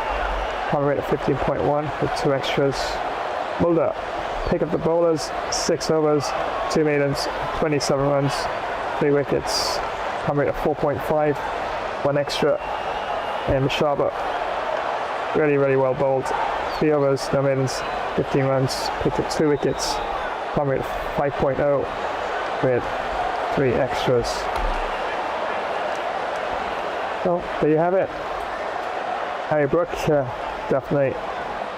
S2: Run rate of 15.1 with 2 extras. Mulder, pick up the bowlers, 6 overs, 2 maidens, 27 runs, 3 wickets. Run rate of 4.5, 1 extra. And Mshaba, really well bowled. 3 overs, no maidens, 15 runs, picked up 2 wickets. Run rate of 5.0 with 3 extras. So there you have it. Harry Brook, definitely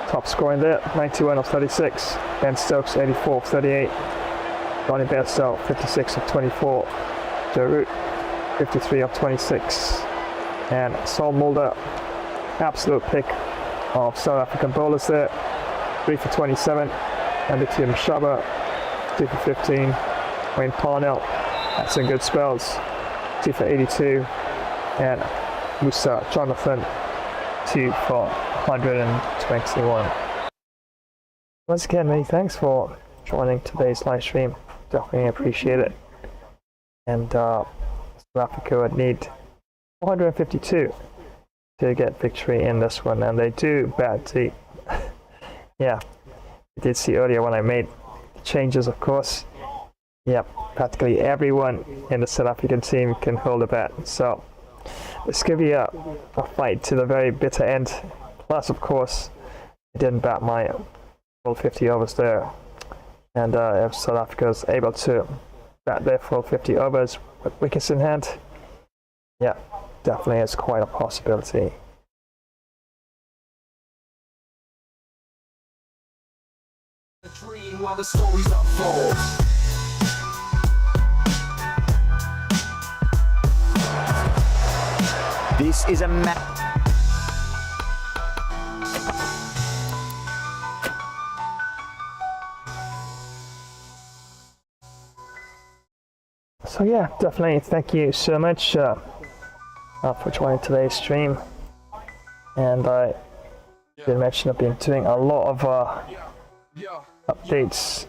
S2: top scoring there, 91 of 36. Ben Stokes, 84 of 38. Johnny Bairstow, 56 of 24. Joe Root, 53 of 26. And Saul Mulder, absolute pick of South African bowlers there. 3 for 27. And Tim Shabba, 2 for 15. Wayne Parnell had some good spells, 2 for 82. And Musa Jonathan, 2 for 121. Once again, many thanks for joining today's live stream. Definitely appreciate it. And South Africa would need 452 to get victory in this one, and they do bat deep. Yeah, you did see earlier when I made the changes, of course. Yeah, practically everyone in the South African team can hold a bat. So it's going to be a fight to the very bitter end. Plus, of course, I didn't bat my full 50 overs there. And if South Africa is able to bat their full 50 overs with wickets in hand, yeah, definitely it's quite a possibility.
S11: While the stories unfold.
S4: This is a match.
S2: So yeah, definitely thank you so much for joining today's stream. And I did mention I've been doing a lot of updates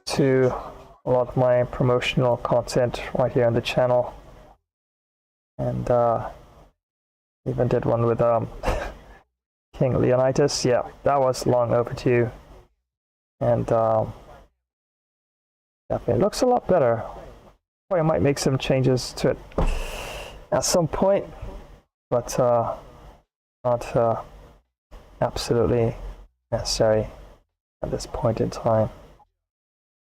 S2: to a lot of my promotional content right here on the channel. And even did one with King Leonidas. Yeah, that was long overdue. And definitely looks a lot better. I might make some changes to it at some point, but not absolutely necessary at this point in time.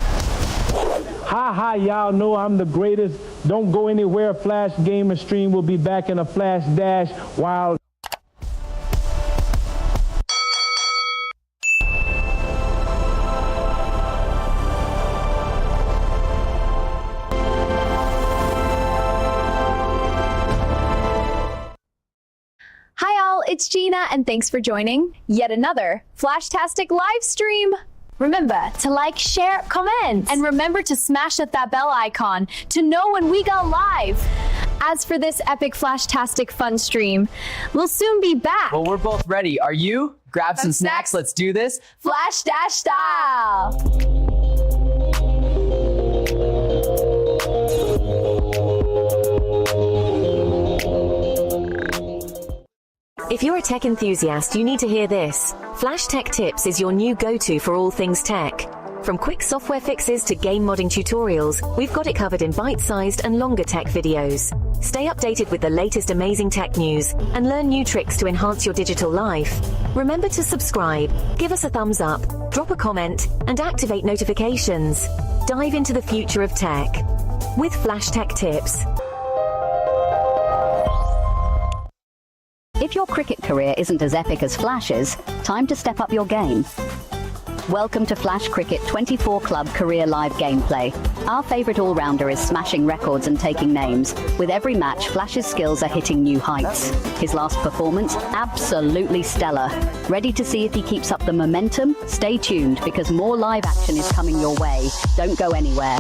S12: Hi, y'all know I'm the greatest. Don't go anywhere. Flash Gamer Stream will be back in a flash dash while...
S13: It's Gina, and thanks for joining yet another Flashtastic live stream. Remember to like, share, comment, and remember to smash that bell icon to know when we go live. As for this epic Flashtastic fun stream, we'll soon be back.
S14: Well, we're both ready. Are you? Grab some snacks. Let's do this.
S13: Flash Dash style.
S15: If you're a tech enthusiast, you need to hear this. Flash Tech Tips is your new go-to for all things tech. From quick software fixes to game modding tutorials, we've got it covered in bite-sized and longer tech videos. Stay updated with the latest amazing tech news and learn new tricks to enhance your digital life. Remember to subscribe, give us a thumbs up, drop a comment, and activate notifications. Dive into the future of tech with Flash Tech Tips.
S16: If your cricket career isn't as epic as Flash's, time to step up your game. Welcome to Flash Cricket 24 Club Career Live Gameplay. Our favourite all-rounder is smashing records and taking names. With every match, Flash's skills are hitting new heights. His last performance, absolutely stellar. Ready to see if he keeps up the momentum? Stay tuned, because more live action is coming your way. Don't go anywhere.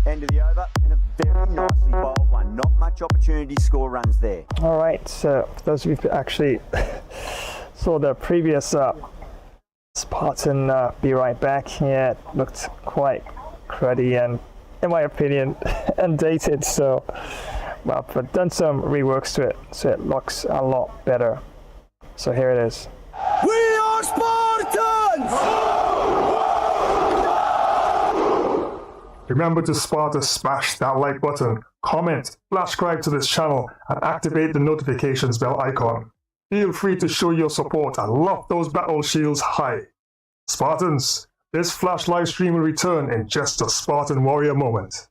S4: End of the over, and a very nicely bowled one. Not much opportunity to score runs there.
S2: All right, so for those of you who actually saw the previous Spartan Be Right Back, yeah, it looked quite cruddy and, in my opinion, undated. So, well, I've done some reworks to it, so it looks a lot better. So here it is.
S11: We are Spartans!
S17: Remember to smash that like button, comment, subscribe to this channel, and activate the notifications bell icon. Feel free to show your support and loft those battle shields high. Spartans, this Flash live stream will return in just a Spartan Warrior moment.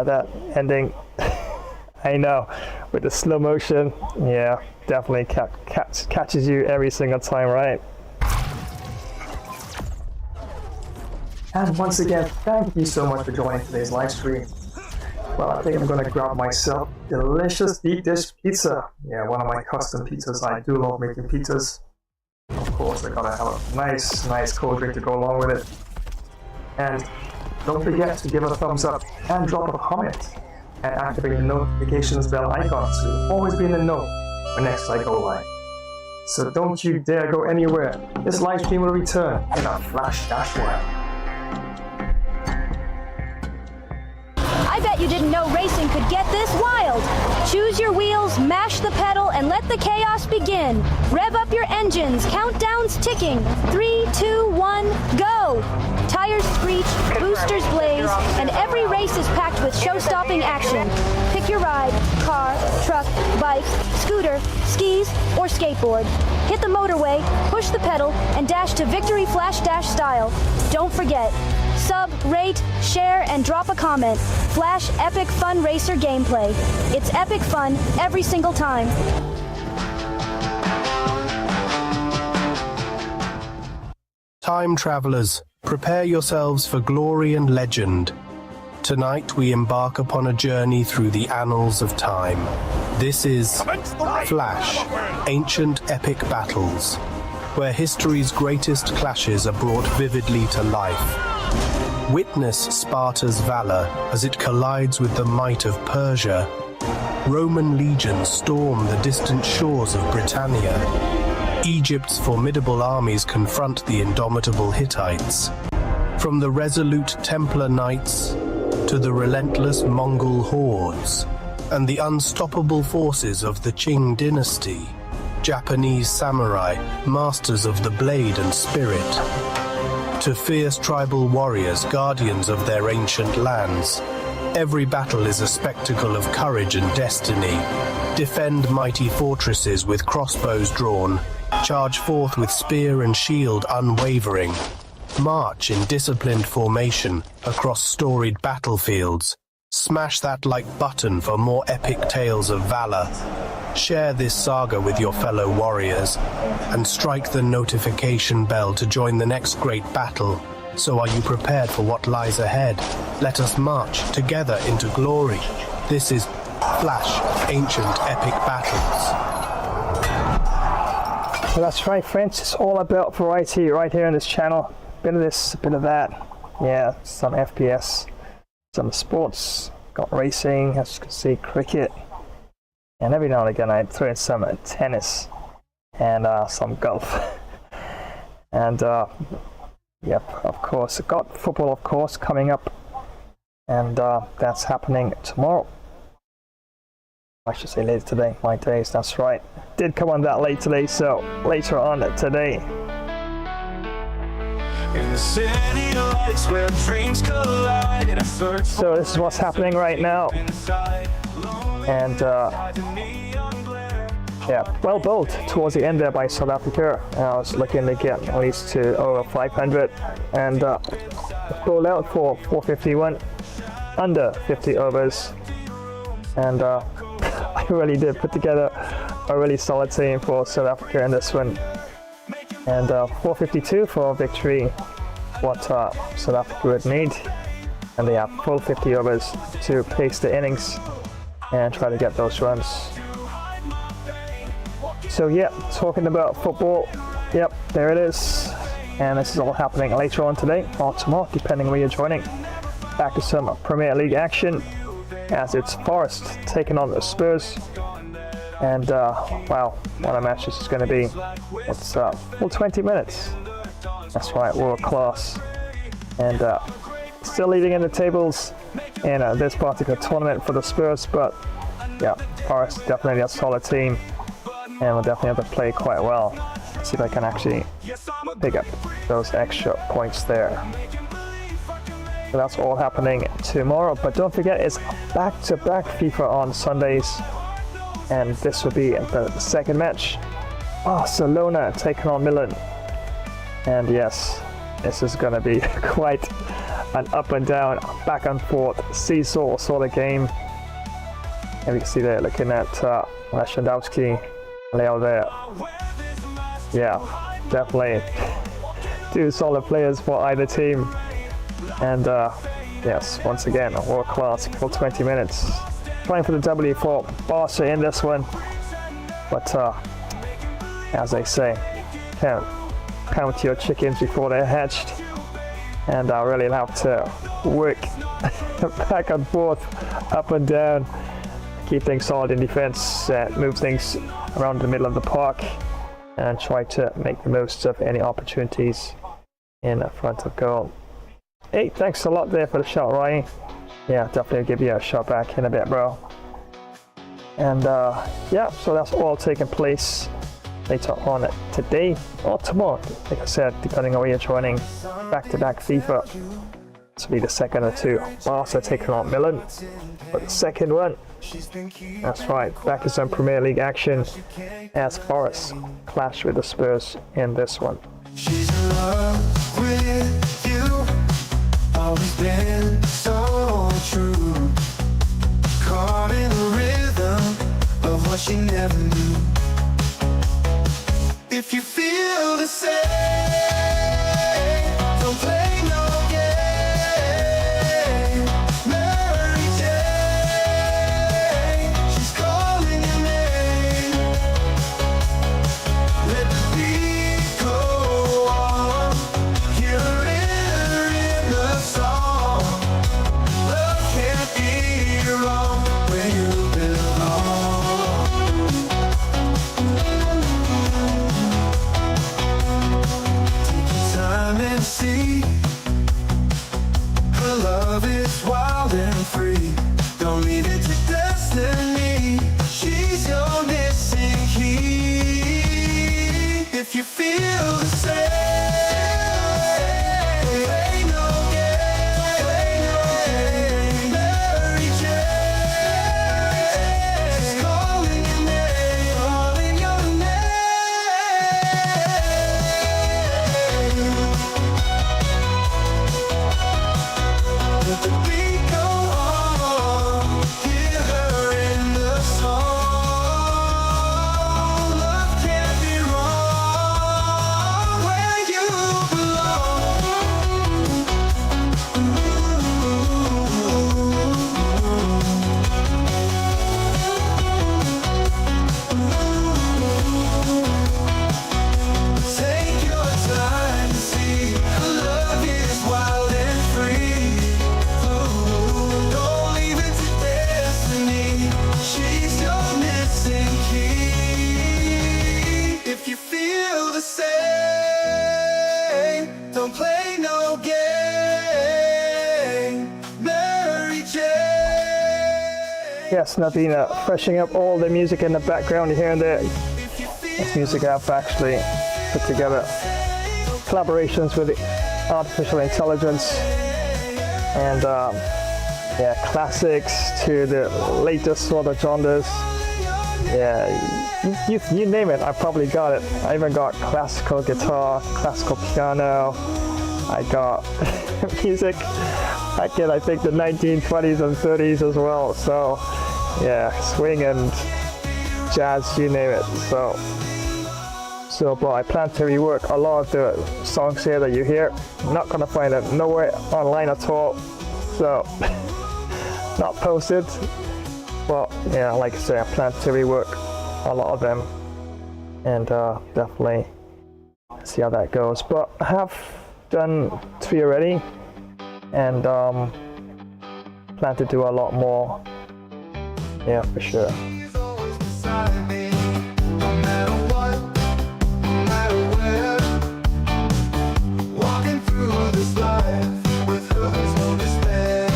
S2: that ending. I know, with the slow motion, yeah, definitely catches you every single time, right? And once again, thank you so much for joining today's live stream. Well, I think I'm going to grab myself delicious deep dish pizza. Yeah, one of my custom pizzas. I do love making pizzas. Of course, I gotta have a nice cold drink to go along with it. And don't forget to give it a thumbs up and drop a comment and activate the notifications bell icon so you'll always be in the know when next I go live. So don't you dare go anywhere. This live stream will return in a flash dash while.
S18: I bet you didn't know racing could get this wild. Choose your wheels, mash the pedal, and let the chaos begin. Rev up your engines, countdown's ticking. 3, 2, 1, go! Tires screech, boosters blaze, and every race is packed with show-stopping action. Pick your ride, car, truck, bike, scooter, skis, or skateboard. Hit the motorway, push the pedal, and dash to victory flash dash style. Don't forget, sub, rate, share, and drop a comment. Flash Epic Fun Racer gameplay. It's epic fun every single time.
S19: Time travelers, prepare yourselves for glory and legend. Tonight we embark upon a journey through the annals of time. This is Flash, Ancient Epic Battles, where history's greatest clashes are brought vividly to life. Witness Sparta's valor as it collides with the might of Persia. Roman legions storm the distant shores of Britannia. Egypt's formidable armies confront the indomitable Hittites. From the resolute Templar Knights to the relentless Mongol hordes and the unstoppable forces of the Qing dynasty. Japanese samurai, masters of the blade and spirit, to fierce tribal warriors, guardians of their ancient lands. Every battle is a spectacle of courage and destiny. Defend mighty fortresses with crossbows drawn. Charge forth with spear and shield unwavering. March in disciplined formation across storied battlefields. Smash that like button for more epic tales of valor. Share this saga with your fellow warriors and strike the notification bell to join the next great battle. So are you prepared for what lies ahead? Let us march together into glory. This is Flash Ancient Epic Battles.
S2: Well, that's right, friends. It's all about variety right here on this channel. Bit of this, a bit of that. Yeah, some FPS, some sports, got racing, as you can see, cricket. And every now and again I throw in some tennis and some golf. And yep, of course, got football, of course, coming up. And that's happening tomorrow. I should say later today, my days, that's right. Did come on that late today, so later on today.
S11: In the city of lights where dreams collide, and I search.
S2: So this is what's happening right now. And yeah, well bowled towards the end there by South Africa. I was looking to get at least to over 500 and bowled out for 451, under 50 overs. And I really did put together a really solid team for South Africa in this one. And 452 for victory, what South Africa would need. And they have full 50 overs to pace the innings and try to get those runs. So yeah, talking about football, yep, there it is. And this is all happening later on today or tomorrow, depending where you're joining. Back to some Premier League action as it's Forest taking on the Spurs. And wow, what a match this is going to be. It's full 20 minutes. That's right, world class. And still leading in the tables in this particular tournament for the Spurs, but yeah, Forest definitely a solid team and will definitely have to play quite well. Let's see if I can actually pick up those extra points there. So that's all happening tomorrow, but don't forget it's back-to-back FIFA on Sundays, and this will be the second match. Barcelona taking on Milan, and yes, this is going to be quite an up and down, back and forth, seesaw sort of game. And we can see there looking at Lashandowski, Leo there. Yeah, definitely two solid players for either team. And yes, once again, a world class for 20 minutes. Trying for the W for Barca in this one. But as they say, count your chickens before they're hatched. And I really have to work back and forth, up and down, keep things solid in defense, move things around the middle of the park, and try to make the most of any opportunities in front of goal. Hey, thanks a lot there for the shot, Ryan. Yeah, definitely give you a shot back in a bit, bro. And yeah, so that's all taking place later on today or tomorrow. Like I said, depending on where you're joining, back-to-back FIFA. This will be the second of two. Barca taking on Milan. But the second one, that's right, back to some Premier League action as Forest clash with the Spurs in this one.
S11: She's in love with you, always been so true. Caught in the rhythm of what she never knew. If you feel the same, don't play no game. Mary Jane, she's calling your name. Let the beat go on. Hear her in the song. Love can't be wrong where you belong. And see, her love is wild and free. Don't leave it to destiny. She's your missing key. If you feel the same, ain't no game. Mary Jane, she's calling your name, calling your name. Let the beat go on. Hear her in the song. Love can't be wrong where you belong. Take your time to see. Her love is wild and free. Don't leave it to destiny. She's your missing key. If you feel the same, don't play no game. Mary Jane.
S2: Yes, Navina, freshening up all the music in the background you're hearing there. This music I've actually put together collaborations with artificial intelligence and yeah, classics to the latest sort of genres. Yeah, you name it, I probably got it. I even got classical guitar, classical piano. I got music back in, I think, the 1920s and 30s as well. So yeah, swing and jazz, you name it. So but I plan to rework a lot of the songs here that you hear. I'm not gonna find it nowhere online at all. So not posted, but yeah, like I say, I plan to rework a lot of them and definitely see how that goes. But I have done 3 already and plan to do a lot more. Yeah, for sure.
S11: Walking through this life with her, there's no despair.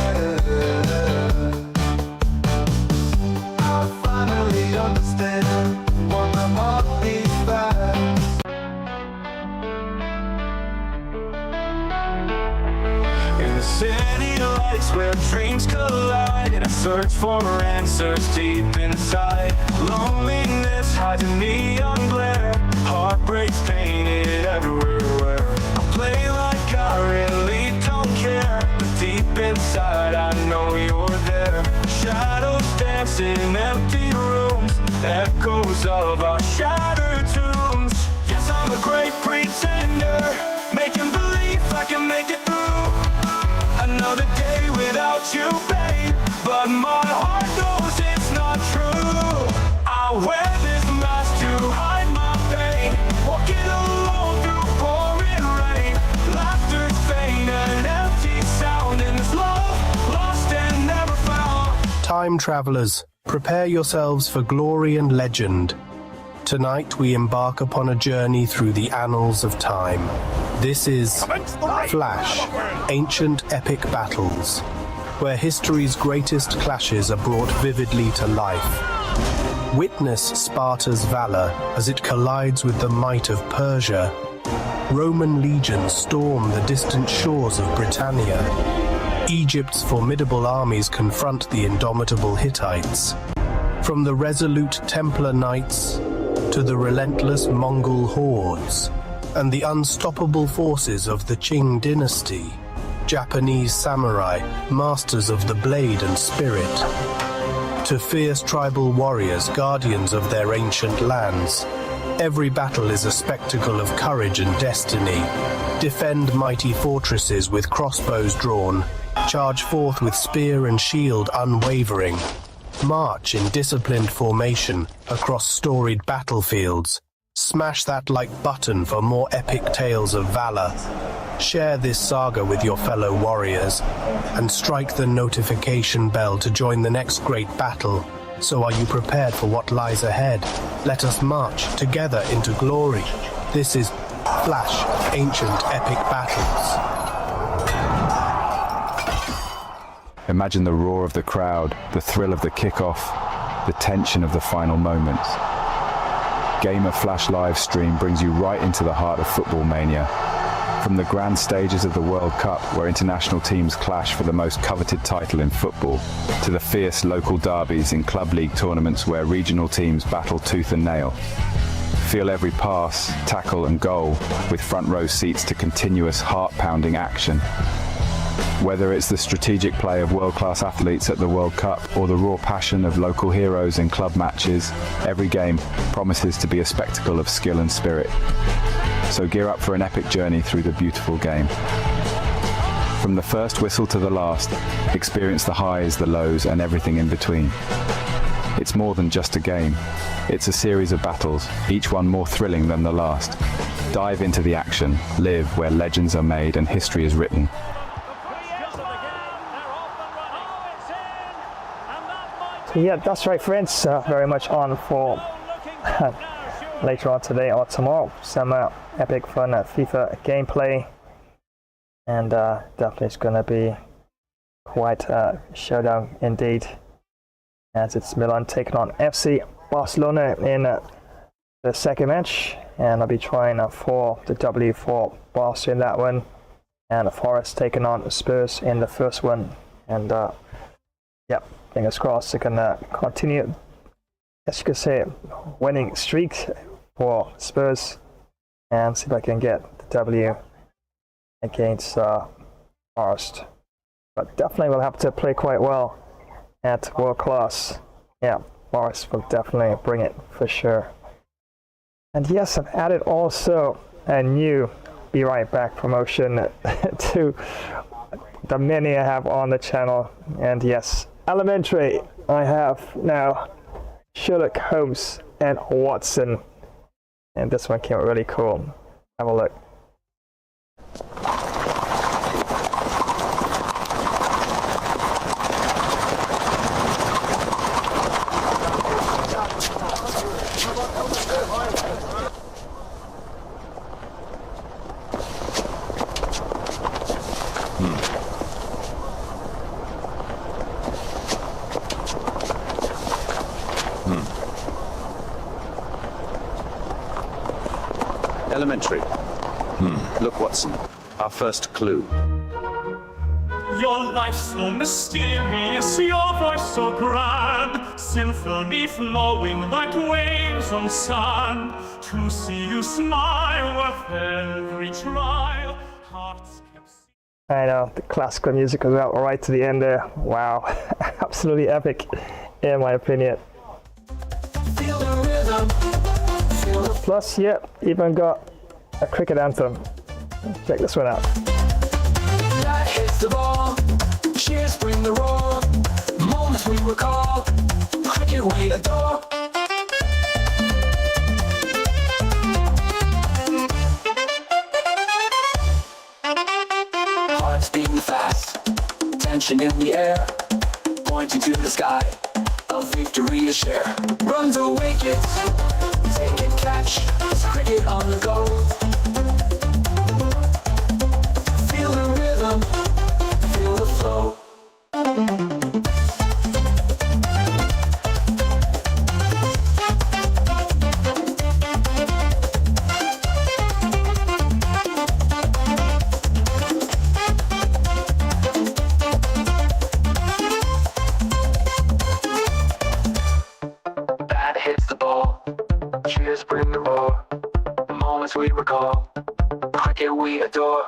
S11: I finally understand what my heart beats fast. In the city of lights where dreams collide, and I search for answers deep inside. Loneliness hides in neon glare, heartbreaks painted everywhere. I play like I really don't care, but echoes of our shattered tombs. Yes, I'm a great pretender, making believe I can make it through another day without you, babe. But my heart knows it's not true. I wear this mask to hide my pain, walking alone through pouring rain. Laughter's vain, an empty sound in this love lost and never found.
S19: Time travelers, prepare yourselves for glory and legend. Tonight we embark upon a journey through the annals of time. This is Flash, Ancient Epic Battles, where history's greatest clashes are brought vividly to life. Witness Sparta's valor as it collides with the might of Persia. Roman legions storm the distant shores of Britannia. Egypt's formidable armies confront the indomitable Hittites. From the resolute Templar Knights to the relentless Mongol hordes, and the unstoppable forces of the Qing dynasty, Japanese samurai, masters of the blade and spirit, to fierce tribal warriors, guardians of their ancient lands. Every battle is a spectacle of courage and destiny. Defend mighty fortresses with crossbows drawn, charge forth with spear and shield unwavering. March in disciplined formation across storied battlefields. Smash that like button for more epic tales of valor. Share this saga with your fellow warriors, and strike the notification bell to join the next great battle. So are you prepared for what lies ahead? Let us march together into glory. This is Flash, Ancient Epic Battles.
S20: Imagine the roar of the crowd, the thrill of the kickoff, the tension of the final moments. Game of Flash live stream brings you right into the heart of football mania. From the grand stages of the World Cup, where international teams clash for the most coveted title in football, to the fierce local derbies in club league tournaments where regional teams battle tooth and nail. Feel every pass, tackle and goal with front row seats to continuous heart-pounding action. Whether it's the strategic play of world-class athletes at the World Cup or the raw passion of local heroes in club matches, every game promises to be a spectacle of skill and spirit. So gear up for an epic journey through the beautiful game. From the first whistle to the last, experience the highs, the lows, and everything in between. It's more than just a game. It's a series of battles, each one more thrilling than the last. Dive into the action, live where legends are made and history is written.
S2: Yeah, that's right, friends. Very much on for later on today or tomorrow. Some epic fun FIFA gameplay. And definitely it's going to be quite a showdown indeed. As it's Milan taking on FC Barcelona in the second match. And I'll be trying for the W for Barca in that one. And Forest taking on Spurs in the first one. And yeah. Fingers crossed, they can continue, as you could say, winning streak for Spurs and see if I can get the W against Forest. But definitely will have to play quite well at world class. Yeah, Forest will definitely bring it for sure. And yes, I've added also a new Be Right Back promotion to the many I have on the channel. And yes, Elementary, I have now Sherlock Holmes and Watson, and this one came out really cool. Have a look.
S21: Elementary. Look, Watson. Our first clue.
S11: Your life so mysterious, your voice so grand, symphony flowing like waves on sand. To see you smile with every trial, hearts kept.
S2: I know, the classical music was out right to the end there. Wow, absolutely epic, in my opinion.
S1: Feel the rhythm.
S2: Plus, yep, even got a cricket anthem. Check this one out.
S1: That hits the ball, cheers bring the roar, moments we recall, cricket we adore. Hearts beating fast, tension in the air, pointing to the sky, a victory to share. Runs or wickets, take and catch, it's cricket on the go. Feel the rhythm, feel the flow. Bat hits the ball, cheers bring the roar, moments we recall, cricket we adore.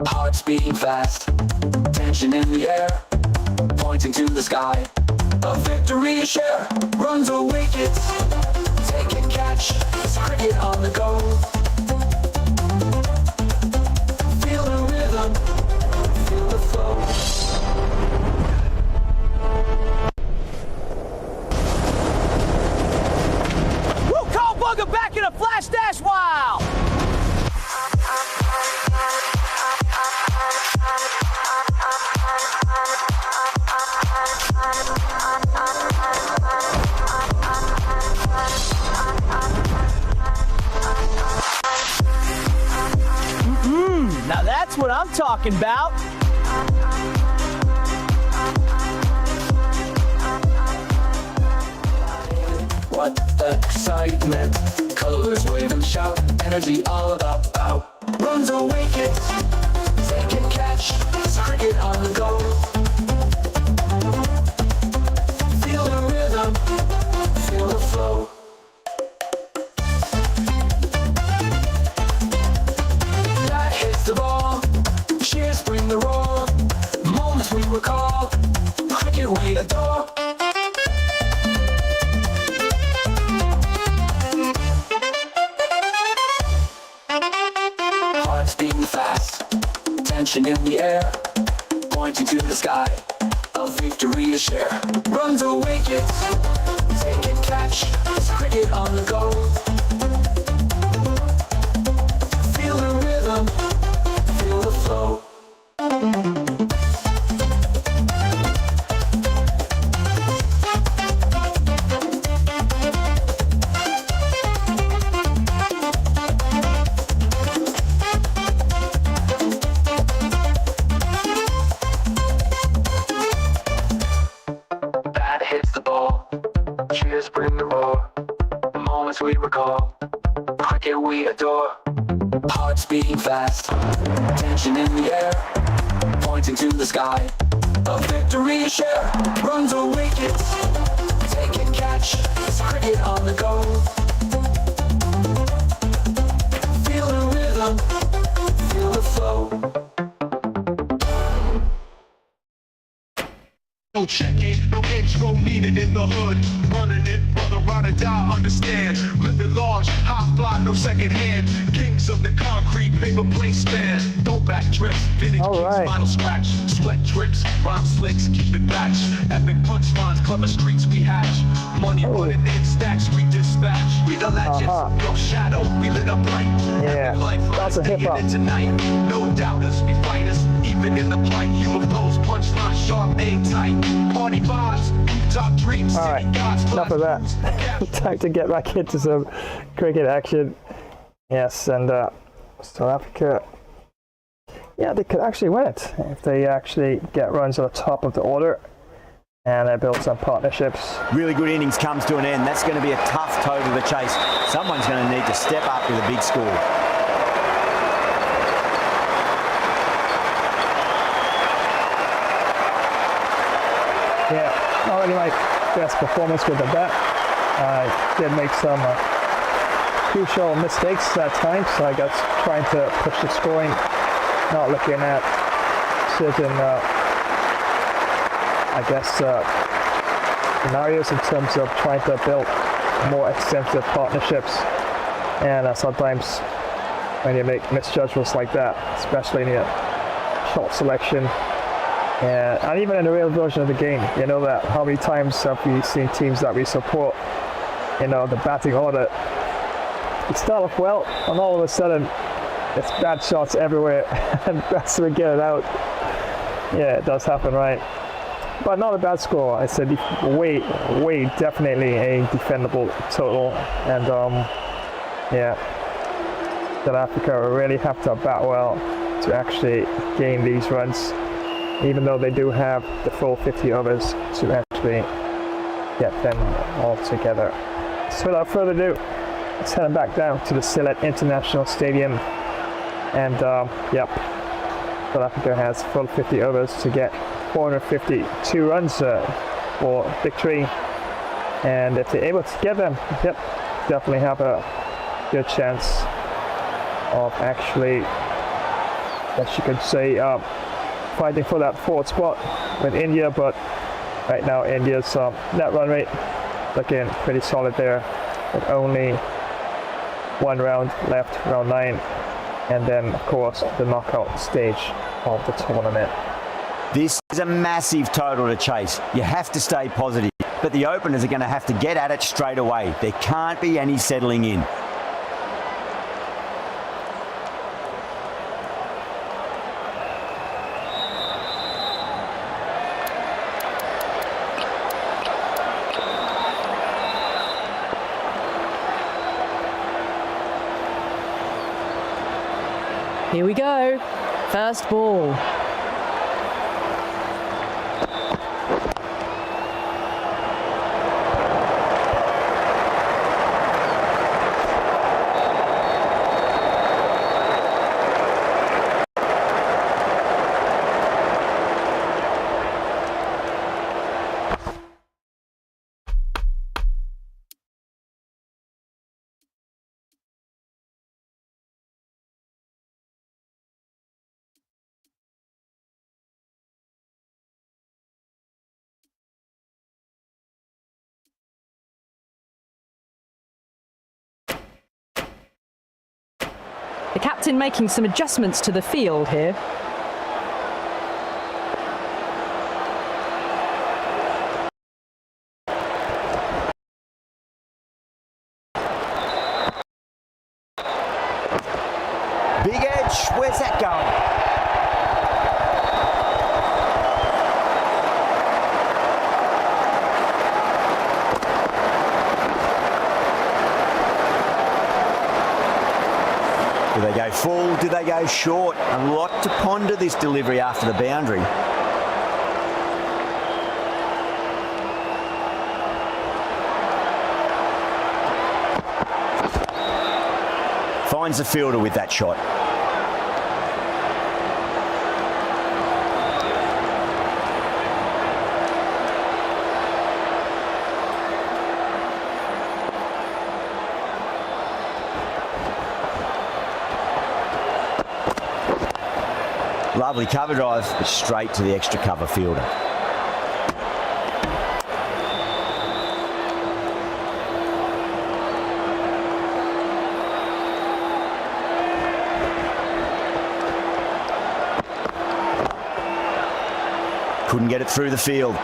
S1: Hearts beating fast, tension in the air, pointing to the sky, a victory to share. Runs or wickets, take and catch, it's cricket on the go. Feel the rhythm, feel the flow.
S10: We'll call Bugger back in a flash dash while. Now that's what I'm talking about.
S1: What excitement, colors wave and shout, energy all about bout. Runs or wickets, take and catch, it's cricket on the go. Feel the rhythm, feel the flow. That hits the ball, cheers bring the roar, moments we recall, cricket we adore. Hearts beating fast, tension in the air, pointing to the sky, a victory to share. Runs or wickets, take and catch, it's cricket on the go. Feel the rhythm, feel the flow. Bat hits the ball, cheers bring the roar, moments we recall, cricket we adore. Hearts beating fast, tension in the air, pointing to the sky, a victory to share. Runs or wickets, take and catch, it's cricket on the go. Feel the rhythm, feel the flow.
S11: No check-in, no intro needed in the hood. Running it, brother, ride or die, understand. Living large, high fly, no second hand. Kings of the concrete, paper plane span. No backtrip, vintage kings, final scratch. Sweat drips, rhyme slicks, keep it batch. Epic punchlines, clever streets we hatch. Money running in stacks, we dispatch. We the legends, your shadow, we lit up light.
S2: Yeah, that's a hip-hop.
S11: Tonight, no doubters, we fighters. Even in the plight, human blows, punchline, sharp, aim tight. Party vibes, top dreams.
S2: All right, enough of that. Time to get back into some cricket action. Yes, and South Africa, yeah, they could actually win it if they actually get runs at the top of the order and they build some partnerships.
S4: Really good innings comes to an end. That's going to be a tough toe to the chase. Someone's going to need to step up with a big score.
S2: Yeah, not really my best performance with the bat. I did make some crucial mistakes at times, so I got trying to push the scoring, not looking at certain, I guess, scenarios in terms of trying to build more extensive partnerships And sometimes when you make misjudgments like that, especially in your shot selection, and even in the real version of the game, you know that how many times have we seen teams that we support, you know, the batting order, it start off well, and all of a sudden it's bad shots everywhere, and that's we get it out. Yeah, it does happen, right? But not a bad score. I said way definitely a defendable total, and yeah, South Africa really have to bat well to actually gain these runs, even though they do have the full 50 overs to actually get them all together. So without further ado, let's head back down to the Sylhet International Stadium, and yep, South Africa has full 50 overs to get 452 runs for victory, and if they're able to get them, yep, definitely have a good chance of actually, as you could say, fighting for that fourth spot with India. But right now India's net run rate looking pretty solid there, with only one round left, round 9, and then of course the knockout stage of the tournament.
S4: This is a massive total to chase. You have to stay positive, but the openers are going to have to get at it straight away. There can't be any settling in.
S3: Here we go. First ball. The captain making some adjustments to the field here.
S4: Big edge, where's that going? Do they go full? Do they go short? A lot to ponder this delivery after the boundary. Finds the fielder with that shot. Lovely cover drive, but straight to the extra cover fielder. Couldn't get it through the field.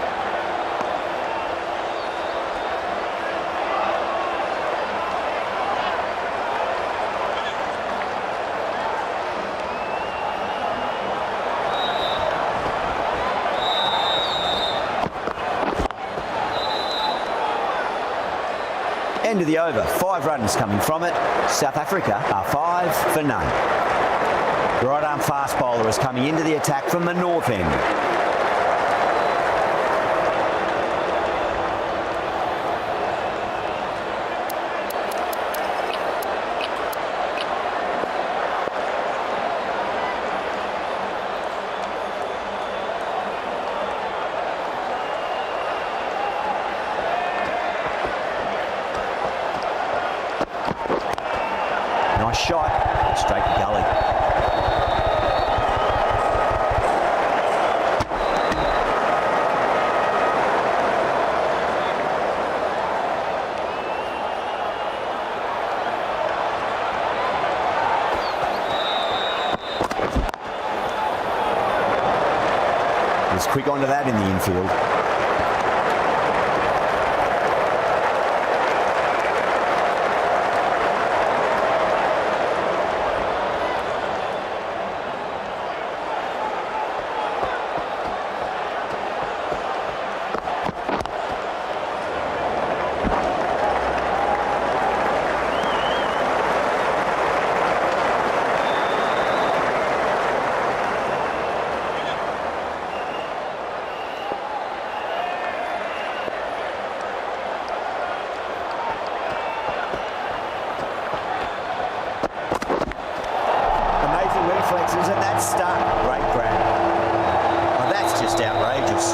S4: End of the over, 5 runs coming from it. South Africa are 5 for none. Right arm fast bowler is coming into the attack from the north end. Nice shot, straight to gully. was quick onto that in the infield. Reflexes and that start. Great grab. Oh, that's just outrageous.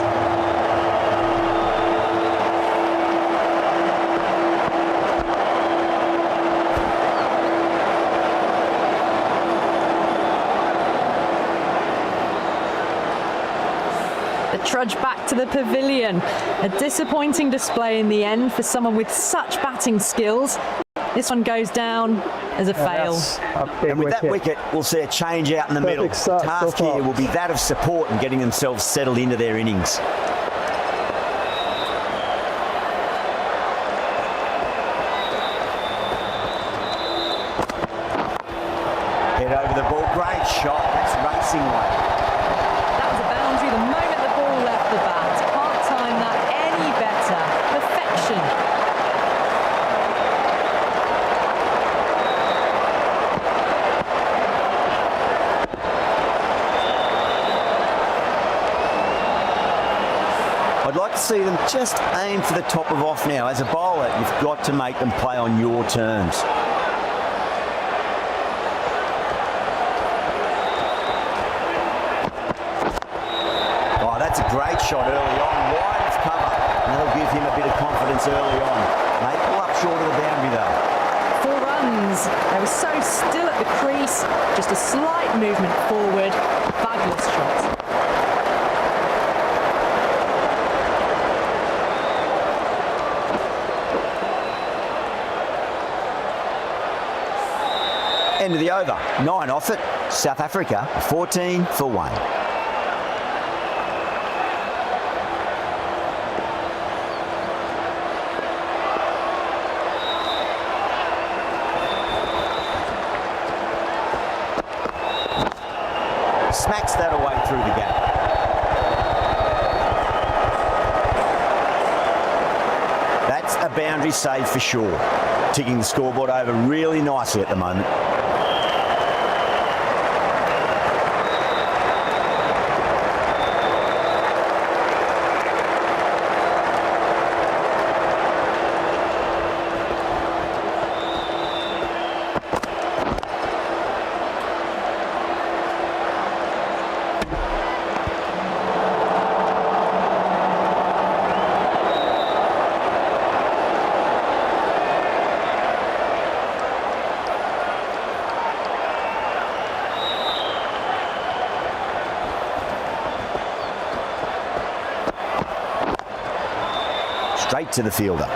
S3: The trudge back to the pavilion. A disappointing display in the end for someone with such batting skills. This one goes down as a fail.
S4: And with that wicket, we'll see a change out in the middle. The task here will be that of support and getting themselves settled into their innings. Head over the ball, great shot. That's racing way.
S3: That was a boundary the moment the ball left the bat. Can't time that any better. Perfection.
S4: I'd like to see them just aim for the top of off now. As a bowler, you've got to make them play on your terms. Oh, that's a great shot early on, wide of cover. And that'll give him a bit of confidence early on. They pull up short of the boundary though.
S3: 4 runs. They were so still at the crease. Just a slight movement forward. Fabulous shot.
S4: End of the over. 9 off it. South Africa 14 for 1. Smacks that away through the gap. That's a boundary save for sure. Ticking the scoreboard over really nicely at the moment. Straight to the fielder.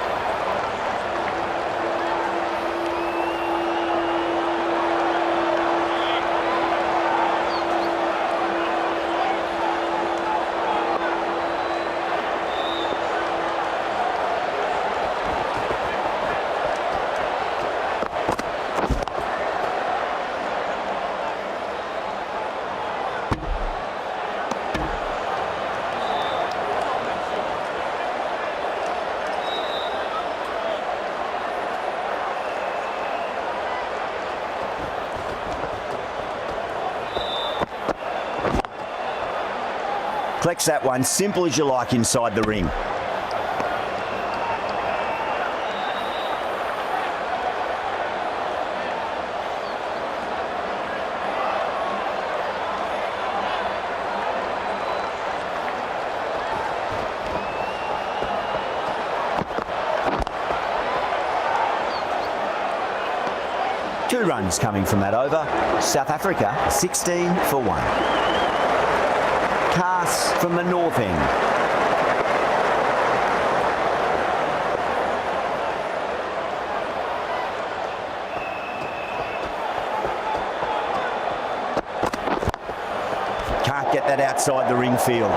S4: Collects that one, simple as you like inside the ring. Two runs coming from that over. South Africa 16 for 1. Pass from the north end. Can't get that outside the ring field.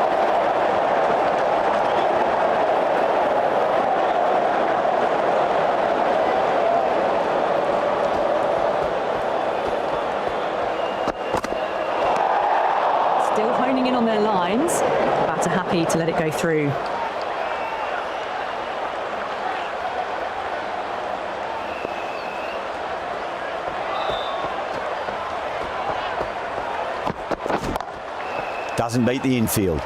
S3: phoning in on their lines. Batter happy to let it go through.
S4: Doesn't beat the infield.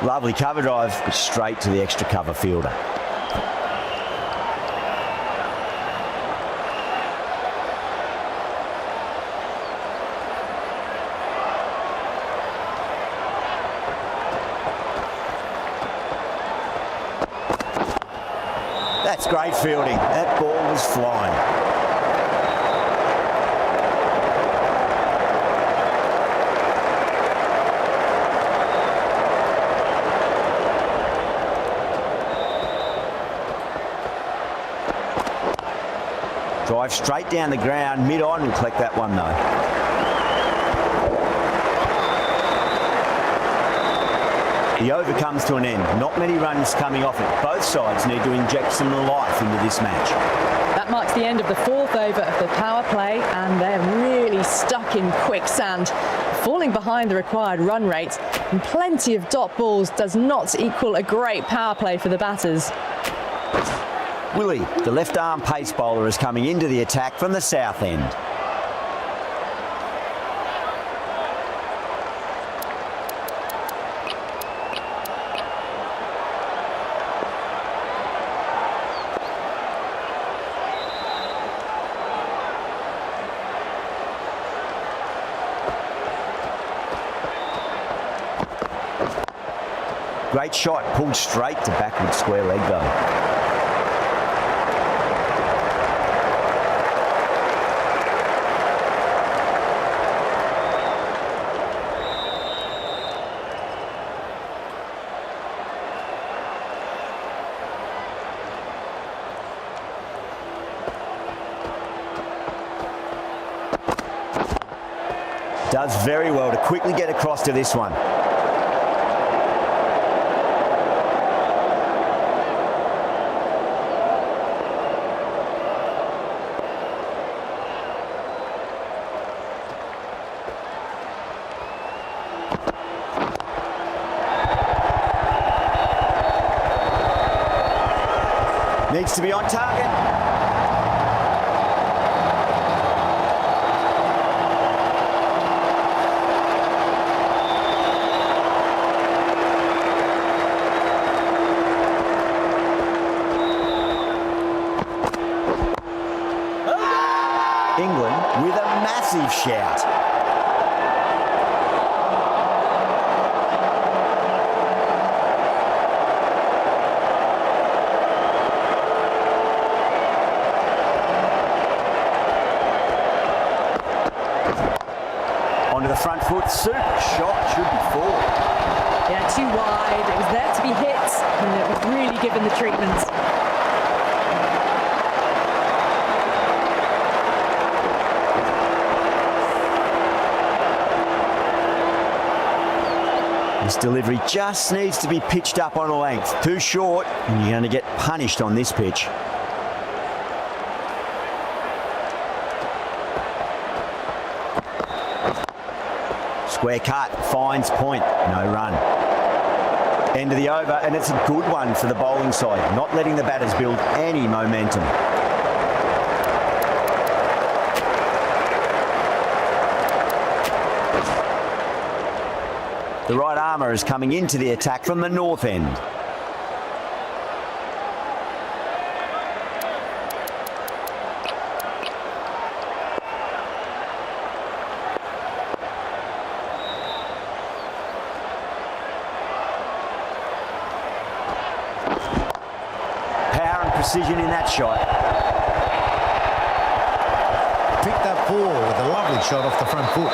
S4: Lovely cover drive, but straight to the extra cover fielder. That's great fielding. That ball was flying. Drive straight down the ground, mid-on, will collect that one though. The over comes to an end. Not many runs coming off it. Both sides need to inject some life into this match.
S3: That marks the end of the fourth over of the power play, and they're really stuck in quicksand, falling behind the required run rate. And plenty of dot balls does not equal a great power play for the batters.
S4: Willie, the left-arm pace bowler, is coming into the attack from the south end. Great shot, pulled straight to backward square leg though. Does very well to quickly get across to this one. Needs to be on target. England with a massive shout. Onto the front foot, super shot, should be four.
S3: Yeah, too wide. It was there to be hit, and it was really given the treatment.
S4: This delivery just needs to be pitched up on a length. Too short, and you're going to get punished on this pitch. Square cut, finds point, no run. End of the over, and it's a good one for the bowling side, not letting the batters build any momentum. The right armour is coming into the attack from the north end. precision in that shot.
S6: Picked up 4 with a lovely shot off the front foot.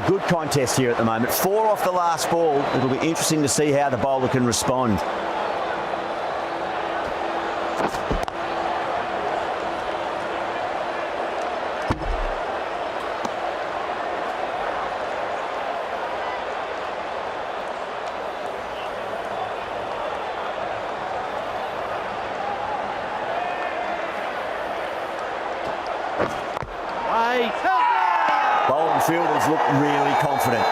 S4: Good contest here at the moment. 4 off the last ball. It'll be interesting to see how the bowler can respond. Bowling fielders look really confident.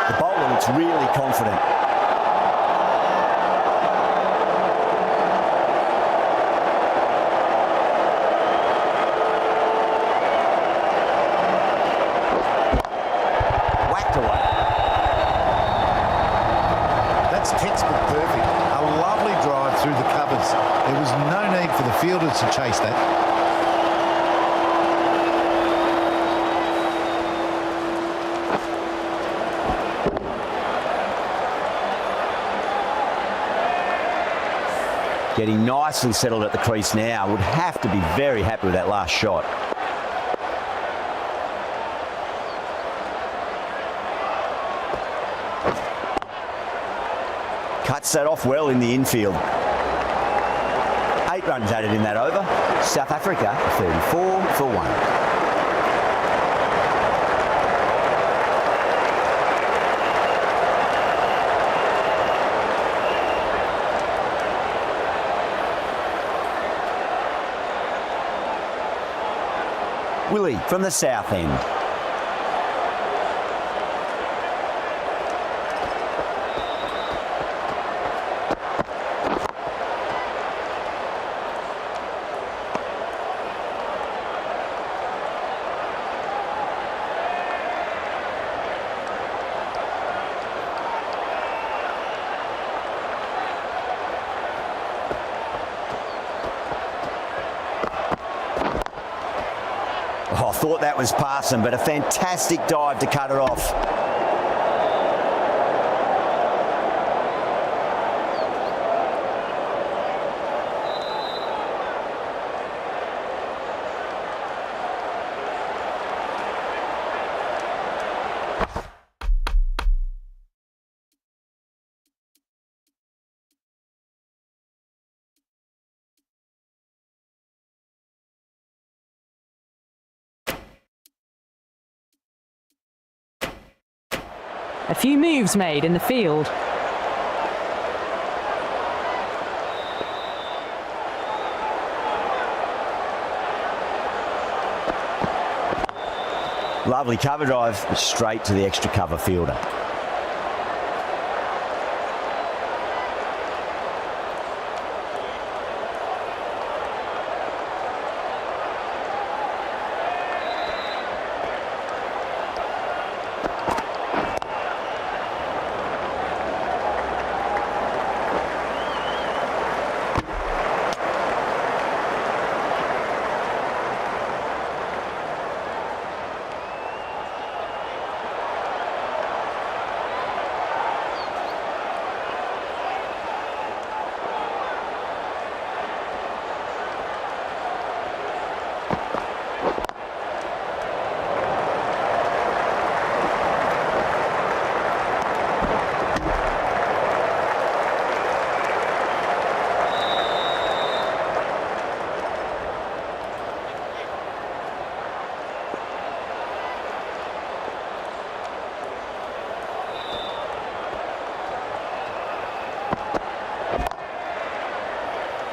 S4: The bowler looks really confident. Whacked away.
S6: That's textbook perfect. A lovely drive through the covers. There was no need for the fielders to chase that.
S4: Getting nicely settled at the crease now. Would have to be very happy with that last shot. Cuts that off well in the infield. 8 runs added in that over. South Africa 34 for 1. Willie from the south end. I thought that was passing, but a fantastic dive to cut it off.
S3: A few moves made in the field.
S4: Lovely cover drive, straight to the extra cover fielder.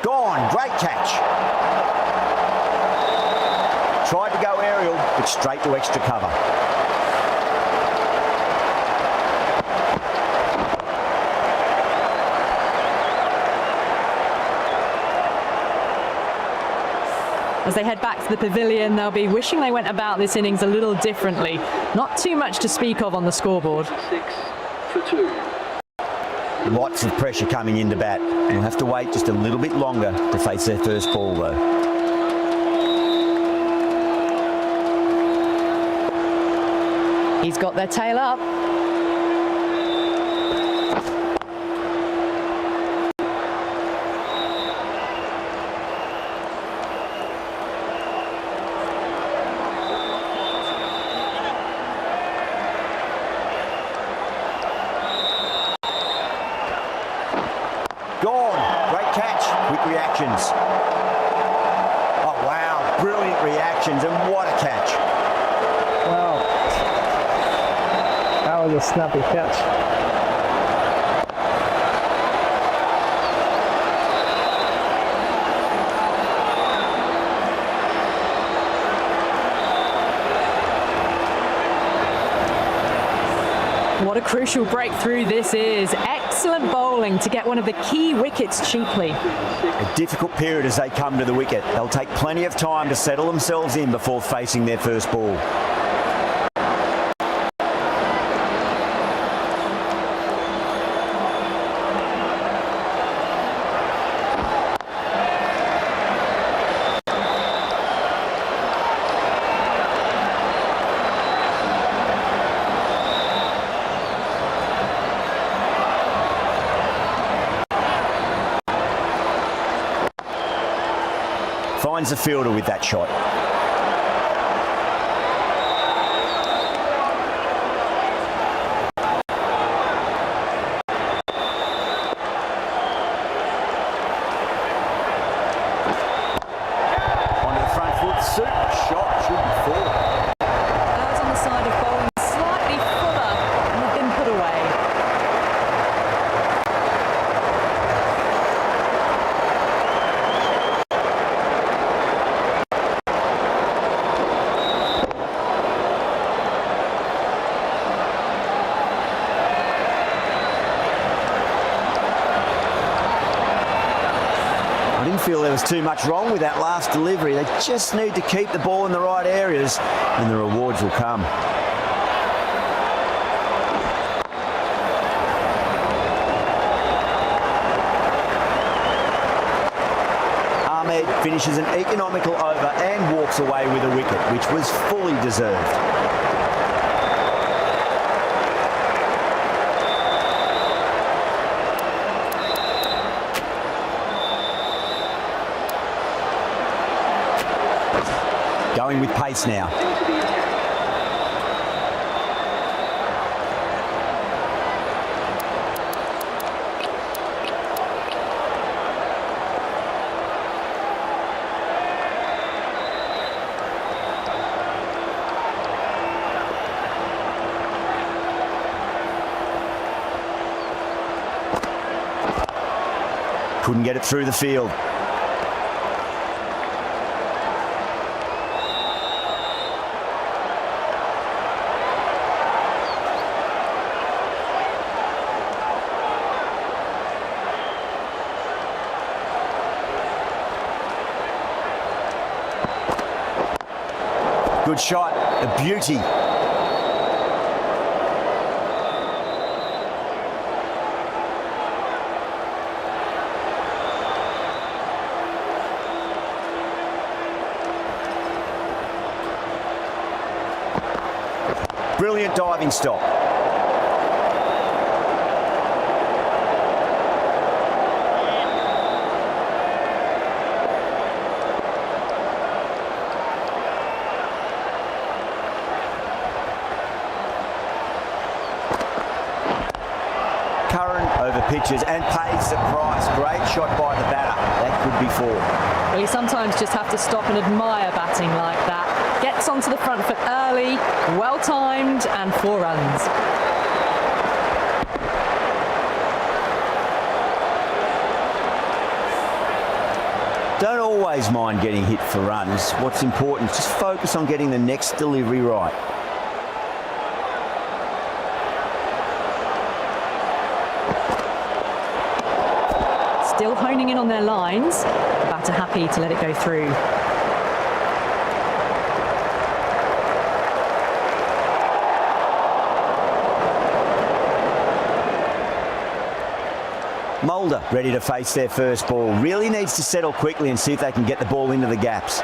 S4: Gone, great catch. Tried to go aerial, but straight to extra cover.
S3: As they head back to the pavilion, they'll be wishing they went about this innings a little differently. Not too much to speak of on the scoreboard.
S7: 6 for 2.
S4: Lots of pressure coming into bat. We'll have to wait just a little bit longer to face their first ball, though.
S3: He's got their tail up.
S4: Gone. Great catch. Quick reactions. Oh, wow. Brilliant reactions, and what a catch.
S2: Wow. That was a snappy catch.
S3: What a crucial breakthrough this is. Excellent bowling to get one of the key wickets cheaply.
S4: A difficult period as they come to the wicket. They'll take plenty of time to settle themselves in before facing their first ball. Finds the fielder with that shot. Onto the front foot, super shot, should be full.
S3: That was on the side of bowling slightly fuller and have been put away.
S4: Feel there was too much wrong with that last delivery. They just need to keep the ball in the right areas and the rewards will come. Ahmed finishes an economical over and walks away with a wicket, which was fully deserved. Going with pace now. Couldn't get it through the field. Good shot, a beauty. Brilliant diving stop. Over pitches and pays the price. Great shot by the batter. That could be 4.
S3: Well, you sometimes just have to stop and admire batting like that. Gets onto the front foot early, well timed, and 4 runs.
S4: Don't always mind getting hit for runs. What's important is just focus on getting the next delivery right.
S3: Still honing in on their lines. The batter happy to let it go through.
S4: Mulder ready to face their first ball. Really needs to settle quickly and see if they can get the ball into the gaps.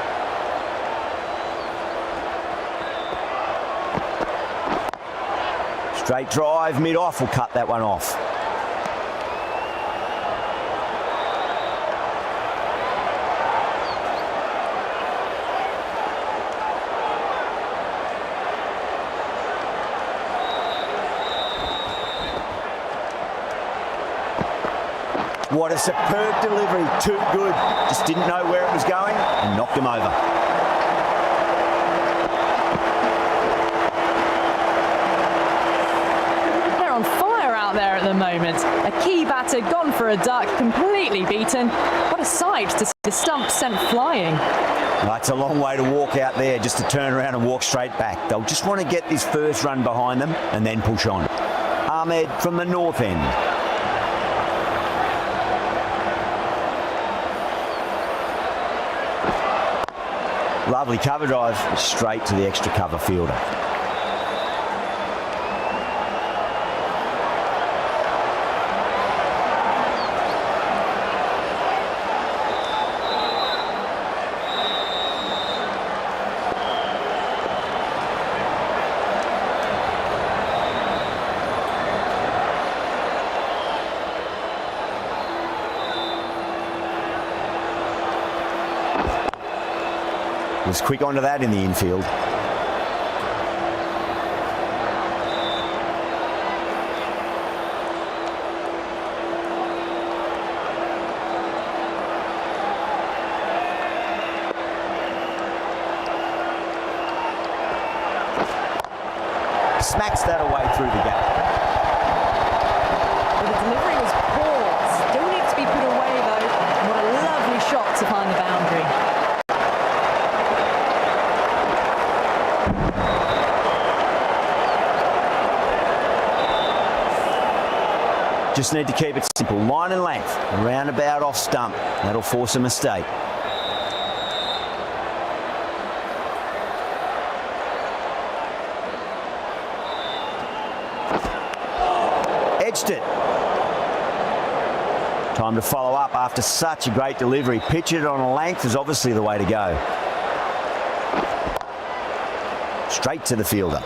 S4: Straight drive, mid-off will cut that one off. What a superb delivery, too good. Just didn't know where it was going and knocked him over.
S3: They're on fire out there at the moment. A key batter gone for a duck, completely beaten. What a sight to see the stump sent flying.
S4: That's a long way to walk out there just to turn around and walk straight back. They'll just want to get this first run behind them and then push on. Ahmed from the north end. Lovely cover drive, straight to the extra cover fielder. Was quick onto that in the infield. Smacks that away through the gap.
S3: Well, the delivery was poor. Still needs to be put away though. And what a lovely shot to find the boundary.
S4: Just need to keep it simple. Line and length, roundabout off stump. That'll force a mistake. Edged it. Time to follow up after such a great delivery. Pitch it on a length is obviously the way to go. Straight to the fielder.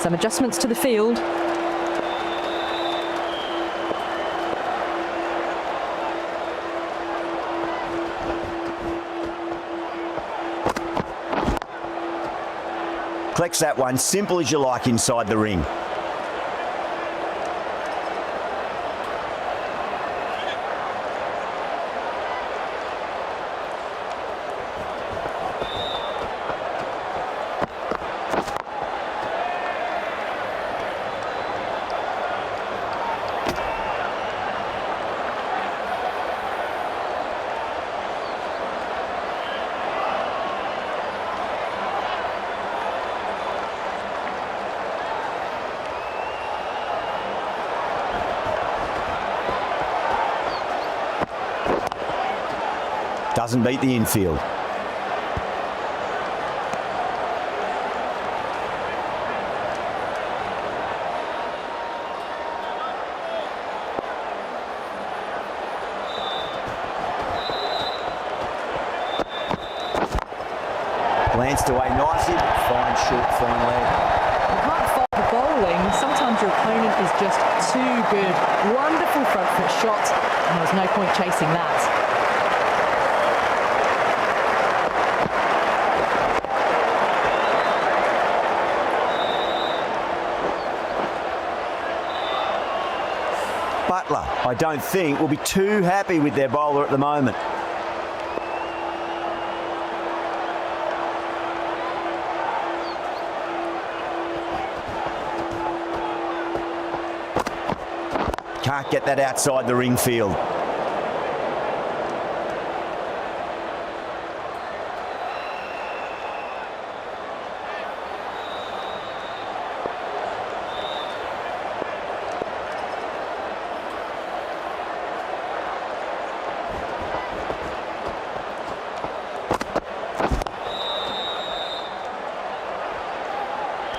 S3: Some adjustments to the field.
S4: Collects that one, simple as you like inside the ring. Doesn't beat the infield. Glanced away nicely, but fine short, fine leg.
S3: You can't fault the bowling. Sometimes your opponent is just too good. Wonderful front foot shot, and there's no point chasing that.
S4: Butler, I don't think, will be too happy with their bowler at the moment. Can't get that outside the ring field.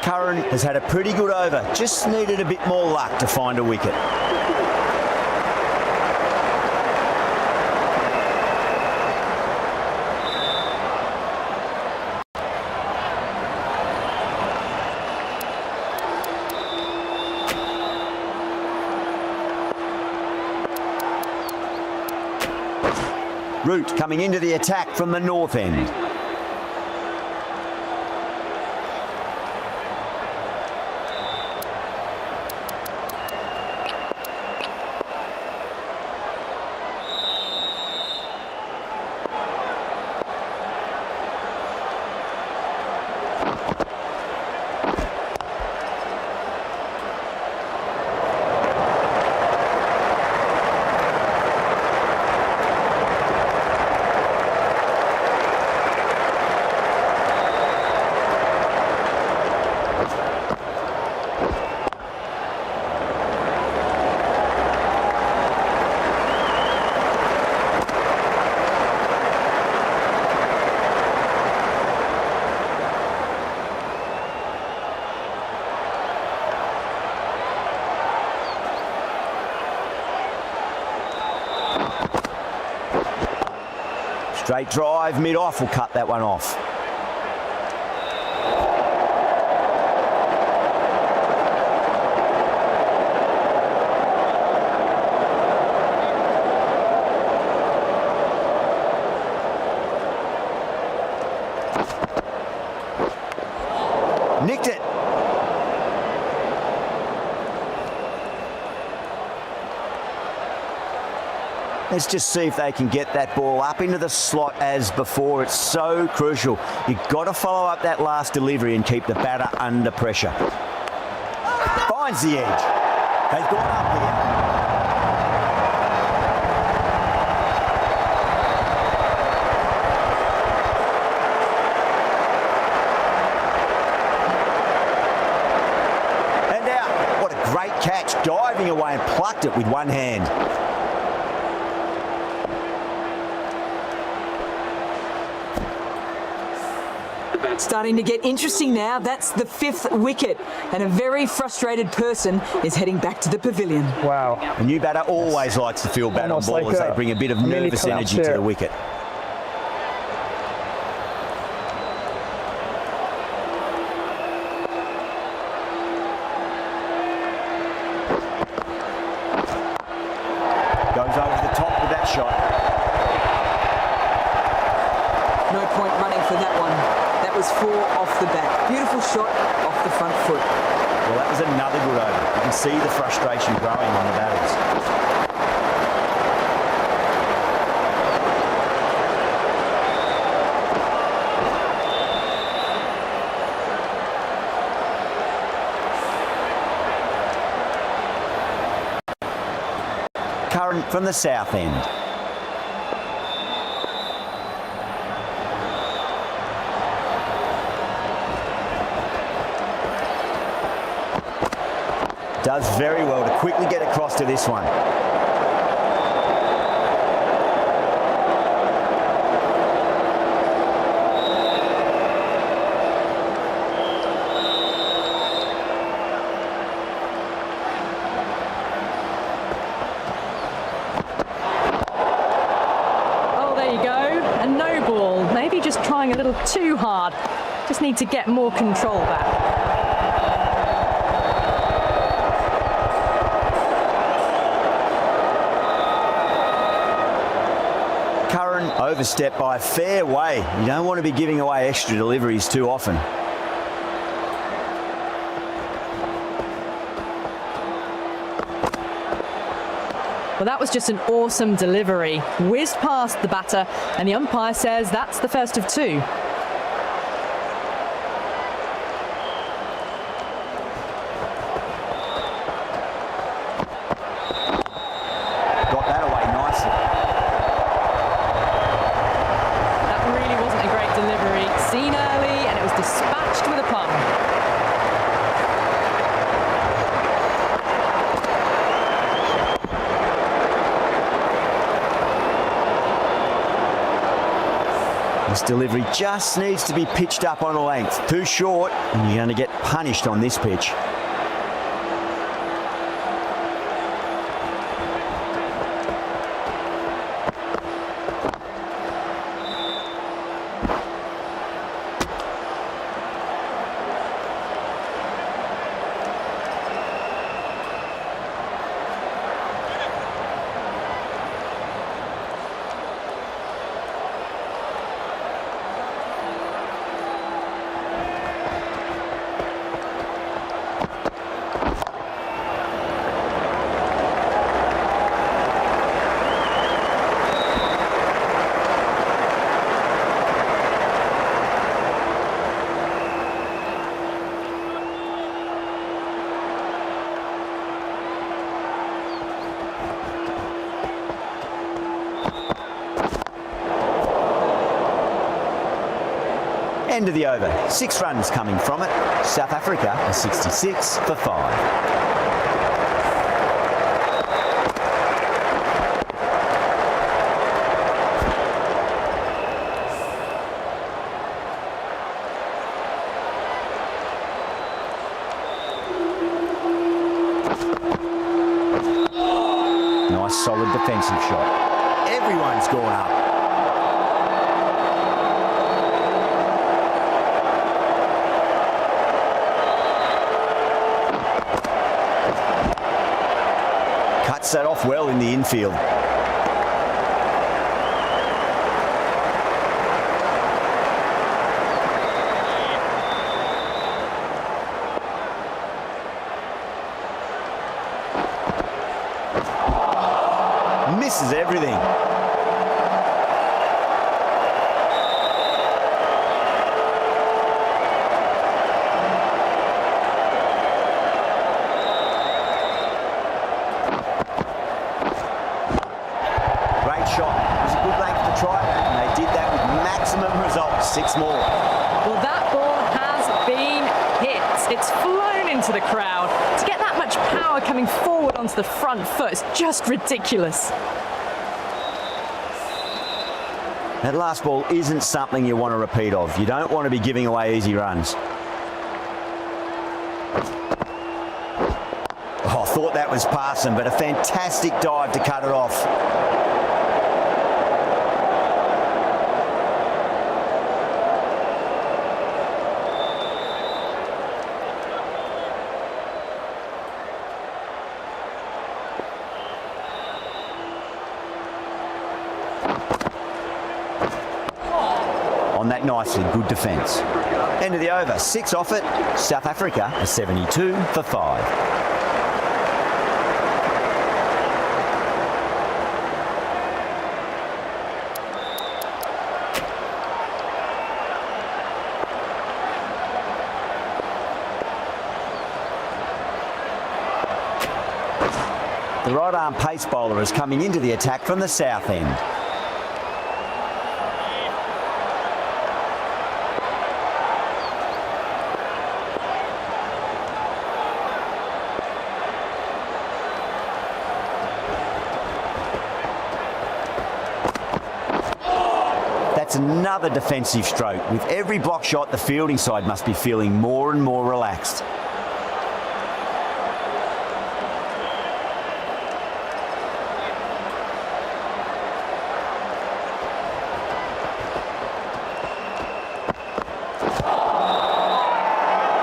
S4: Curran has had a pretty good over, just needed a bit more luck to find a wicket. Root coming into the attack from the north end. Straight drive, mid-off will cut that one off. Nicked it. Let's just see if they can get that ball up into the slot as before. It's so crucial. You've got to follow up that last delivery and keep the batter under pressure. Finds the edge. They've gone up here. And out. What a great catch. Diving away and plucked it with one hand.
S8: Starting to get interesting now. That's the 5th wicket, and a very frustrated person is heading back to the pavilion.
S2: Wow.
S4: A new batter always likes to feel bad on ball as they bring a bit of nervous energy to the wicket. Goes over the top with that shot.
S8: No point running for that one. That was 4 off the bat. Beautiful shot off the front foot.
S4: Well, that was another good over. You can see the frustration growing on the batters. Curran from the south end. Does very well to quickly get across to this one.
S3: Oh, there you go. A no ball. Maybe just trying a little too hard. Just need to get more control back.
S4: Overstepped by a fair way. You don't want to be giving away extra deliveries too often.
S3: Well, that was just an awesome delivery. Whizzed past the batter, and the umpire says that's the first of two.
S4: Got that away nicely.
S3: That really wasn't a great delivery. Seen early, and it was dispatched with a plum.
S4: This delivery just needs to be pitched up on a length. Too short, and you're going to get punished on this pitch. End of the over. 6 runs coming from it. South Africa are 66 for 5. Nice solid defensive shot. Everyone's gone up. Cuts that off well in the infield. Misses everything. And they did that with maximum results. 6 more.
S3: Well, that ball has been hit. It's flown into the crowd. To get that much power coming forward onto the front foot is just ridiculous.
S4: That last ball isn't something you want to repeat of. You don't want to be giving away easy runs. Oh, I thought that was passing, but a fantastic dive to cut it off. On that nicely, good defence. End of the over, 6 off it. South Africa are 72 for 5. The right arm pace bowler is coming into the attack from the south end. That's another defensive stroke. With every block shot, the fielding side must be feeling more and more relaxed.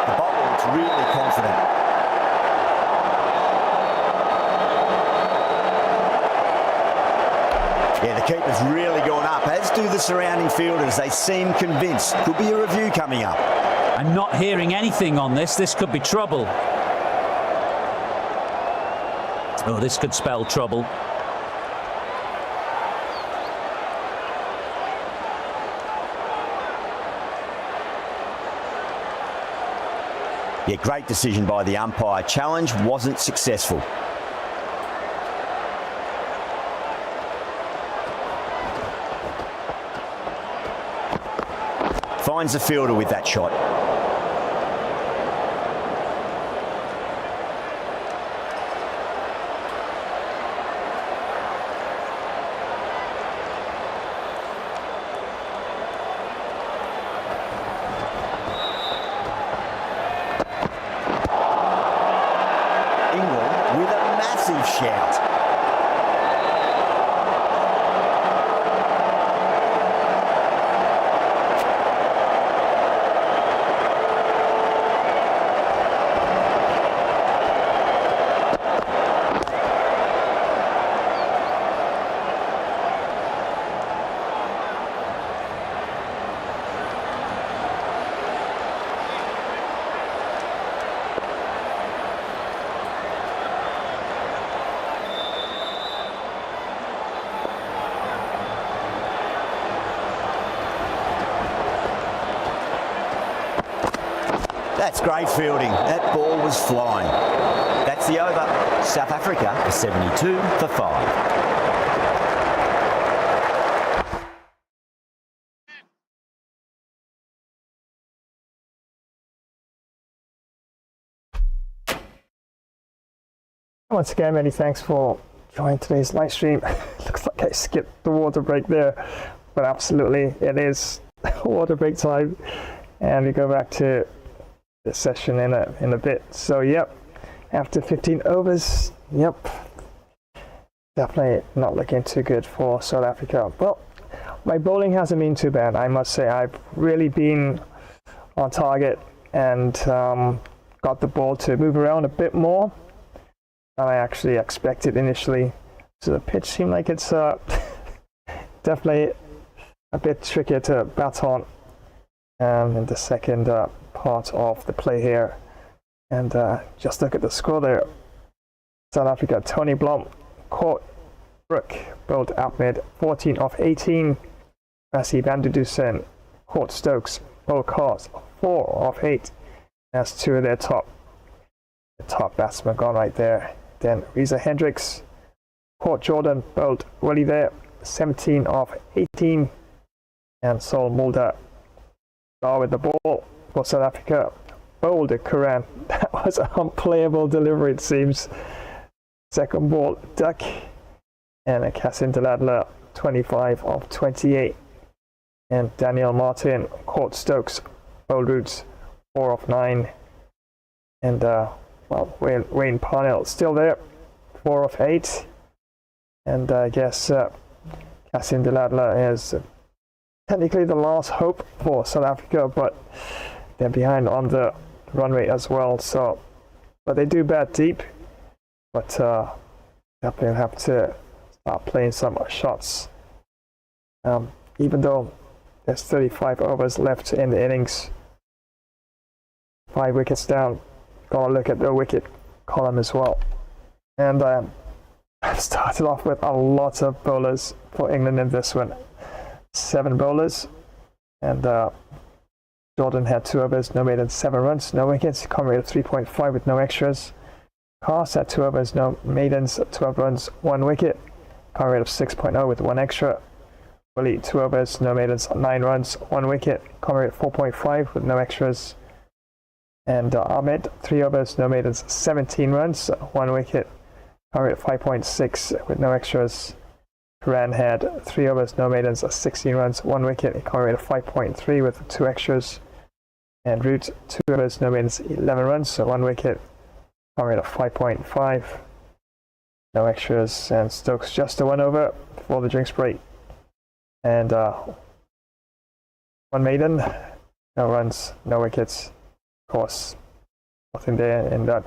S4: The bowler looks really confident. Yeah, the keeper's really gone up, as do the surrounding fielders. They seem convinced. Could be a review coming up.
S9: I'm not hearing anything on this. This could be trouble. Oh, this could spell trouble.
S4: Yeah, great decision by the umpire. Challenge wasn't successful. Finds the fielder with that shot. England with a massive shout. That's great fielding. That ball was flying. That's the over. South Africa are 72 for 5.
S2: Once again, many thanks for joining today's live stream. Looks like I skipped the water break there, but absolutely it is water break time, and we go back to the session in a bit. So yep, after 15 overs, yep, definitely not looking too good for South Africa. Well, my bowling hasn't been too bad, I must say. I've really been on target and got the ball to move around a bit more than I actually expected initially. So the pitch seemed like it's definitely a bit trickier to bat on in the second part of the play here. And just look at the score there. South Africa, Tony Blom caught Brook, bowled out mid, 14 off 18. Rassie van der Dusen caught Stokes, bowled Cars, 4 off 8. That's two of their top batsmen gone right there. Then Reza Hendricks caught Jordan, bowled Willie there, 17 off 18. And Sol Mulder with the ball for South Africa, bowled Quran. That was an unplayable delivery, it seems. Second ball, duck. And a Cassim Deladler, 25 of 28. And Daniel Martin caught Stokes, bowled Roots, 4 of 9. And well, Wayne Parnell still there, 4 of 8. And I guess Cassim Deladler is technically the last hope for South Africa, but they're behind on the run rate as well. So, but they do bat deep, but definitely have to start playing some shots. Even though there's 35 overs left in the innings, 5 wickets down. Gotta look at the wicket column as well. And I've started off with a lot of bowlers for England in this one. 7 bowlers, and Jordan had 2 overs, no maidens, 7 runs, no wickets. Conrad of 3.5 with no extras. Cars had 2 overs, no maidens, 12 runs, 1 wicket. Conrad of 6.0 with 1 extra. Willie 2 overs, no maidens, 9 runs, 1 wicket. Conrad 4.5 with no extras. And Ahmed 3 overs, no maidens, 17 runs, 1 wicket. Conrad 5.6 with no extras. Quran had 3 overs, no maidens, 16 runs, 1 wicket. Conrad 5.3 with 2 extras. And Root 2 overs, no maidens, 11 runs, so 1 wicket. Conrad 5.5, no extras. And Stokes just a 1 over for the drinks break. And 1 maiden, no runs, no wickets. Of course, nothing there in that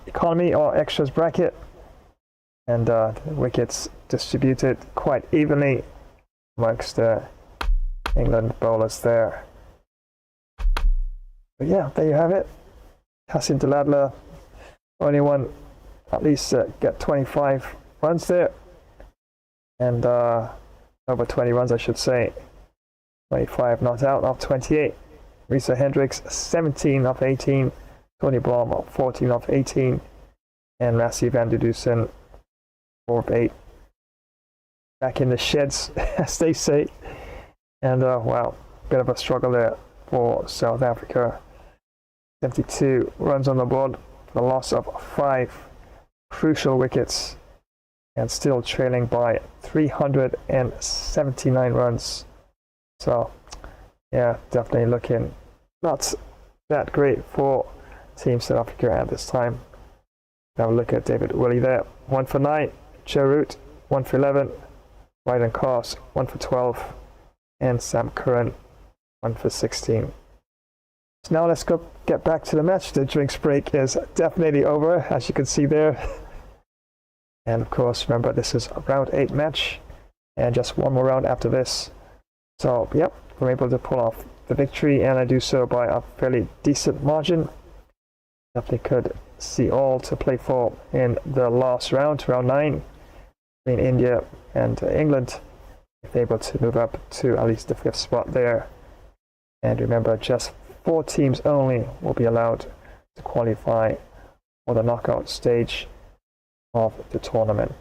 S2: economy or extras bracket. And the wickets distributed quite evenly amongst the England bowlers there. But yeah, there you have it. Cassim Deladler, only one, at least get 25 runs there. And over 20 runs, I should say. 25 not out of 28. Reza Hendricks, 17 of 18. Tony Blom 14 of 18, and Massey van der Dusen 4 of 8. Back in the sheds, as they say. And wow, bit of a struggle there for South Africa. 72 runs on the board for the loss of 5 crucial wickets, and still trailing by 379 runs. So yeah, definitely looking not that great for Team South Africa at this time. Have a look at David Willey there. 1 for 9. Joe Root 1 for 11. Ryden Cars 1 for 12. And Sam Curran 1 for 16. So now let's get back to the match. The drinks break is definitely over, as you can see there. And of course, remember, this is a round 8 match, and just one more round after this. So yep, we're able to pull off the victory, and I do so by a fairly decent margin. Definitely could see all to play for in the last round, round 9, between India and England, if they're able to move up to at least the 5th spot there. And remember, just 4 teams only will be allowed to qualify for the knockout stage of the tournament.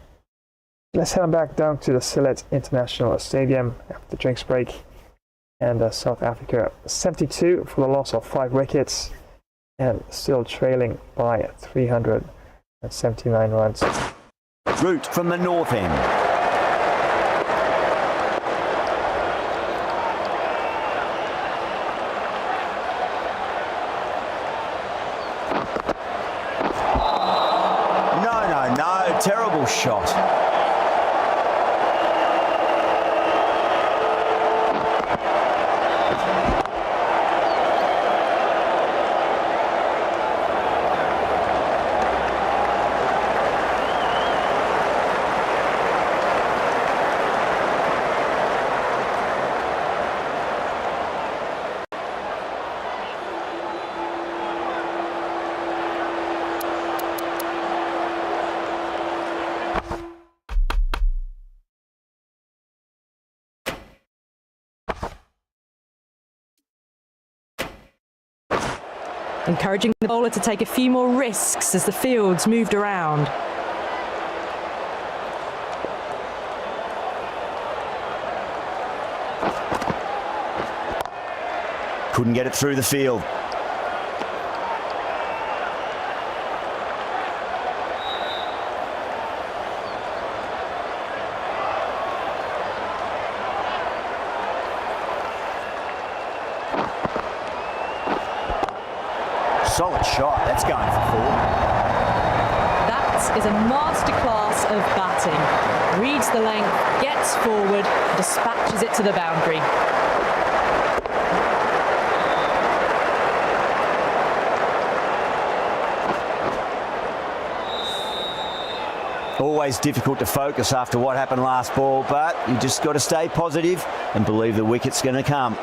S2: Let's head back down to the Sylhet International Stadium after the drinks break. And South Africa 72 for the loss of 5 wickets, and still trailing by 379 runs.
S4: Root from the north end. No, terrible shot.
S3: Encouraging the bowler to take a few more risks as the fields moved around.
S4: Couldn't get it through the field. Solid shot, that's going for 4.
S3: That is a masterclass of batting. Reads the length, gets forward, dispatches it to the boundary.
S4: Always difficult to focus after what happened last ball, but you just got to stay positive and believe the wicket's going to come.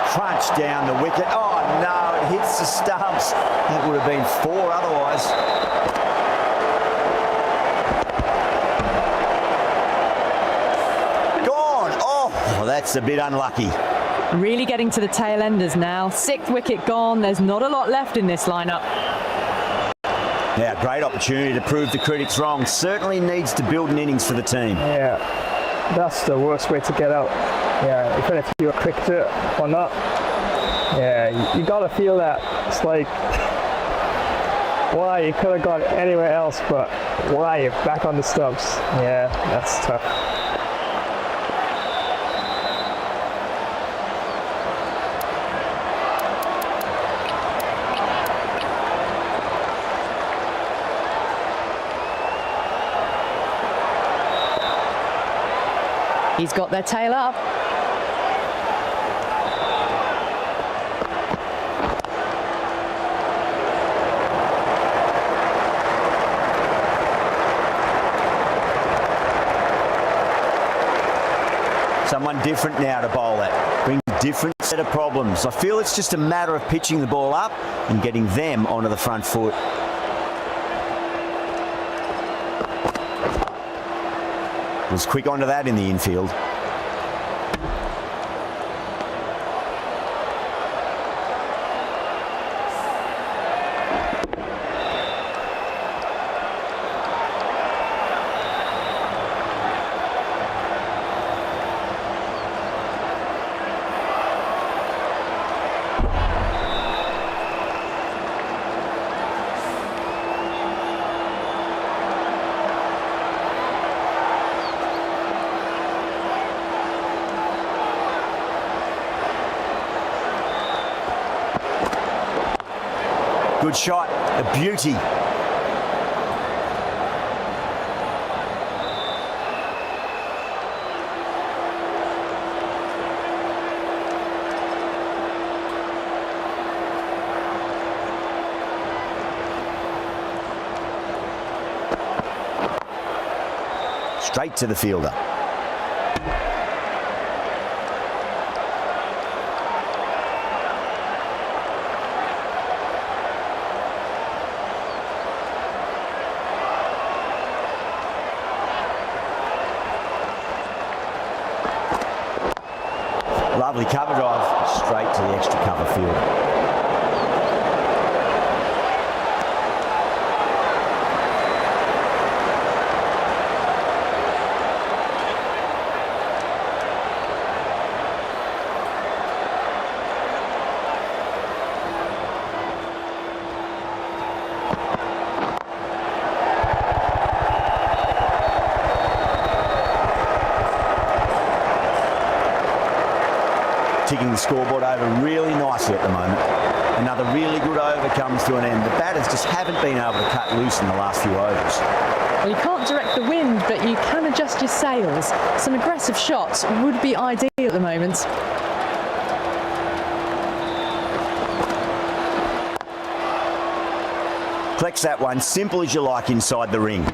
S4: Crunch down the wicket. Oh no, it hits the stumps. That would have been 4 otherwise. Gone. Oh, that's a bit unlucky.
S3: Really getting to the tail enders now. 6th wicket gone. There's not a lot left in this lineup.
S4: Now, great opportunity to prove the critics wrong. Certainly needs to build an innings for the team.
S2: Yeah, that's the worst way to get out. Yeah, even if you're a cricketer or not, yeah, you gotta feel that. It's like, why? You could have gone anywhere else, but why? You're back on the stumps. Yeah, that's tough.
S3: He's got their tail up.
S4: Someone different now to bowl at. Brings a different set of problems. I feel it's just a matter of pitching the ball up and getting them onto the front foot. Was quick onto that in the infield. Good shot, a beauty. Straight to the fielder. Lovely cover drive, straight to the extra cover field. Ticking the scoreboard over really nicely at the moment. Another really good over comes to an end. The batters just haven't been able to cut loose in the last few overs.
S3: Well, you can't direct the wind, but you can adjust your sails. Some aggressive shots would be ideal at the moment.
S4: Flex that one, simple as you like inside the ring.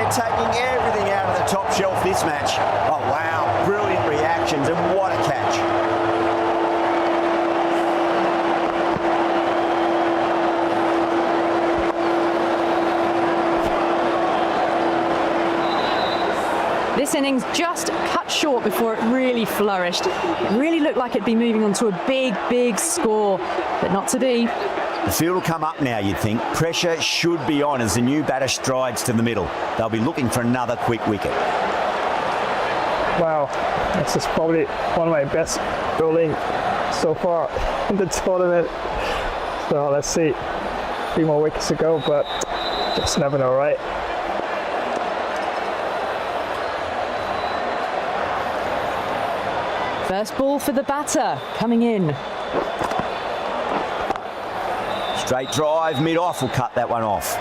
S4: Taking everything out of the top shelf this match. Oh wow, brilliant reactions and what a catch.
S3: This innings just cut short before it really flourished. It really looked like it'd be moving on to a big, big score, but not to be.
S4: The field will come up now, you'd think. Pressure should be on as the new batter strides to the middle. They'll be looking for another quick wicket.
S2: Wow, this is probably one of my best bowling so far in the tournament. So let's see, 3 more wickets to go, but just never know, right?
S3: First ball for the batter, coming in.
S4: Straight drive, mid-off will cut that one off.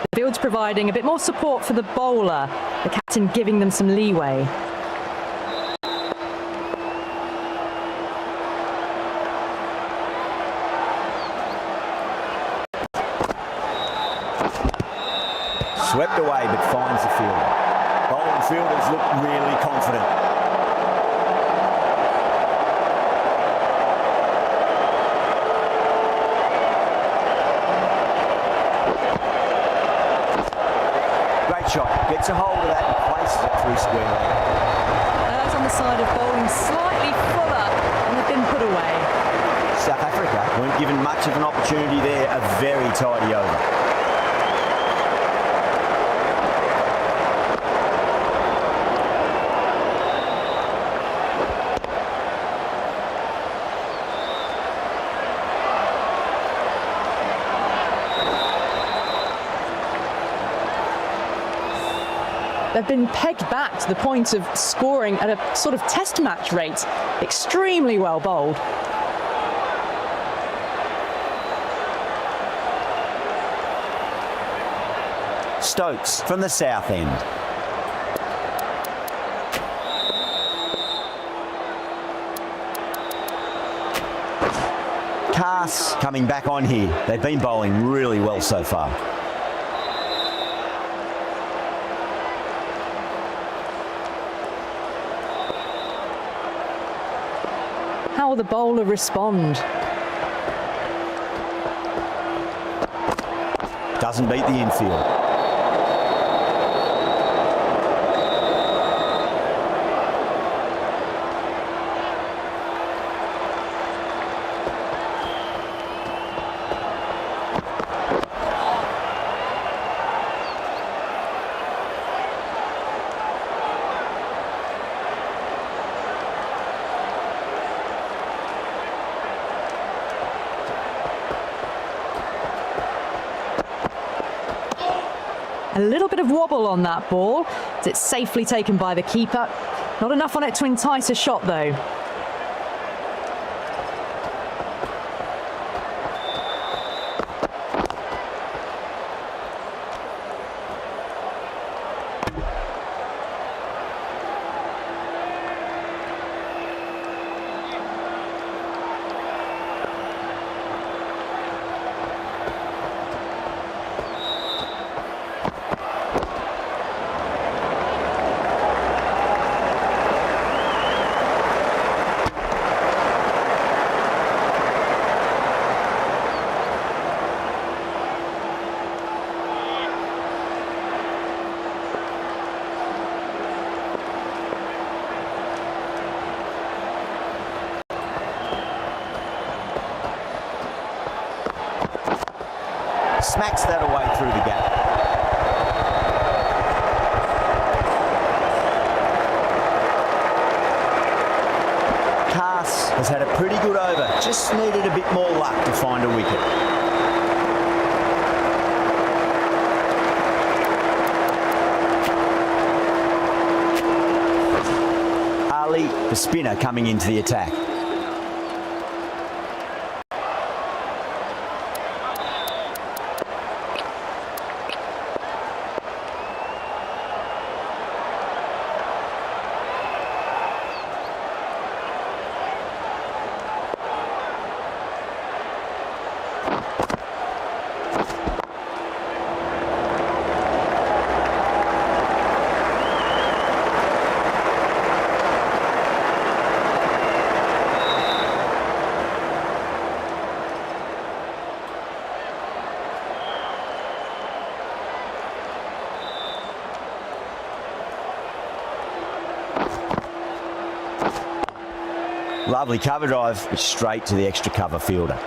S3: The field's providing a bit more support for the bowler, the captain giving them some leeway.
S4: Swept away but finds the fielder. Bowling fielders look really confident. Great shot. Gets a hold of that and places it through square leg.
S3: That's on the side of bowling slightly fuller and they've been put away.
S4: South Africa Weren't given much of an opportunity there. A very tidy over.
S3: They've been pegged back to the point of scoring at a sort of test match rate. Extremely well bowled.
S4: Stokes from the south end. Cass coming back on here. They've been bowling really well so far.
S3: How will the bowler respond?
S4: Doesn't beat the infield.
S3: A little bit of wobble on that ball. It's safely taken by the keeper. Not enough on it to entice a shot though.
S4: Smacks that away through the gap. Cass has had a pretty good over. Just needed a bit more luck to find a wicket. Ali, the spinner, coming into the attack. Lovely cover drive, but straight to the extra cover fielder.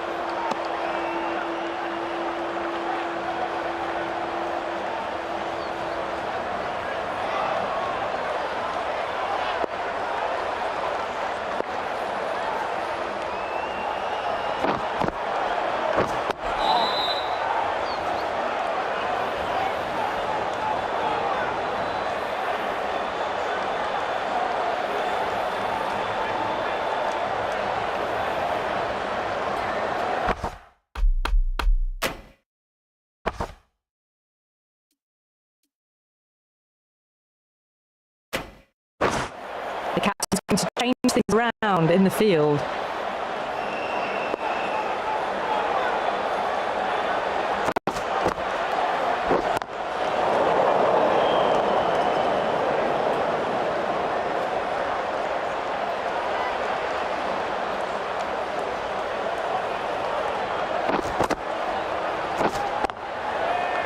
S3: The captain's going to change things around in the field.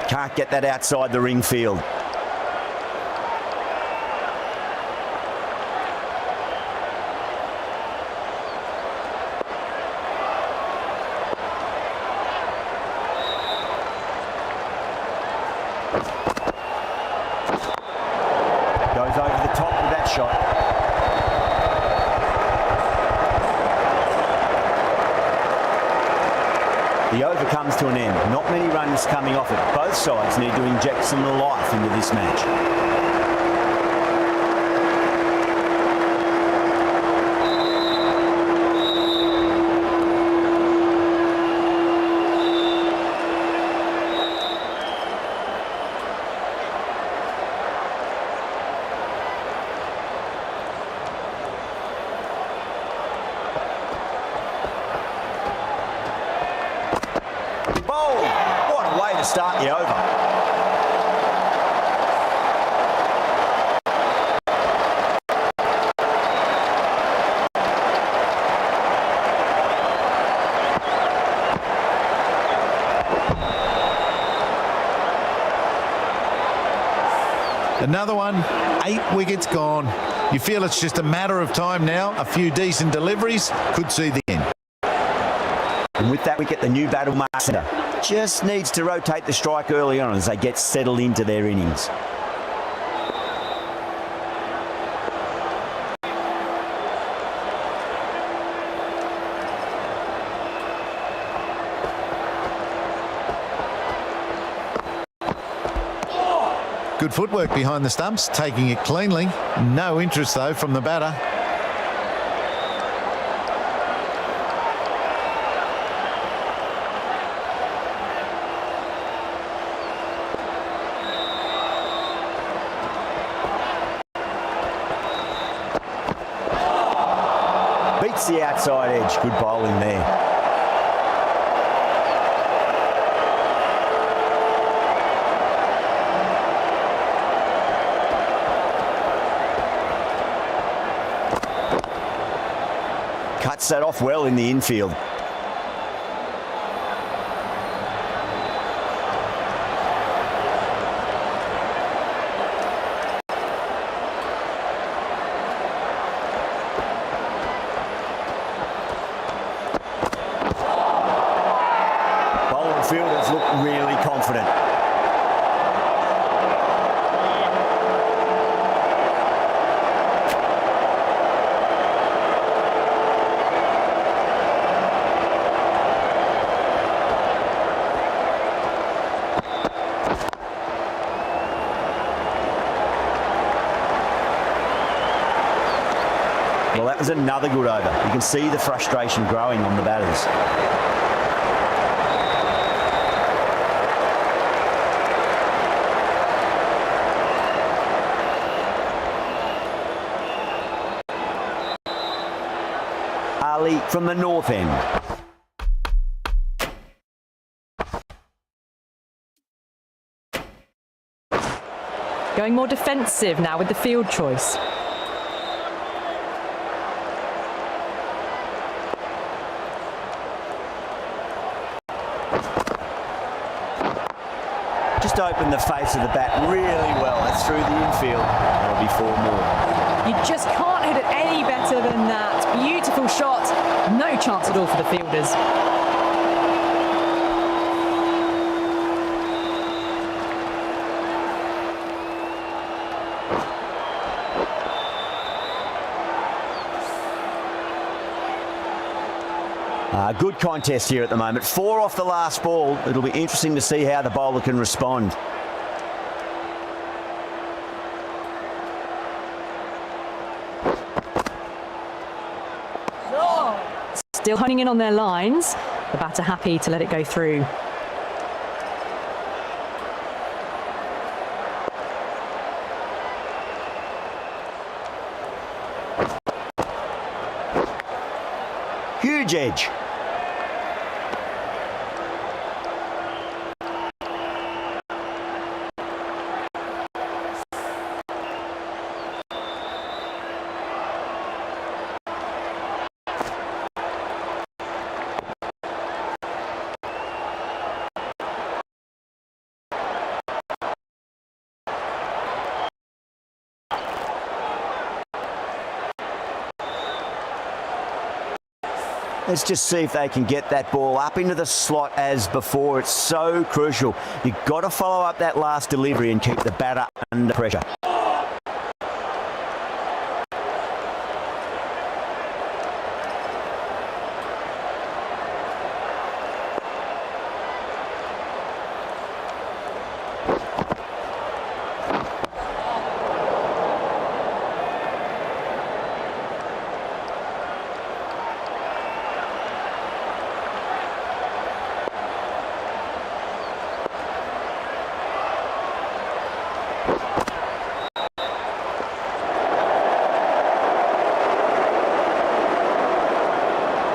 S4: Can't get that outside the ring field. The over comes to an end. Not many runs coming off it. Both sides need to inject some life into this match. What a way to start the over.
S6: Another one, 8 wickets gone. You feel it's just a matter of time now. A few decent deliveries could see the end.
S4: And with that, we get the new battle master. Just needs to rotate the strike early on as they get settled into their innings.
S6: Good footwork behind the stumps, taking it cleanly. No interest, though, from the batter.
S4: Beats the outside edge. Good bowling there. Cuts that off well in the infield. Bowling fielders look really confident. Well, that was another good over. You can see the frustration growing on the batters. Ali from the north end.
S3: Going more defensive now with the field choice.
S4: Just opened the face of the bat really well. That's through the infield. That'll be 4 more.
S3: You just can't hit it any better than that. Beautiful shot. No chance at all for the fielders.
S4: Good contest here at the moment. 4 off the last ball. It'll be interesting to see how the bowler can respond.
S3: Still honing in on their lines. The batter happy to let it go through.
S4: Huge edge. Let's just see if they can get that ball up into the slot as before. It's so crucial. You've got to follow up that last delivery and keep the batter under pressure.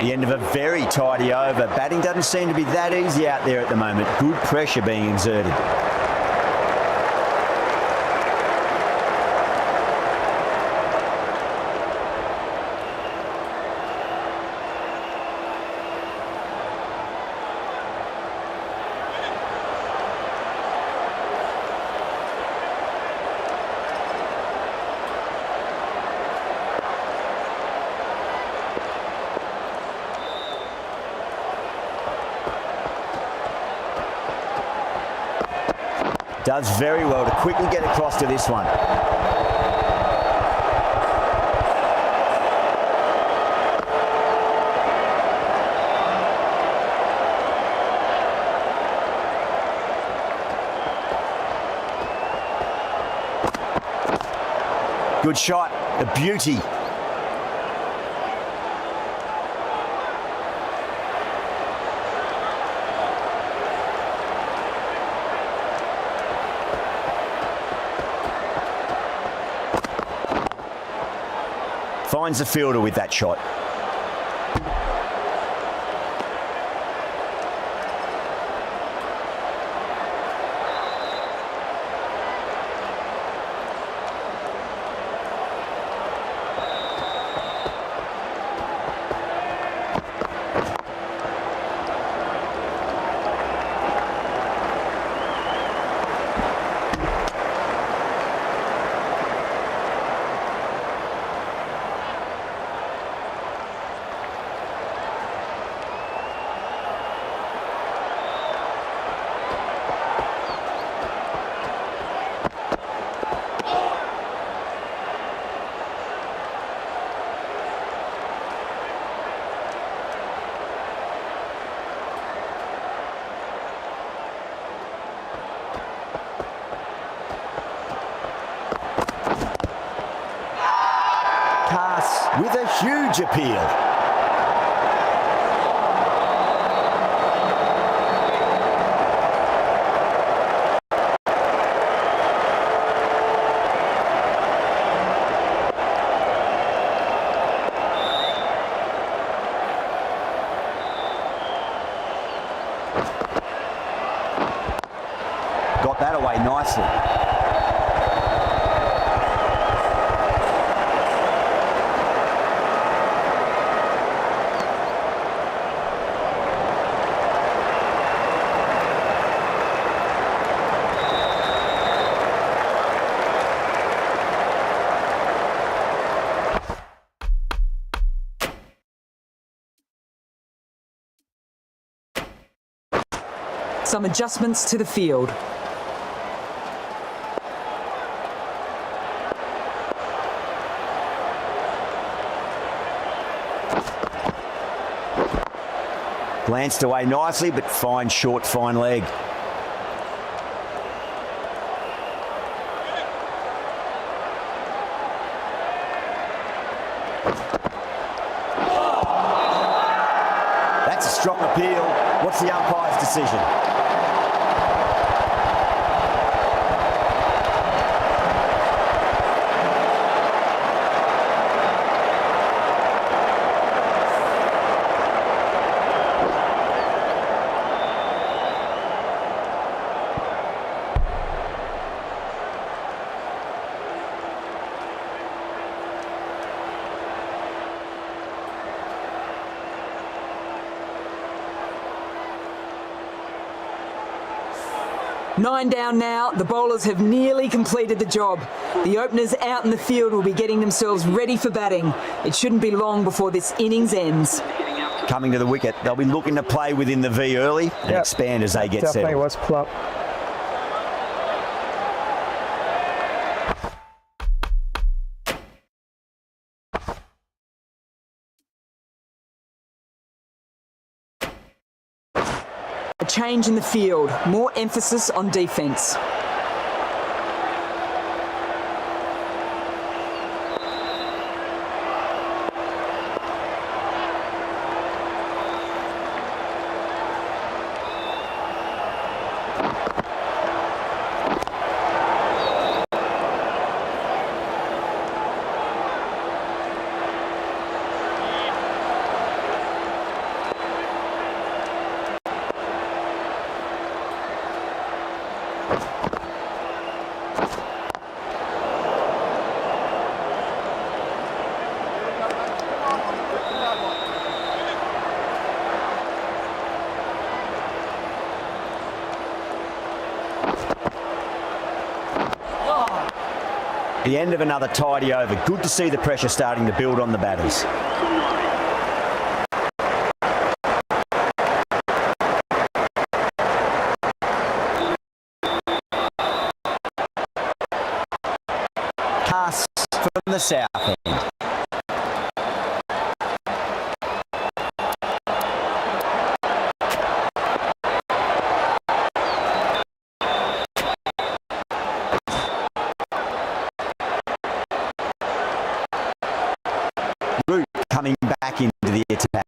S4: The end of a very tidy over. Batting doesn't seem to be that easy out there at the moment. Good pressure being exerted. Does very well to quickly get across to this one. Good shot, a beauty. Finds the fielder with that shot. With a huge appeal. Got that away nicely.
S8: Some adjustments to the field.
S4: Glanced away nicely, but fine short, fine leg. That's a strong appeal. What's the umpire's decision?
S8: Nine down now. The bowlers have nearly completed the job. The openers out in the field will be getting themselves ready for batting. It shouldn't be long before this innings ends.
S4: Coming to the wicket, they'll be looking to play within the V early and expand as they get settled.
S2: Definitely was plump.
S8: A change in the field, more emphasis on defence.
S4: The end of another tidy over. Good to see the pressure starting to build on the batters. Pass from the south end. Root coming back into the attack.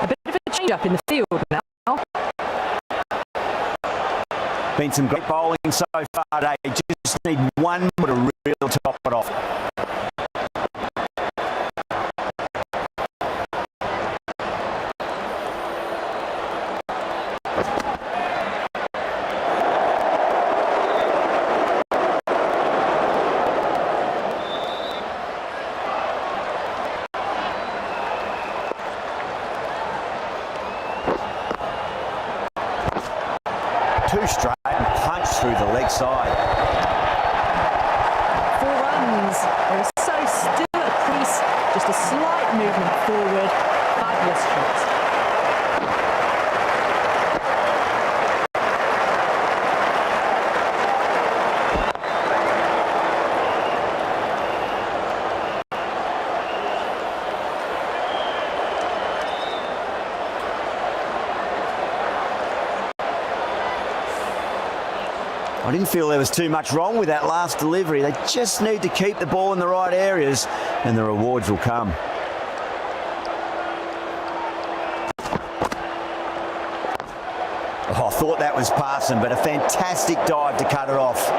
S3: A bit of a change up in the field now.
S4: Been some great bowling so far today. Just need one more to real top it off. Two straight and punch through the leg side.
S3: 4 runs. They were so still at crease. Just a slight movement forward. Fabulous shot.
S4: I didn't feel there was too much wrong with that last delivery. They just need to keep the ball in the right areas and the rewards will come. Oh, I thought that was passing, but a fantastic dive to cut it off.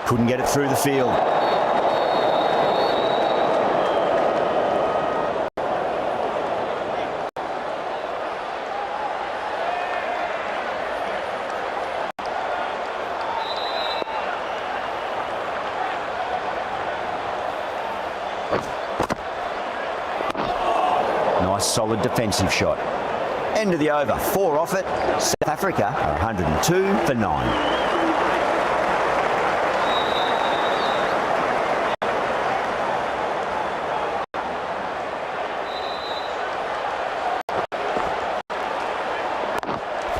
S4: Couldn't get it through the field. Nice solid defensive shot. End of the over, 4 off it. South Africa are 102 for 9.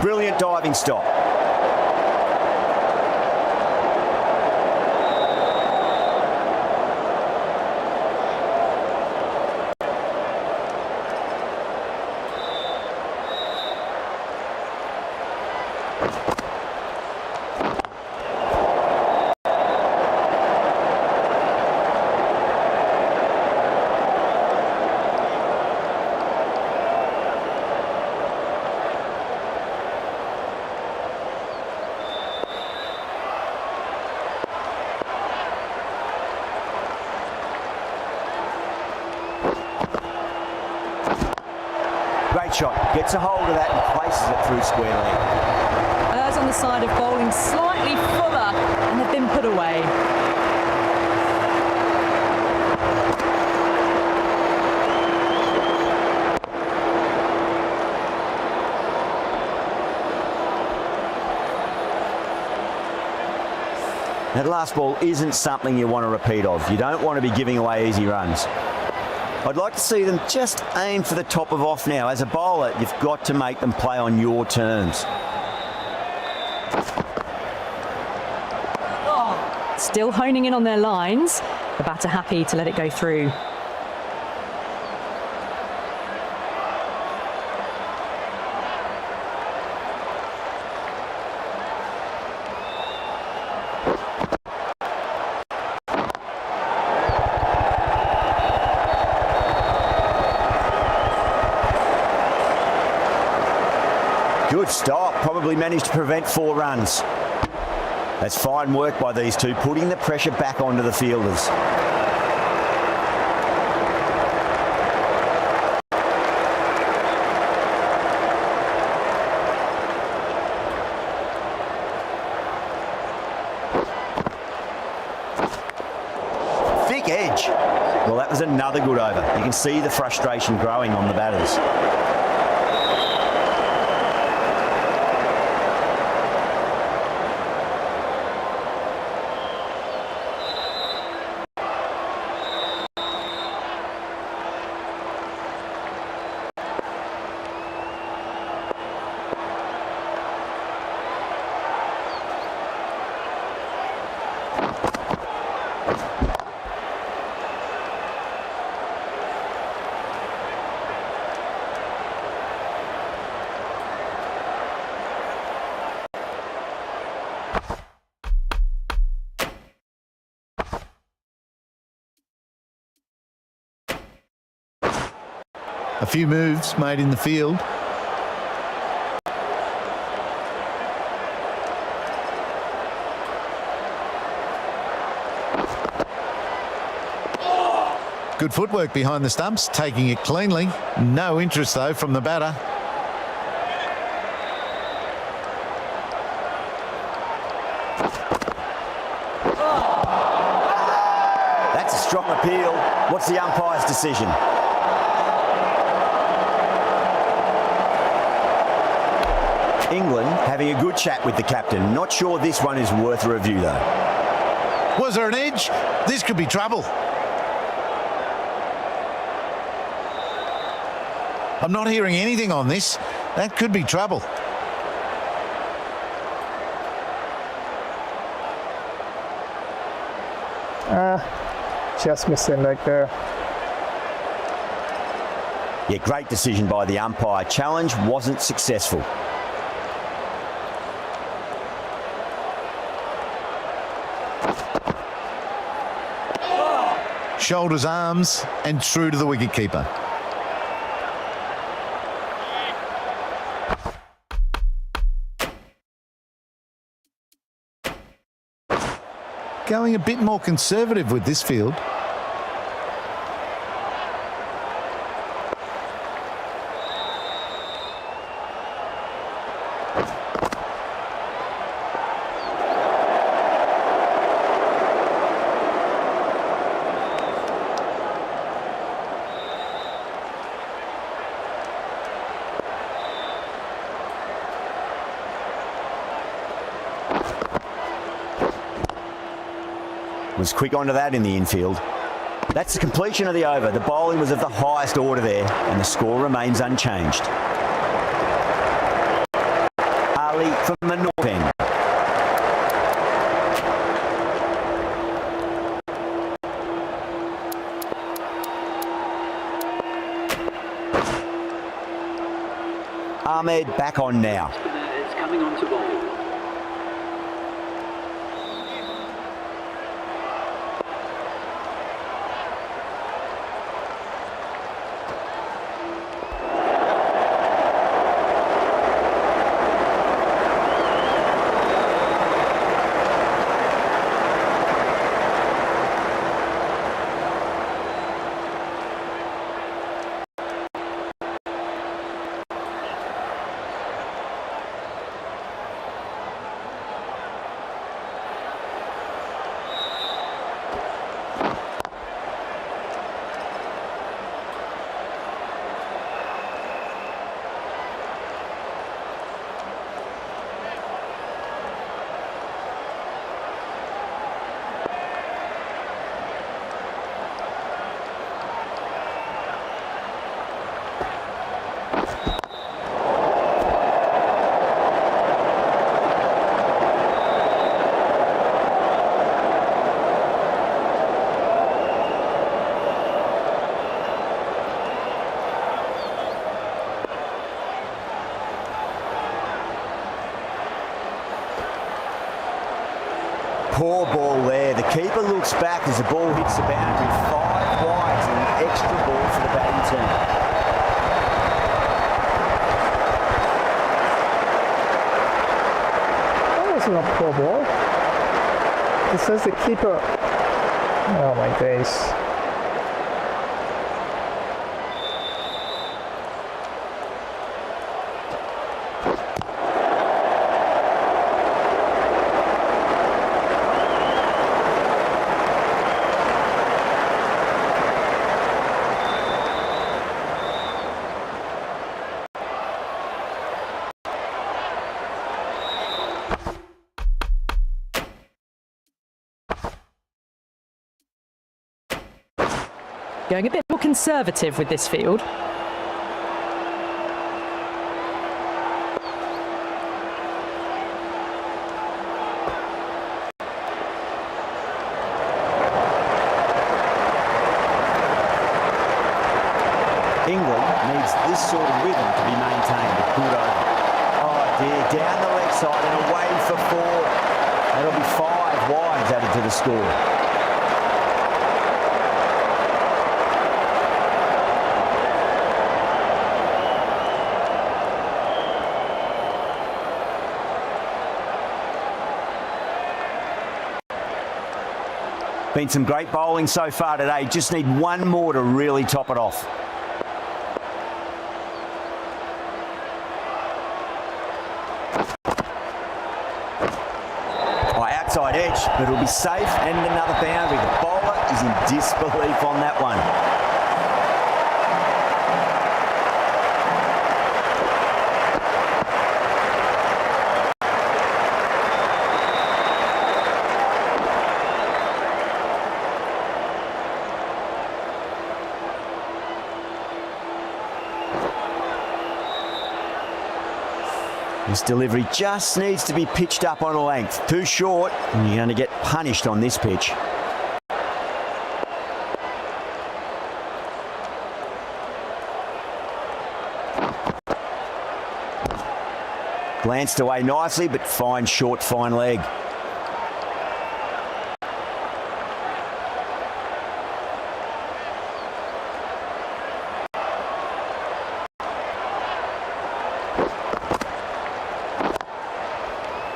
S4: Brilliant diving stop. Great shot. Gets a hold of that and places it through square leg.
S3: Ours on the side of bowling slightly fuller and have been put away.
S4: That last ball isn't something you want to repeat of. You don't want to be giving away easy runs. I'd like to see them just aim for the top of off now. As a bowler, you've got to make them play on your terms.
S3: Still honing in on their lines. The batter happy to let it go through.
S4: Good stop, probably managed to prevent 4 runs. That's fine work by these two, putting the pressure back onto the fielders. Thick edge. Well, that was another good over. You can see the frustration growing on the batters.
S6: A few moves made in the field. Good footwork behind the stumps, taking it cleanly. No interest, though, from the batter.
S4: That's a strong appeal. What's the umpire's decision? England having a good chat with the captain. Not sure this one is worth a review, though.
S6: Was there an edge? This could be trouble. I'm not hearing anything on this. That could be trouble.
S2: Just missing leg there.
S4: Yeah, great decision by the umpire. Challenge wasn't successful.
S6: Shoulders, arms, and through to the wicketkeeper. Going a bit more conservative with this field.
S4: Was quick onto that in the infield. That's the completion of the over. The bowling was of the highest order there, and the score remains unchanged. Ali from the north end. Ahmed back on now.
S7: It's coming on to bowl.
S4: poor ball there. The keeper looks back as the ball hits the boundary. 5 wides and an extra ball for the batting team.
S2: That wasn't a poor ball. It says the keeper. Oh my days.
S3: Going a bit more conservative with this field.
S4: England needs this sort of rhythm to be maintained. A good over. Oh dear, down the left side and away for 4. That'll be 5 wides added to the score. Been some great bowling so far today. Just need one more to really top it off. Oh, outside edge, but it'll be safe and another boundary. The bowler is in disbelief on that one. This delivery just needs to be pitched up on a length. Too short, and you're going to get punished on this pitch. Glanced away nicely, but fine short, fine leg.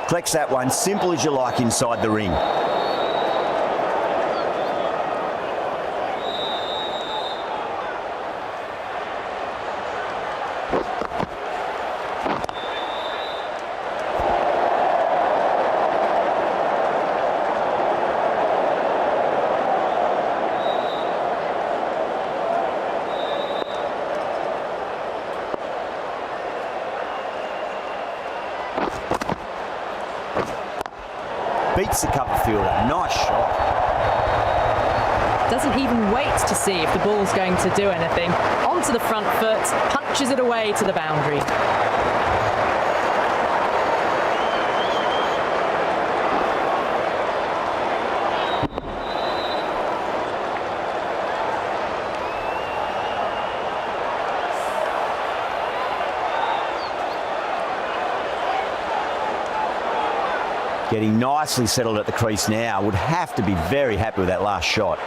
S4: Collects that one, simple as you like inside the ring. Beats the cover fielder. Nice shot.
S3: Doesn't even wait to see if the ball's going to do anything. Onto the front foot, punches it away to the boundary.
S4: Getting nicely settled at the crease now. Would have to be very happy with that last shot.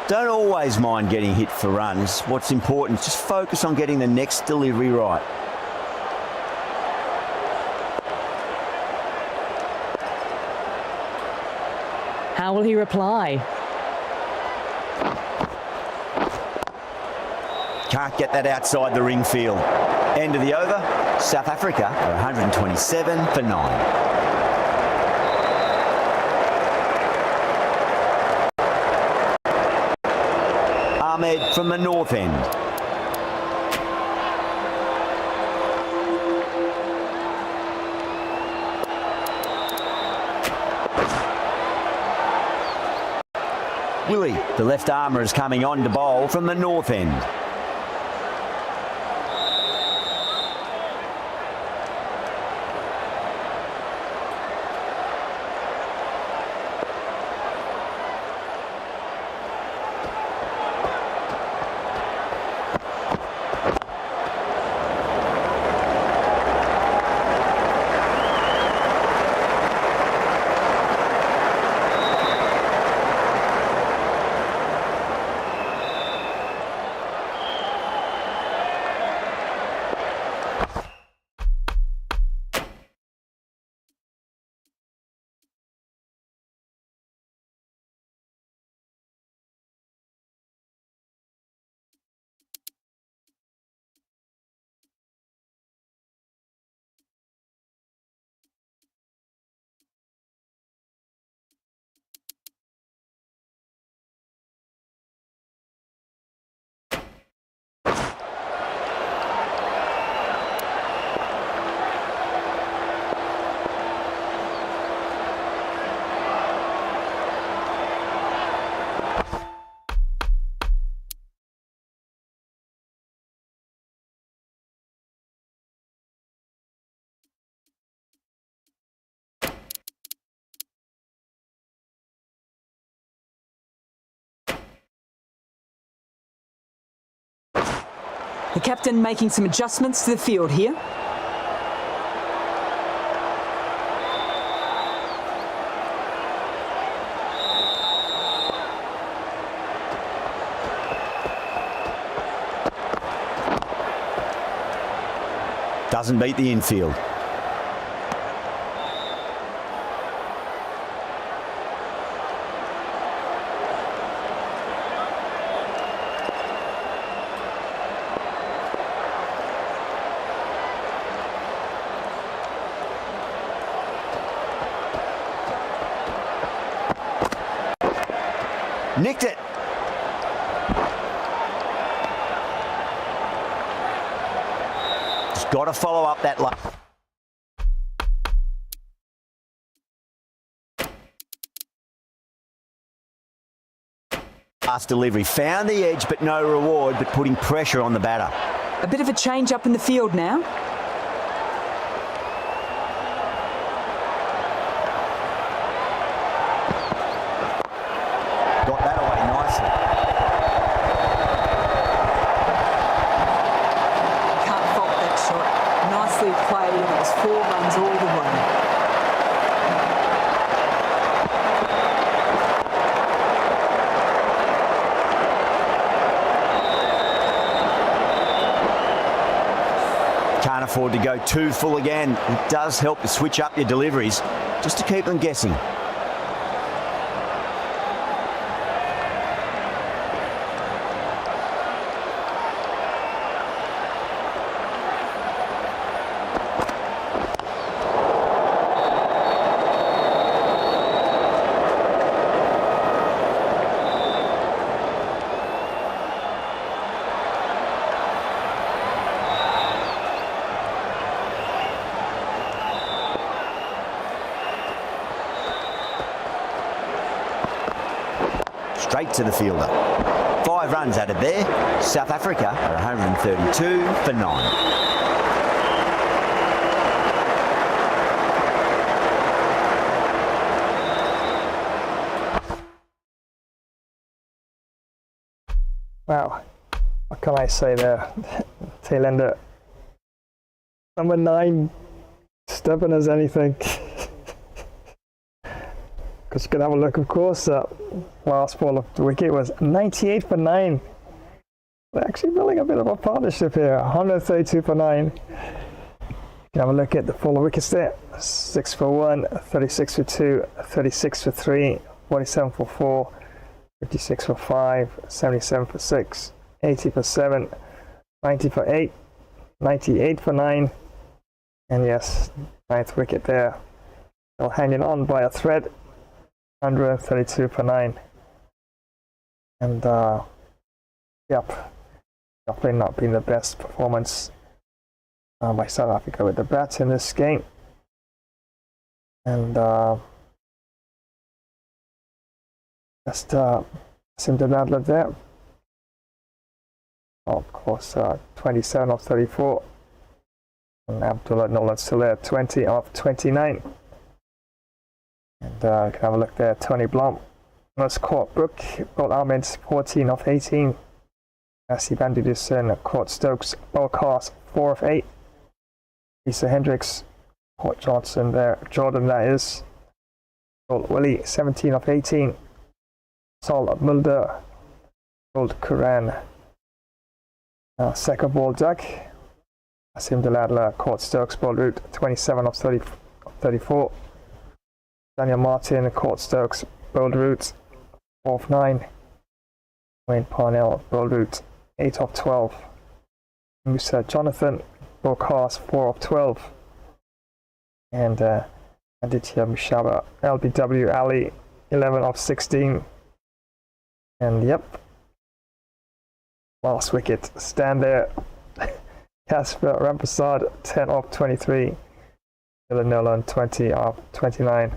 S4: Don't always mind getting hit for runs. What's important is just focus on getting the next delivery right.
S3: How will he reply?
S4: Can't get that outside the ring field. End of the over. South Africa are 127 for 9. Ahmed from the north end. Willie, the left armour, is coming on to bowl from the north end.
S8: The captain making some adjustments to the field here.
S4: Doesn't beat the infield. Nicked it. Just got to follow up that line. Last delivery. Found the edge, but no reward, but putting pressure on the batter.
S8: A bit of a change up in the field now. Played, and it was 4 runs all the way.
S4: Can't afford to go too full again. It does help to switch up your deliveries just to keep them guessing. Straight to the fielder. 5 runs added there. South Africa are 132 for 9.
S2: Wow, what can I say there? Tail ender. Number 9, stubborn as anything. Because you can have a look, of course, last ball of the wicket was 98 for 9. They're actually building a bit of a partnership here, 132 for 9. You can have a look at the full wickets there. 6 for 1, 36 for 2, 36 for 3, 47 for 4, 56 for 5, 77 for 6, 80 for 7, 90 for 8, 98 for 9. And yes, 9th wicket there. Still hanging on by a thread. 132 for 9. And yep, definitely not been the best performance by South Africa with the bats in this game. And just Simton Adler there. Oh, of course, 27 of 34. And Abdullah Nolan still there, 20 of 29. And you can have a look there, Tony Blom. That's caught Brook, Bolt Ahmed, 14 of 18. Nassi Bandidusson, caught Stokes, Belcast, 4 of 8. Lisa Hendricks, caught Johnson there, Jordan that is. Bolt Willie, 17 of 18. Sol Mulder, Bolt Kuran. Second ball duck. Asim Deladler, caught Stokes, Bolt Root, 27 of 34. Daniel Martin, caught Stokes, bowled route, 4 of 9. Wayne Parnell, bowled route, 8 of 12. Musa Jonathan, broadcast, 4 of 12. And Aditya Mushaba, LBW Ali, 11 of 16. And yep, last wicket, stand there. Casper Rampersad, 10 of 23. Dylan Nolan, 20 of 29.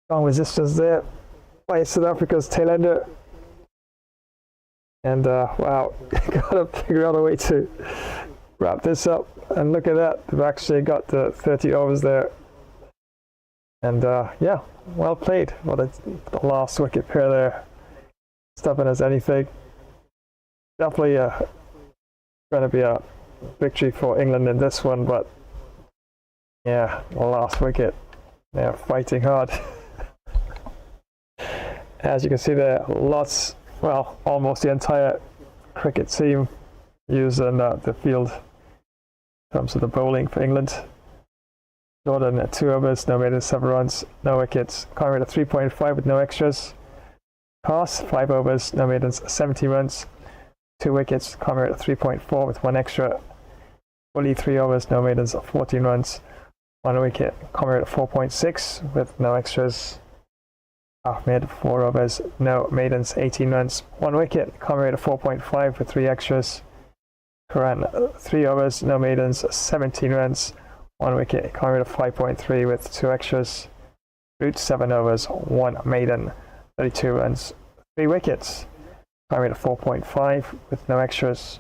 S2: Strong resistance there by South Africa's tail ender. And wow, gotta figure out a way to wrap this up. And look at that, they've actually got the 30 overs there. And yeah, well played. What the last wicket pair there. Stubborn as anything. Definitely going to be a victory for England in this one, but yeah, last wicket, they're fighting hard. As you can see there, lots, well, almost the entire cricket team using the field in terms of the bowling for England. Jordan 2 overs, no maidens, 7 runs, no wickets. Conrad at 3.5 with no extras. Cost 5 overs, no maidens, 17 runs, 2 wickets. Conrad at 3.4 with 1 extra. Woolley 3 overs, no maidens, 14 runs, 1 wicket. Conrad at 4.6 with no extras. Ahmed 4 overs, no maidens, 18 runs, 1 wicket. Conrad at 4.5 with 3 extras. Karan 3 overs, no maidens, 17 runs, 1 wicket. Conrad at 5.3 with 2 extras. Root 7 overs, 1 maiden, 32 runs, 3 wickets. Conrad at 4.5 with no extras.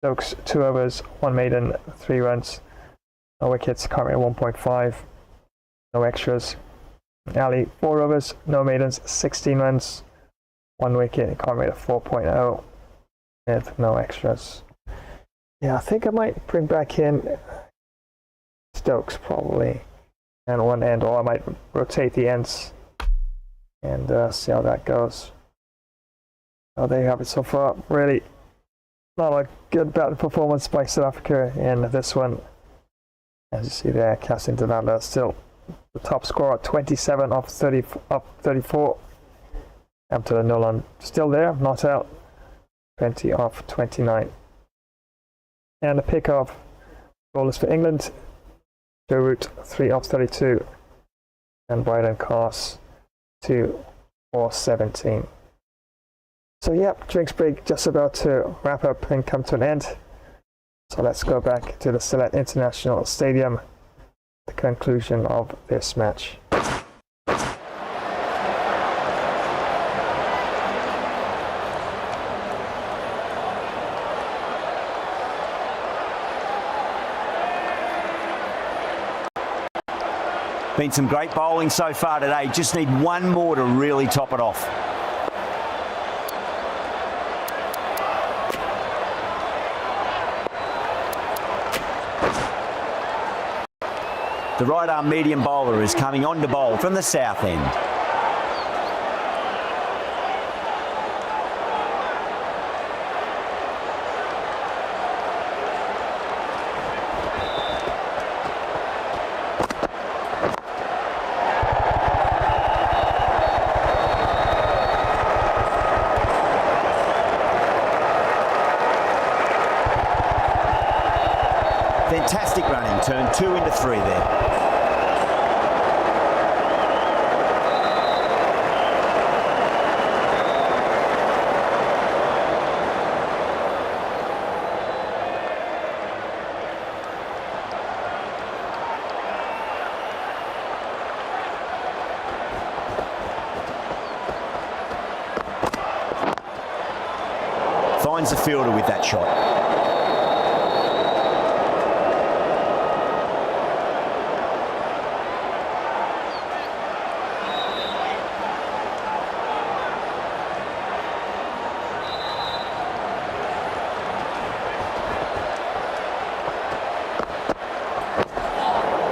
S2: Stokes 2 overs, 1 maiden, 3 runs, no wickets. Conrad at 1.5, no extras. Ali 4 overs, no maidens, 16 runs, 1 wicket. Conrad at 4.0 with no extras. Yeah, I think I might bring back in Stokes probably and one end, or I might rotate the ends and see how that goes. Oh, there you have it so far. Really not a good batting performance by South Africa in this one. As you see there, Cassim de Lander still the top scorer, 27 off 34. Hampton Nolan still there, not out, 20 off 29. And a pick of bowlers for England, Joe Root 3 off 32, and Bryden Carse 2 for 17. So yep, drinks break just about to wrap up and come to an end. So let's go back to the Sylhet International Stadium, the conclusion of this match.
S4: Been some great bowling so far today. Just need one more to really top it off. The right arm medium bowler is coming on to bowl from the south end. Fantastic running, turn 2 into 3 there. Finds the fielder with that shot.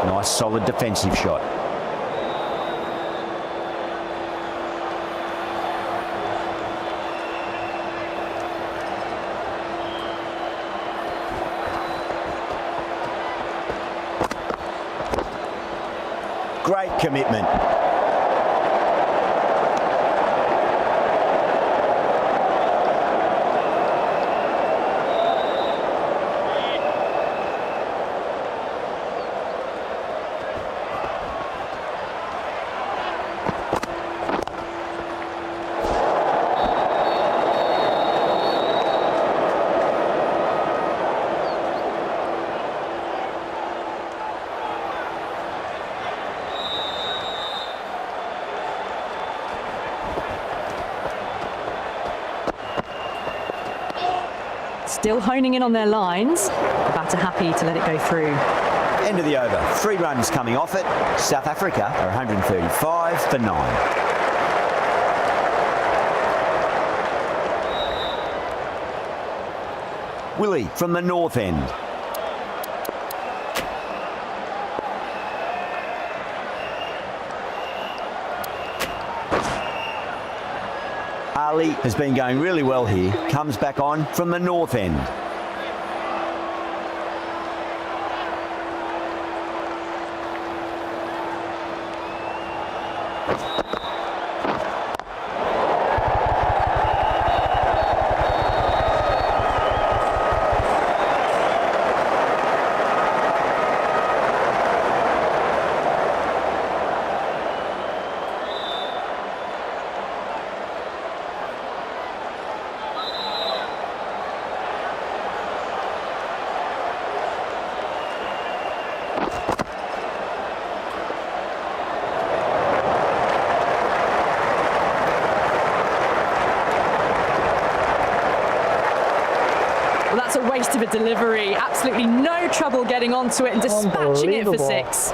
S4: Nice solid defensive shot. Great commitment.
S3: Still honing in on their lines. Batter happy to let it go through.
S4: End of the over. 3 runs coming off it. South Africa are 135 for 9. Willie from the north end. Ali has been going really well here. Comes back on from the north end.
S3: Well, that's a waste of a delivery. Absolutely no trouble getting onto it and dispatching it for 6.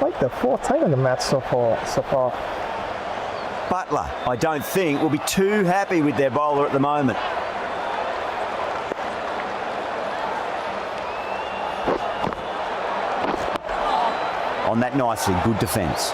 S2: Like the 4th time in the match so far.
S4: Butler, I don't think, will be too happy with their bowler at the moment. On that nicely, good defence.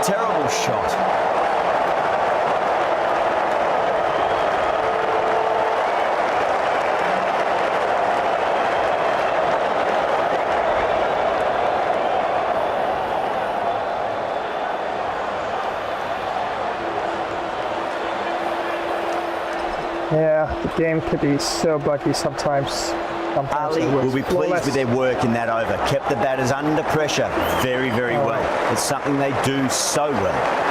S4: Terrible shot.
S2: Yeah, the game could be so buggy sometimes.
S4: Ali will be pleased with their work in that over. Kept the batters under pressure very, very well. It's something they do so well.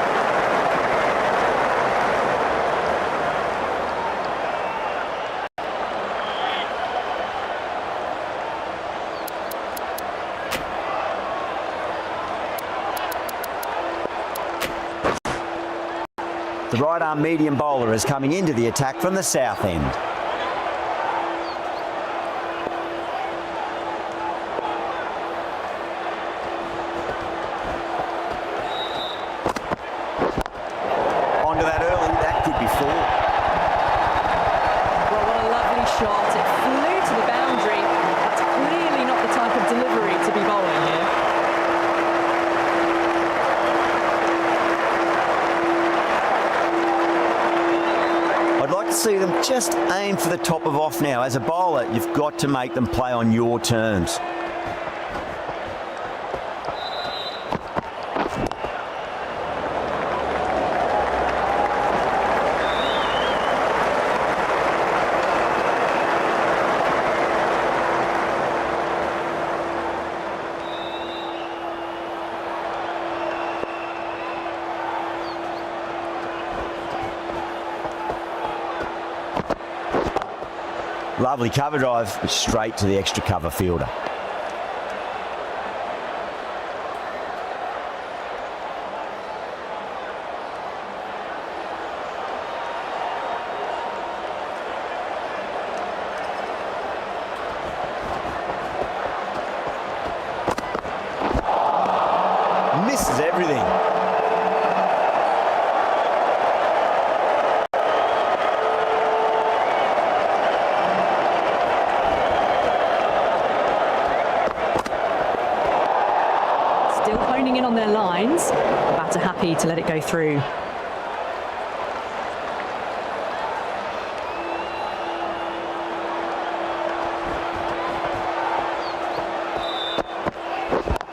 S4: The right-arm medium bowler is coming into the attack from the south end. Onto that early, that could be 4.
S3: Well, what a lovely shot. It flew to the boundary. That's clearly not the type of delivery to be bowling here.
S4: I'd like to see them just aim for the top of off now. As a bowler, you've got to make them play on your terms. Lovely cover drive, straight to the extra cover fielder. Misses everything.
S3: Still honing in on their lines. Batter happy to let it go through.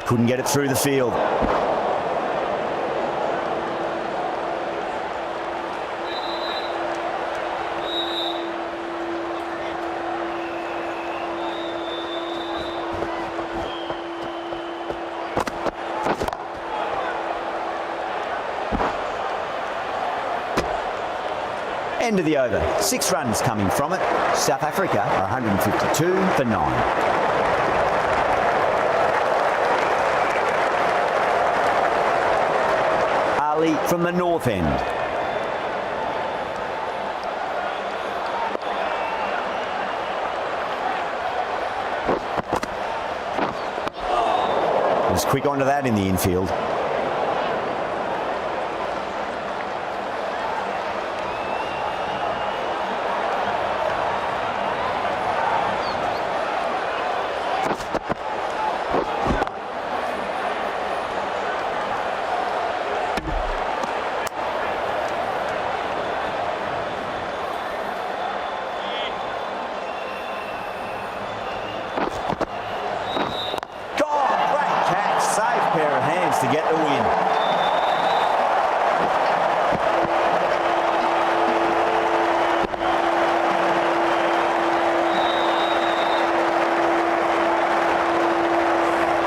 S4: Couldn't get it through the field. End of the over. 6 runs coming from it. South Africa are 152 for 9. Ali from the north end. Was quick onto that in the infield. To get the win.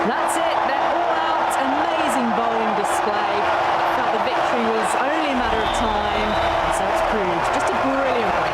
S3: That's it, they're all out. Amazing bowling display. Felt the victory was only a matter of time, so it's proved just a brilliant win.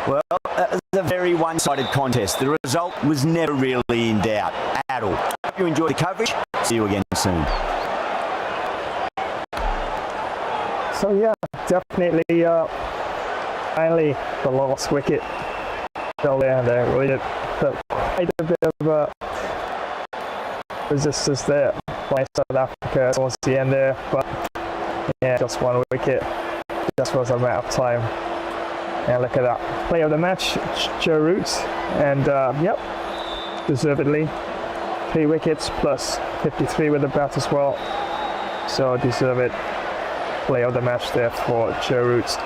S4: Well, that was a very one-sided contest. The result was never really in doubt at all. Hope you enjoyed the coverage. See you again soon.
S2: So yeah, definitely finally the last wicket fell there. There really felt quite a bit of resistance there by South Africa towards the end there, but yeah, just one wicket. Just was a matter of time. And look at that. Player of the match, Joe Roots. And yep, deservedly. 3 wickets plus 53 with the bat as well. So deserved play of the match there for Joe Root.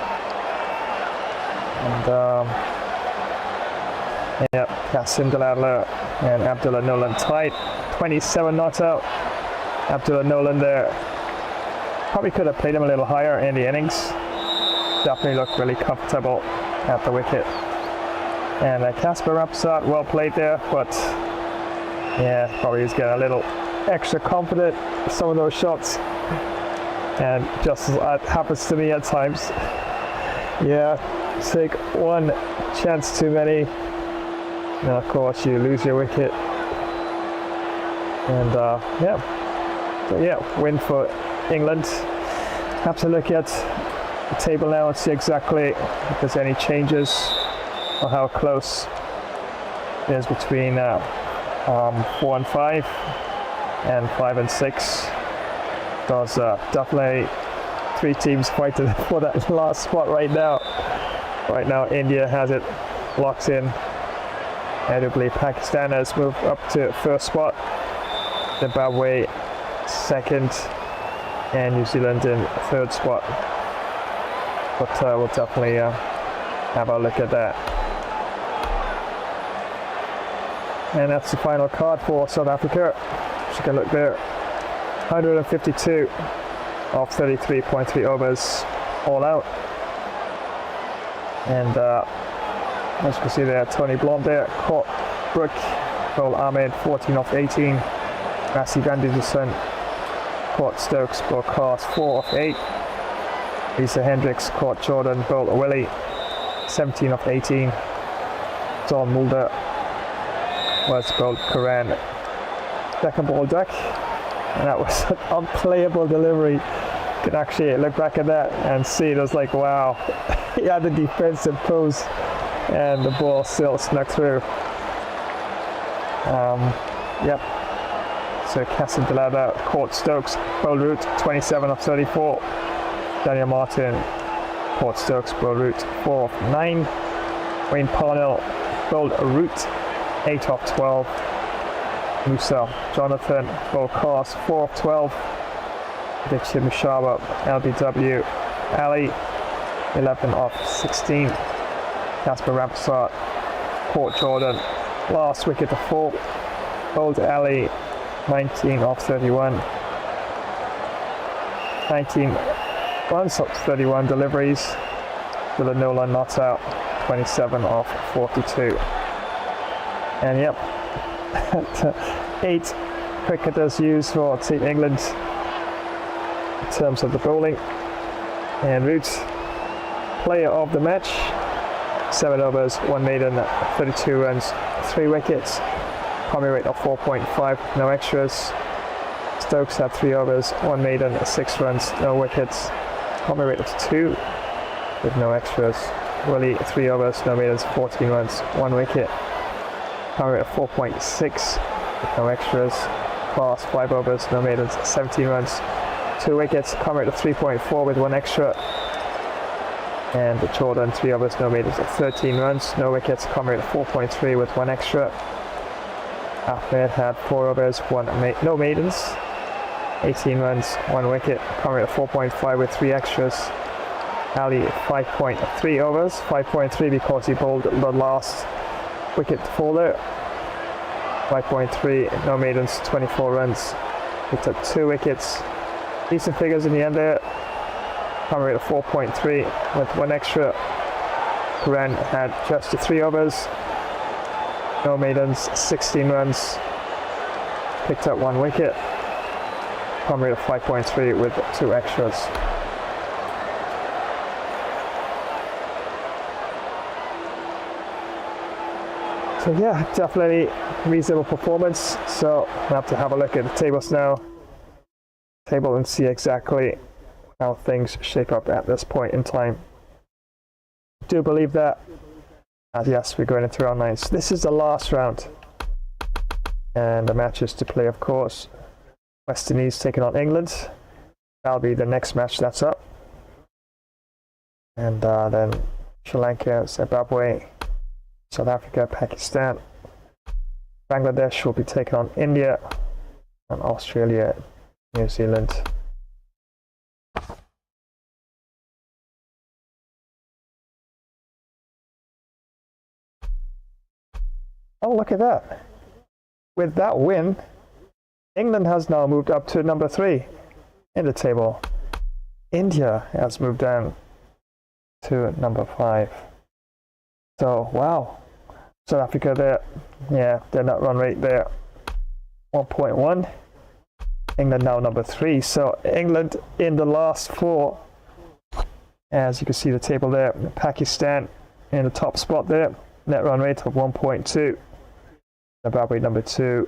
S2: And yeah, Qasim Daladler and Abdullah Nolan tied. 27 not out. Abdullah Nolan there. Probably could have played him a little higher in the innings. Definitely looked really comfortable at the wicket. And Casper Ramsart, well played there, but yeah, probably he's getting a little extra confident with some of those shots. And just as it happens to me at times, yeah, take one chance too many, and of course you lose your wicket. And yeah, so yeah, win for England. Have to look at the table now and see exactly if there's any changes or how close it is between 4 and 5 and 5 and 6. There's definitely 3 teams fighting for that last spot right now. Right now, India has it locked in. Edibly, Pakistan has moved up to first spot. Zimbabwe second, and New Zealand in third spot. But we'll definitely have a look at that. And that's the final card for South Africa. Just gonna look there. 152 of 33.3 overs, all out. And as you can see there, Tony Blond there caught Brooke, Cole Ahmed 14 off 18. Massey Van Dusen caught Stokes, bowled Cars 4 off 8. Lisa Hendricks caught Jordan, bowled Willie 17 off 18. Don Mulder was bowled Karan. Second ball duck, and that was an unplayable delivery. You can actually look back at that and see it was like, wow, he had the defensive pose and the ball still snuck through. Yep. So Qasim Daladler caught Stokes, bowled Root 27 off 34. Daniel Martin caught Stokes, bowled Root 4 off 9. Wayne Parnell bowled Root 8 off 12. Musa Jonathan bowled Cars 4 off 12. Dixie Mushaba, LBW Ali 11 off 16. Casper Ramsart caught Jordan last wicket to fall. Bowled Ali 19 off 31. 19 runs up 31 deliveries with a no-line not out. 27 off 42. And yep, 8 cricketers used for Team England in terms of the bowling. And Root, player of the match, 7 overs, 1 maiden, 32 runs, 3 wickets, primary rate of 4.5, no extras. Stokes had 3 overs, 1 maiden, 6 runs, no wickets, primary rate of 2 with no extras. Willie, 3 overs, no maidens, 14 runs, 1 wicket, primary rate of 4.6 with no extras. Class, 5 overs, no maidens, 17 runs, 2 wickets, primary rate of 3.4 with 1 extra. And Jordan, 3 overs, no maidens, 13 runs, no wickets, primary rate of 4.3 with 1 extra. Ahmed had 4 overs, no maidens, 18 runs, 1 wicket, primary rate of 4.5 with 3 extras. Ali, 5.3 overs, 5.3 because he bowled the last wicket to fall there. 5.3, no maidens, 24 runs. He took 2 wickets. Decent figures in the end there. Primary rate of 4.3 with 1 extra. Karan had just 3 overs. No maidens, 16 runs. Picked up 1 wicket. Primary rate of 5.3 with 2 extras. So yeah, definitely reasonable performance. So I have to have a look at the tables now. Table and see exactly how things shape up at this point in time. I do believe that. Yes, we're going into round 9. So this is the last round. And the matches to play, of course. West Indies taking on England. That'll be the next match that's up. And then Sri Lanka, Zimbabwe, South Africa, Pakistan. Bangladesh will be taking on India, and Australia, New Zealand. Oh, look at that. With that win, England has now moved up to number 3 in the table. India has moved down to number 5. So, wow. South Africa there, yeah, their net run rate there, 1.1. England now number 3. So, England in the last 4. As you can see the table there, Pakistan in the top spot there, net run rate of 1.2. Zimbabwe number 2,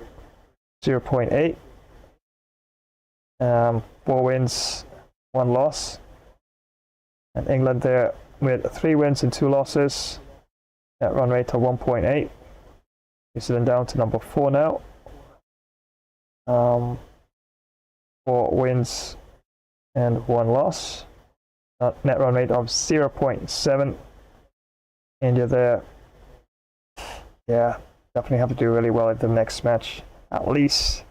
S2: 0.8. 4 wins, 1 loss. And England there with 3 wins and 2 losses. Net run rate of 1.8. New Zealand down to number 4 now. 4 wins and 1 loss. Net run rate of 0.7. India there. Yeah, definitely have to do really well at the next match, at least.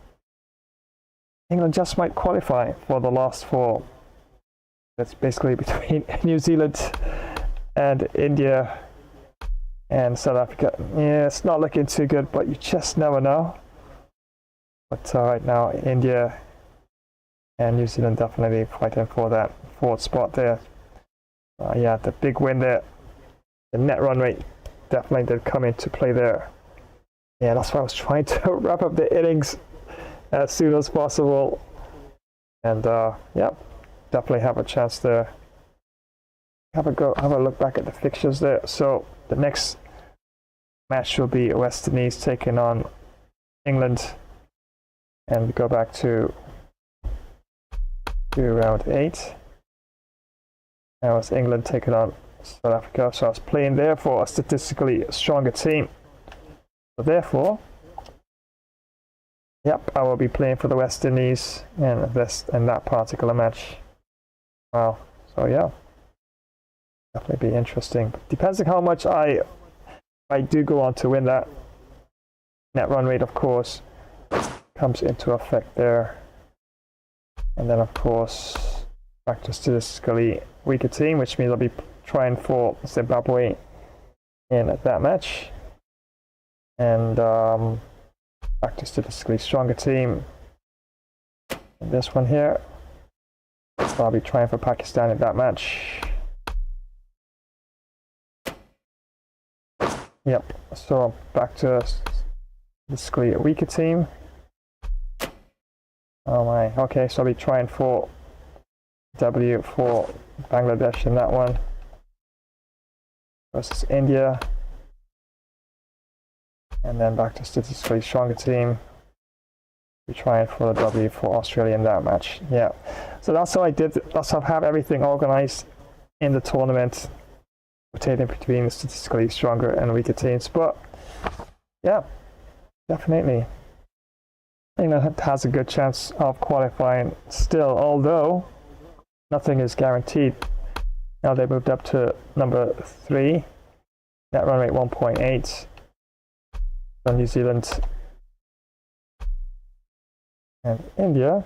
S2: England just might qualify for the last 4. That's basically between New Zealand and India and South Africa. Yeah, it's not looking too good, but you just never know. But right now, India and New Zealand definitely fighting for that 4th spot there. Yeah, the big win there. The net run rate definitely did come into play there. Yeah, that's why I was trying to wrap up the innings as soon as possible. And yeah, definitely have a chance to have a look back at the fixtures there. So the next match will be West Indies taking on England, and we go back to round 8. Now it's England taking on South Africa, so I was playing there for a statistically stronger team. So therefore, yep, I will be playing for the West Indies in that particular match. Wow, so yeah, definitely be interesting. Depends on how much I do go on to win that. Net run rate, of course, comes into effect there. And then, of course, back to statistically weaker team, which means I'll be trying for Zimbabwe in that match. And back to statistically stronger team in this one here. So I'll be trying for Pakistan in that match. Yep, so back to statistically a weaker team. Oh my, okay, so I'll be trying for W for Bangladesh in that one. Versus India. And then back to statistically stronger team. We're trying for a W for Australia in that match. Yeah. So that's how I did. That's how I have everything organized in the tournament, rotating between statistically stronger and weaker teams. But yeah, definitely, England has a good chance of qualifying still, although nothing is guaranteed. Now they moved up to number 3. Net run rate 1.8. So New Zealand and India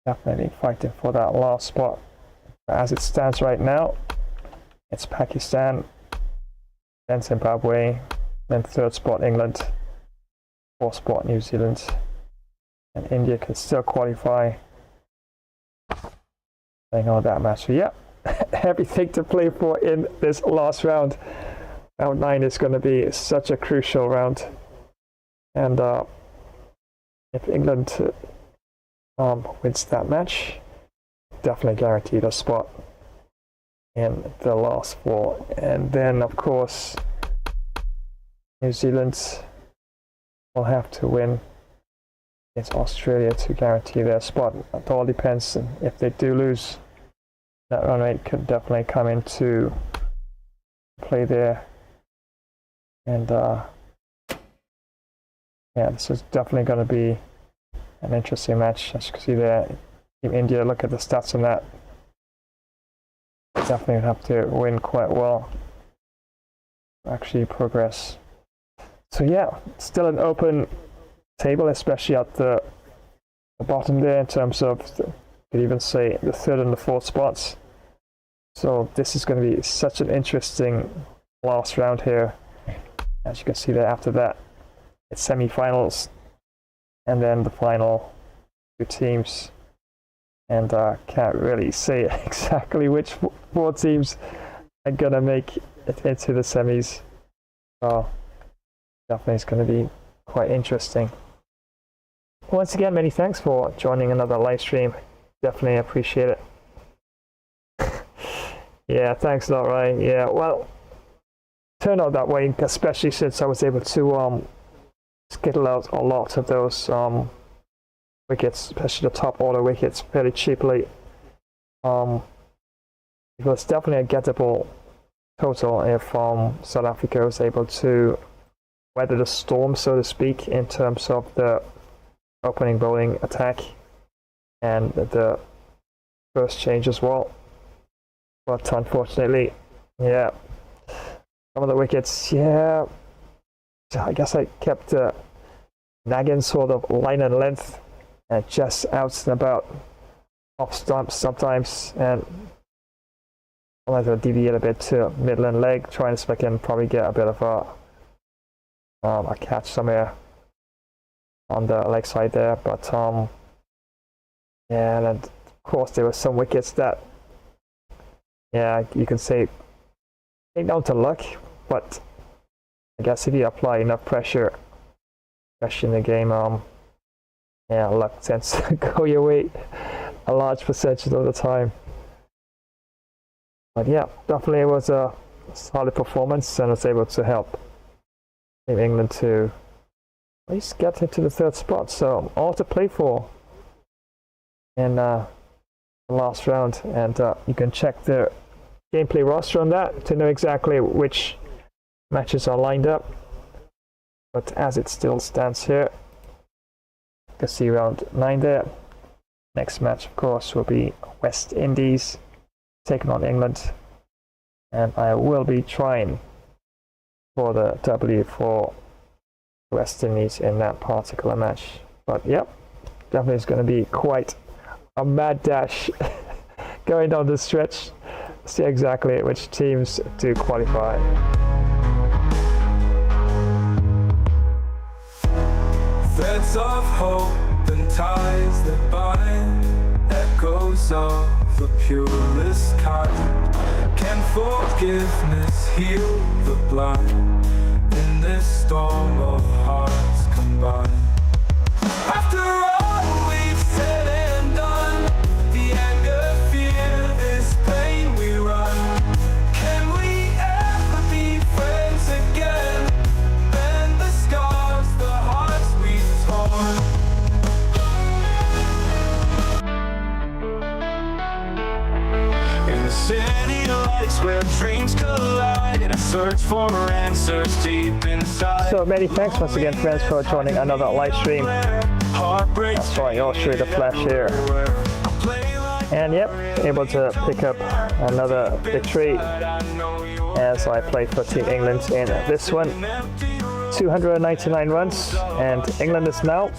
S2: definitely fighting for that last spot. As it stands right now, it's Pakistan, then Zimbabwe, then 3rd spot England, 4th spot New Zealand, and India can still qualify. Playing on that match. So yeah, everything to play for in this last round. Round 9 is going to be such a crucial round, and if England wins that match, definitely guaranteed a spot in the last 4. And then, of course, New Zealand will have to win against Australia to guarantee their spot. It all depends. If they do lose, that run rate could definitely come into play there. And yeah, this is definitely going to be an interesting match. As you can see there, Team India, look at the stats on that. Definitely have to win quite well to actually progress. So yeah, still an open table, especially at the bottom there in terms of, you could even say, the third and the fourth spots. So this is going to be such an interesting last round here. As you can see there, after that, it's semi-finals, and then the final two teams. And I can't really say exactly which four teams are going to make it into the semis. So definitely it's going to be quite interesting. Once again, many thanks for joining another live stream. Definitely appreciate it. Yeah, thanks a lot, Ryan. Yeah, well, turned out that way, especially since I was able to skittle out a lot of those wickets, especially the top order wickets, fairly cheaply. It was definitely a gettable total if South Africa was able to weather the storm, so to speak, in terms of the opening bowling attack and the first change as well. But unfortunately, yeah, some of the wickets, yeah, I guess I kept nagging sort of line and length and just out and about off stumps sometimes, and I like to deviate a bit to middle and leg, trying to see if I can probably get a bit of a catch somewhere on the leg side there. But yeah, and then, of course there were some wickets that, yeah, you can say came down to luck, but I guess if you apply enough pressure, especially in the game, yeah, luck tends to go your way a large percentage of the time. But yeah, definitely it was a solid performance, and was able to help Team England to at least get into the third spot. So all to play for in the last round, and you can check the gameplay roster on that to know exactly which matches are lined up. But as it still stands here, you can see round 9 there. Next match, of course, will be West Indies taking on England, and I will be trying for the W for West Indies in that particular match. But yep, definitely it's going to be quite a mad dash going down the stretch. See exactly which teams do qualify.
S11: Threads of hope and ties that bind, echoes of the purest kind. Can forgiveness heal the blind in this storm of hearts combined? After all we've said and done, the anger, fear, this pain we run, can we ever be friends again? Bend the scars, the hearts we've torn. In the city lights where dreams collide, in a search for answers deep inside.
S2: So many thanks once again, friends, for joining another live stream. That's right, I'll show you the flash here. And yep, able to pick up another victory as I played for Team England in this one. 299 runs, and England is now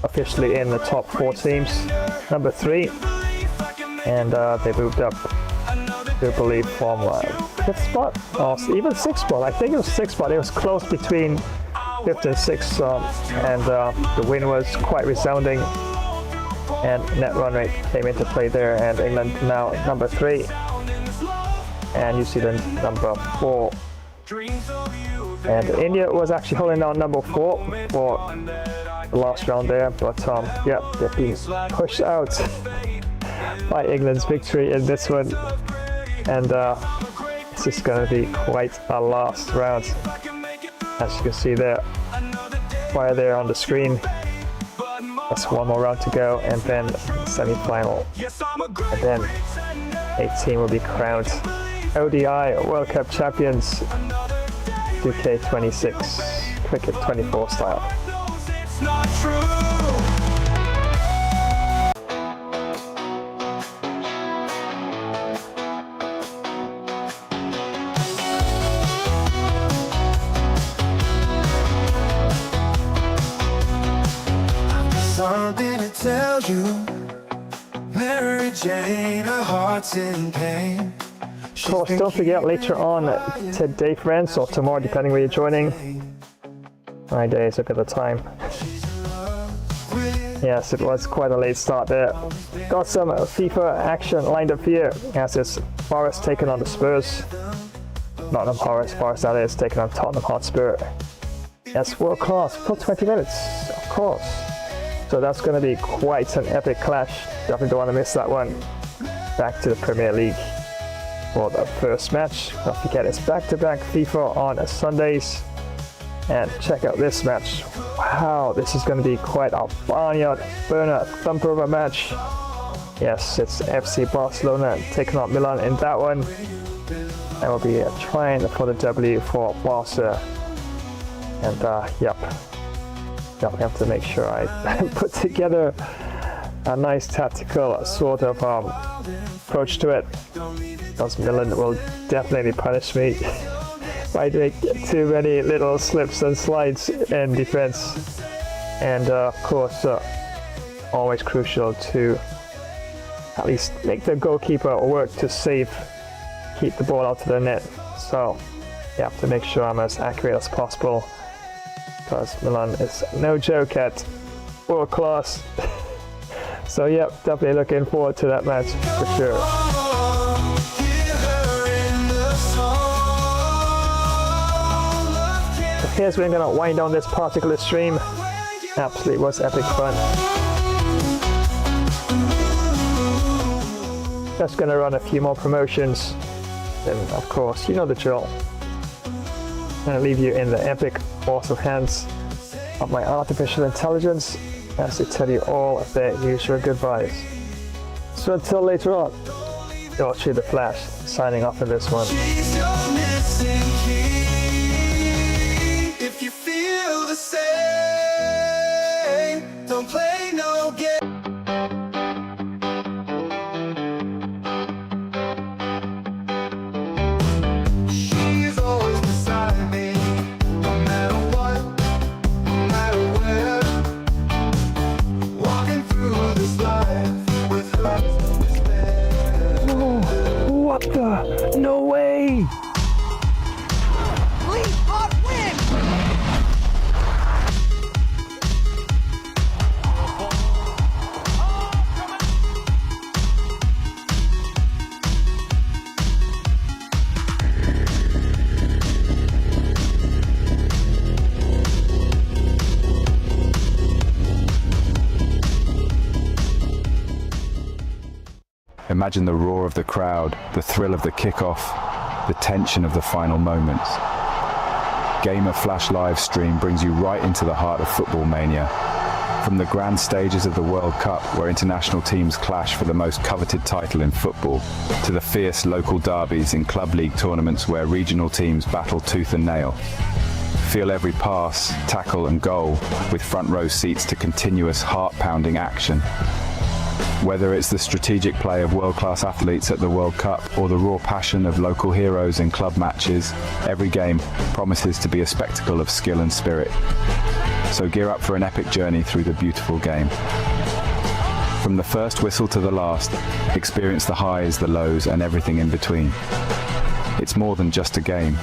S2: officially in the top 4 teams, number 3. And they moved up, I believe, from 5th spot, or even 6th spot. I think it was 6th spot. It was close between 5th and 6th, and the win was quite resounding. And net run rate came into play there, and England now number 3, and New Zealand number 4. And India was actually holding down number 4 for the last round there, but yeah, they're being pushed out by England's victory in this one, and this is going to be quite a last round. As you can see there, fire there on the screen. That's one more round to go, and then semi-final, and then a team will be crowned ODI World Cup champions, 2K26 Cricket 24 style.
S11: Mary Jane, her heart's in pain.
S2: Of course, don't forget later on today, friends, or tomorrow, depending where you're joining. My days, look at the time. Yes, it was quite a late start there. Got some FIFA action lined up here, as it's Forest taking on the Spurs. Nottingham Forest that is, taking on Tottenham Hotspur. Yes, world class for 20 minutes, of course. So that's going to be quite an epic clash. Definitely don't want to miss that one. Back to the Premier League for the first match. Don't forget, it's back-to-back FIFA on Sundays. And check out this match. Wow, this is going to be quite a barnyard burner thumper of a match. Yes, it's FC Barcelona taking on Milan in that one. And we'll be trying for the W for Barca. And yep, I have to make sure I put together a nice tactical sort of approach to it, because Milan will definitely punish me if I make too many little slips and slides in defense. And of course, always crucial to at least make the goalkeeper work to keep the ball out of the net. So you have to make sure I'm as accurate as possible, because Milan is no joke at world class. So yep, definitely looking forward to that match for sure. So here's where I'm going to wind down this particular stream. Absolutely was epic fun. Just going to run a few more promotions. Then of course, you know the drill. I'm going to leave you in the epic, awesome hands of my artificial intelligence as they tell you all of their usual goodbyes. So until later on, you'll see the Flash signing off in this one.
S11: If you feel the same, don't play no game. She's always beside me, no matter what, no matter where. Walking through this life with her is there.
S2: Oh, what the? No way!
S10: Lead on win!
S20: Imagine the roar of the crowd, the thrill of the kickoff, the tension of the final moments. Gamer Flash live stream brings you right into the heart of football mania. From the grand stages of the World Cup, where international teams clash for the most coveted title in football, to the fierce local derbies in club league tournaments where regional teams battle tooth and nail. Feel every pass, tackle and goal with front row seats to continuous heart-pounding action. Whether it's the strategic play of world-class athletes at the World Cup or the raw passion of local heroes in club matches, every game promises to be a spectacle of skill and spirit. So gear up for an epic journey through the beautiful game. From the first whistle to the last, experience the highs, the lows, and everything in between. It's more than just a game.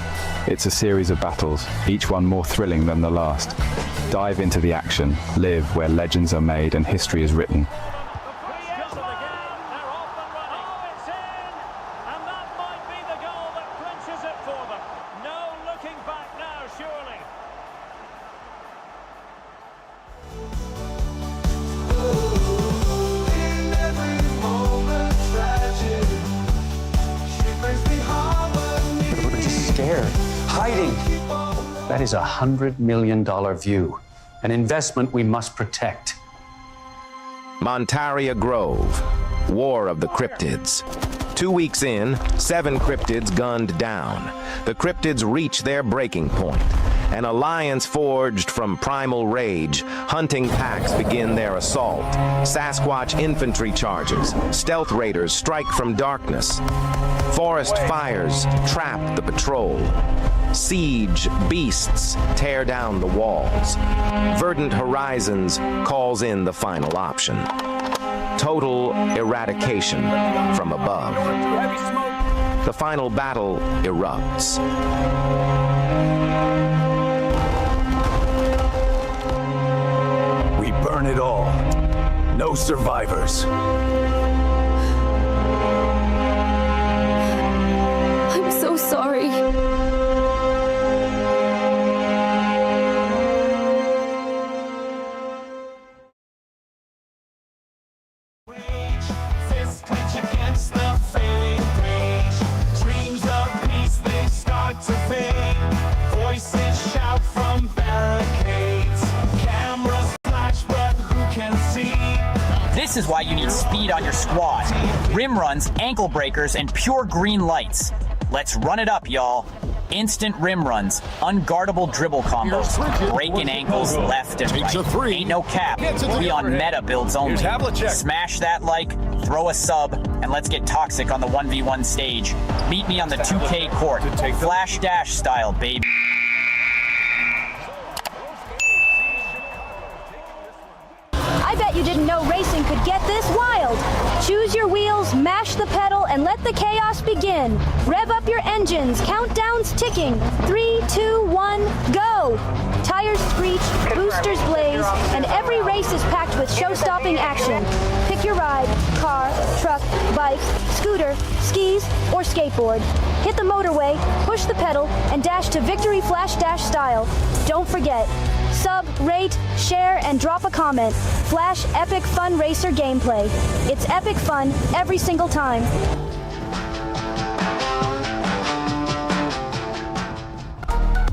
S20: It's a series of battles, each one more thrilling than the last. Dive into the action, live where legends are made and history is written.
S21: That is $100 million view, an investment we must protect.
S5: Montaria Grove, War of the Cryptids. 2 weeks in, 7 cryptids gunned down. The cryptids reach their breaking point. An alliance forged from primal rage. Hunting packs begin their assault. Sasquatch infantry charges. Stealth raiders strike from darkness. Forest fires trap the patrol. Siege beasts tear down the walls. Verdant Horizons calls in the final option. total eradication from above. The final battle erupts.
S11: We burn it all. No survivors.
S18: I'm so sorry.
S10: This is why you need speed on your squad. Rim runs, ankle breakers, and pure green lights. Let's run it up, y'all. Instant rim runs, unguardable dribble combos, breaking ankles left and right. Ain't no cap. We on meta builds only. Smash that like, throw a sub, and let's get toxic on the 1v1 stage. Meet me on the 2K court, Flash Dash style, baby.
S18: I bet you didn't know racing could get this wild. Choose your wheels, mash the pedal, and let the chaos begin. Rev up your engines, countdowns ticking. 3, 2, 1, go! Tires screech, boosters blaze, and every race is packed with show-stopping action. Pick your ride, car, truck, bike, scooter, skis, or skateboard. Hit the motorway, push the pedal, and dash to victory Flash Dash style. Don't forget, sub, rate, share, and drop a comment. Flash Epic Fun Racer gameplay. It's epic fun every single time.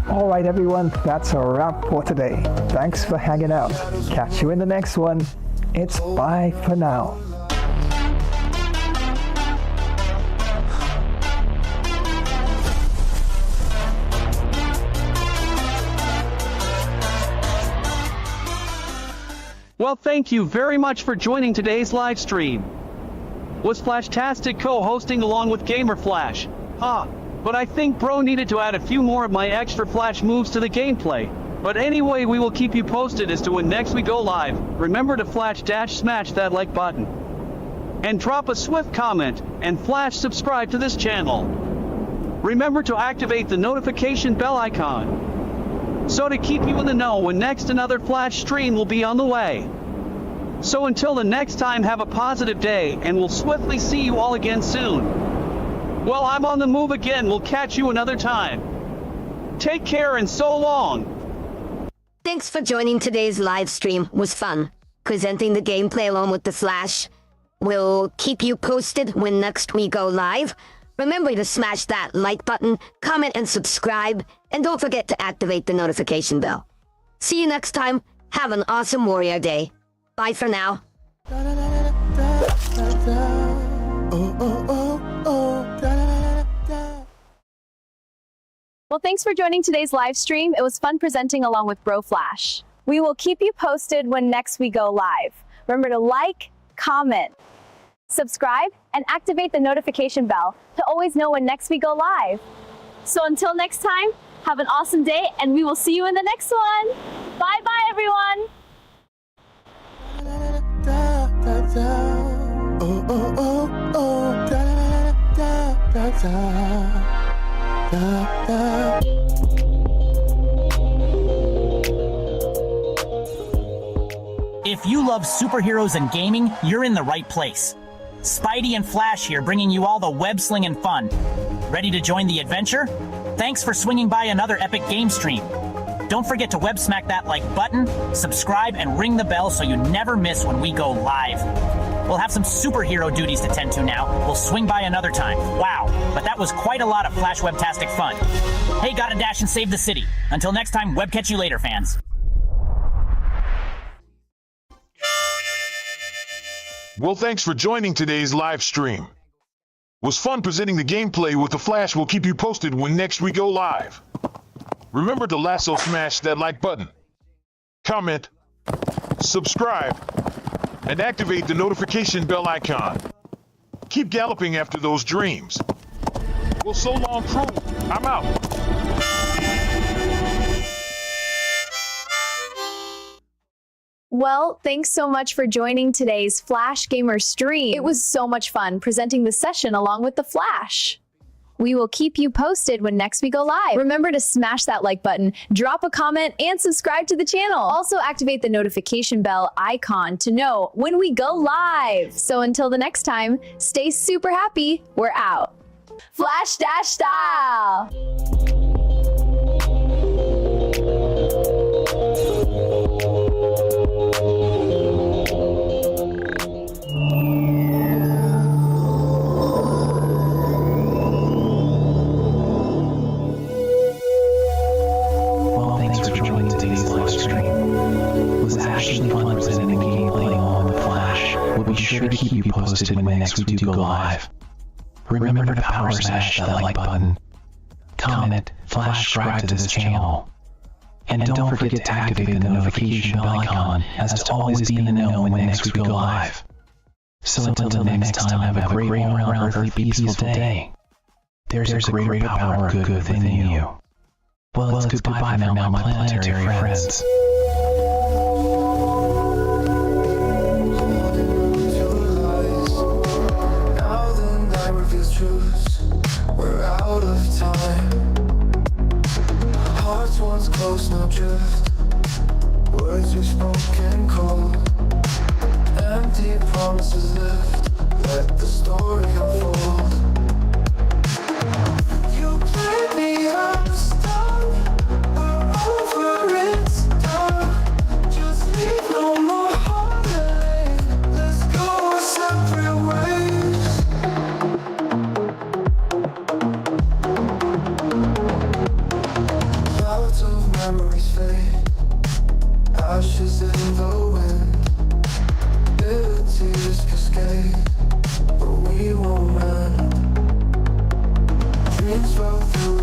S2: Alright everyone, that's a wrap for today. Thanks for hanging out. Catch you in the next one. It's bye for now.
S12: Well, thank you very much for joining today's live stream. Was Flashtastic co-hosting along with Gamer Flash? But I think bro needed to add a few more of my extra flash moves to the gameplay. But anyway, we will keep you posted as to when next we go live. Remember to smash that like button. And drop a swift comment, and flash subscribe to this channel. Remember to activate the notification bell icon, so to keep you in the know when next another flash stream will be on the way. So until the next time, have a positive day, and we'll swiftly see you all again soon. Well, I'm on the move again. We'll catch you another time. Take care and so long.
S22: Thanks for joining today's live stream. It was fun. Presenting the gameplay along with the Flash. We'll keep you posted when next we go live. Remember to smash that like button, comment and subscribe, and don't forget to activate the notification bell. See you next time. Have an awesome Warrior Day. Bye for now.
S13: Well, thanks for joining today's live stream. It was fun presenting along with Bro Flash. We will keep you posted when next we go live. Remember to like, comment, subscribe, and activate the notification bell to always know when next we go live. So until next time, have an awesome day, and we will see you in the next one. Bye-bye, everyone.
S10: If you love superheroes and gaming, you're in the right place. Spidey and Flash here, bringing you all the web-slinging fun. Ready to join the adventure? Thanks for swinging by another epic game stream. Don't forget to web smack that like button, subscribe, and ring the bell so you never miss when we go live. We'll have some superhero duties to tend to now. We'll swing by another time. Wow, but that was quite a lot of Flash Webtastic fun. Hey, gotta dash and save the city. Until next time, web catch you later, fans.
S23: Well, thanks for joining today's live stream. It was fun presenting the gameplay with the Flash. We'll keep you posted when next we go live. Remember to lasso smash that like button, comment, subscribe, and activate the notification bell icon. Keep galloping after those dreams. Well, so long, crew. I'm out.
S13: Well, thanks so much for joining today's Flash Gamer stream. It was so much fun presenting the session along with the Flash. We will keep you posted when next we go live. Remember to smash that like button, drop a comment, and subscribe to the channel. Also activate the notification bell icon to know when we go live. So until the next time, stay super happy. We're out. Flash Dash style.
S14: Actually fun presenting the gameplay on the Flash. We'll be sure to keep you posted when next we do go live. Remember to power smash that like button, comment, flash subscribe to this channel, and don't forget to activate the notification bell icon as to always be in the know when next we go live. So until next time, have a great all-around earthly peaceful day. There's a greater power of good within you. Well, it's goodbye for now, my planetary friends.
S11: We're out of time. Hearts once close, now drift. Words we spoken cold. Empty promises lift. Let the story unfold. You played me up, stop. We're over, it's done. Just leave no more heartache. Let's go our separate ways. Memories fade, ashes in the wind. Bitter tears cascade, but we won't mend. Dreams fell through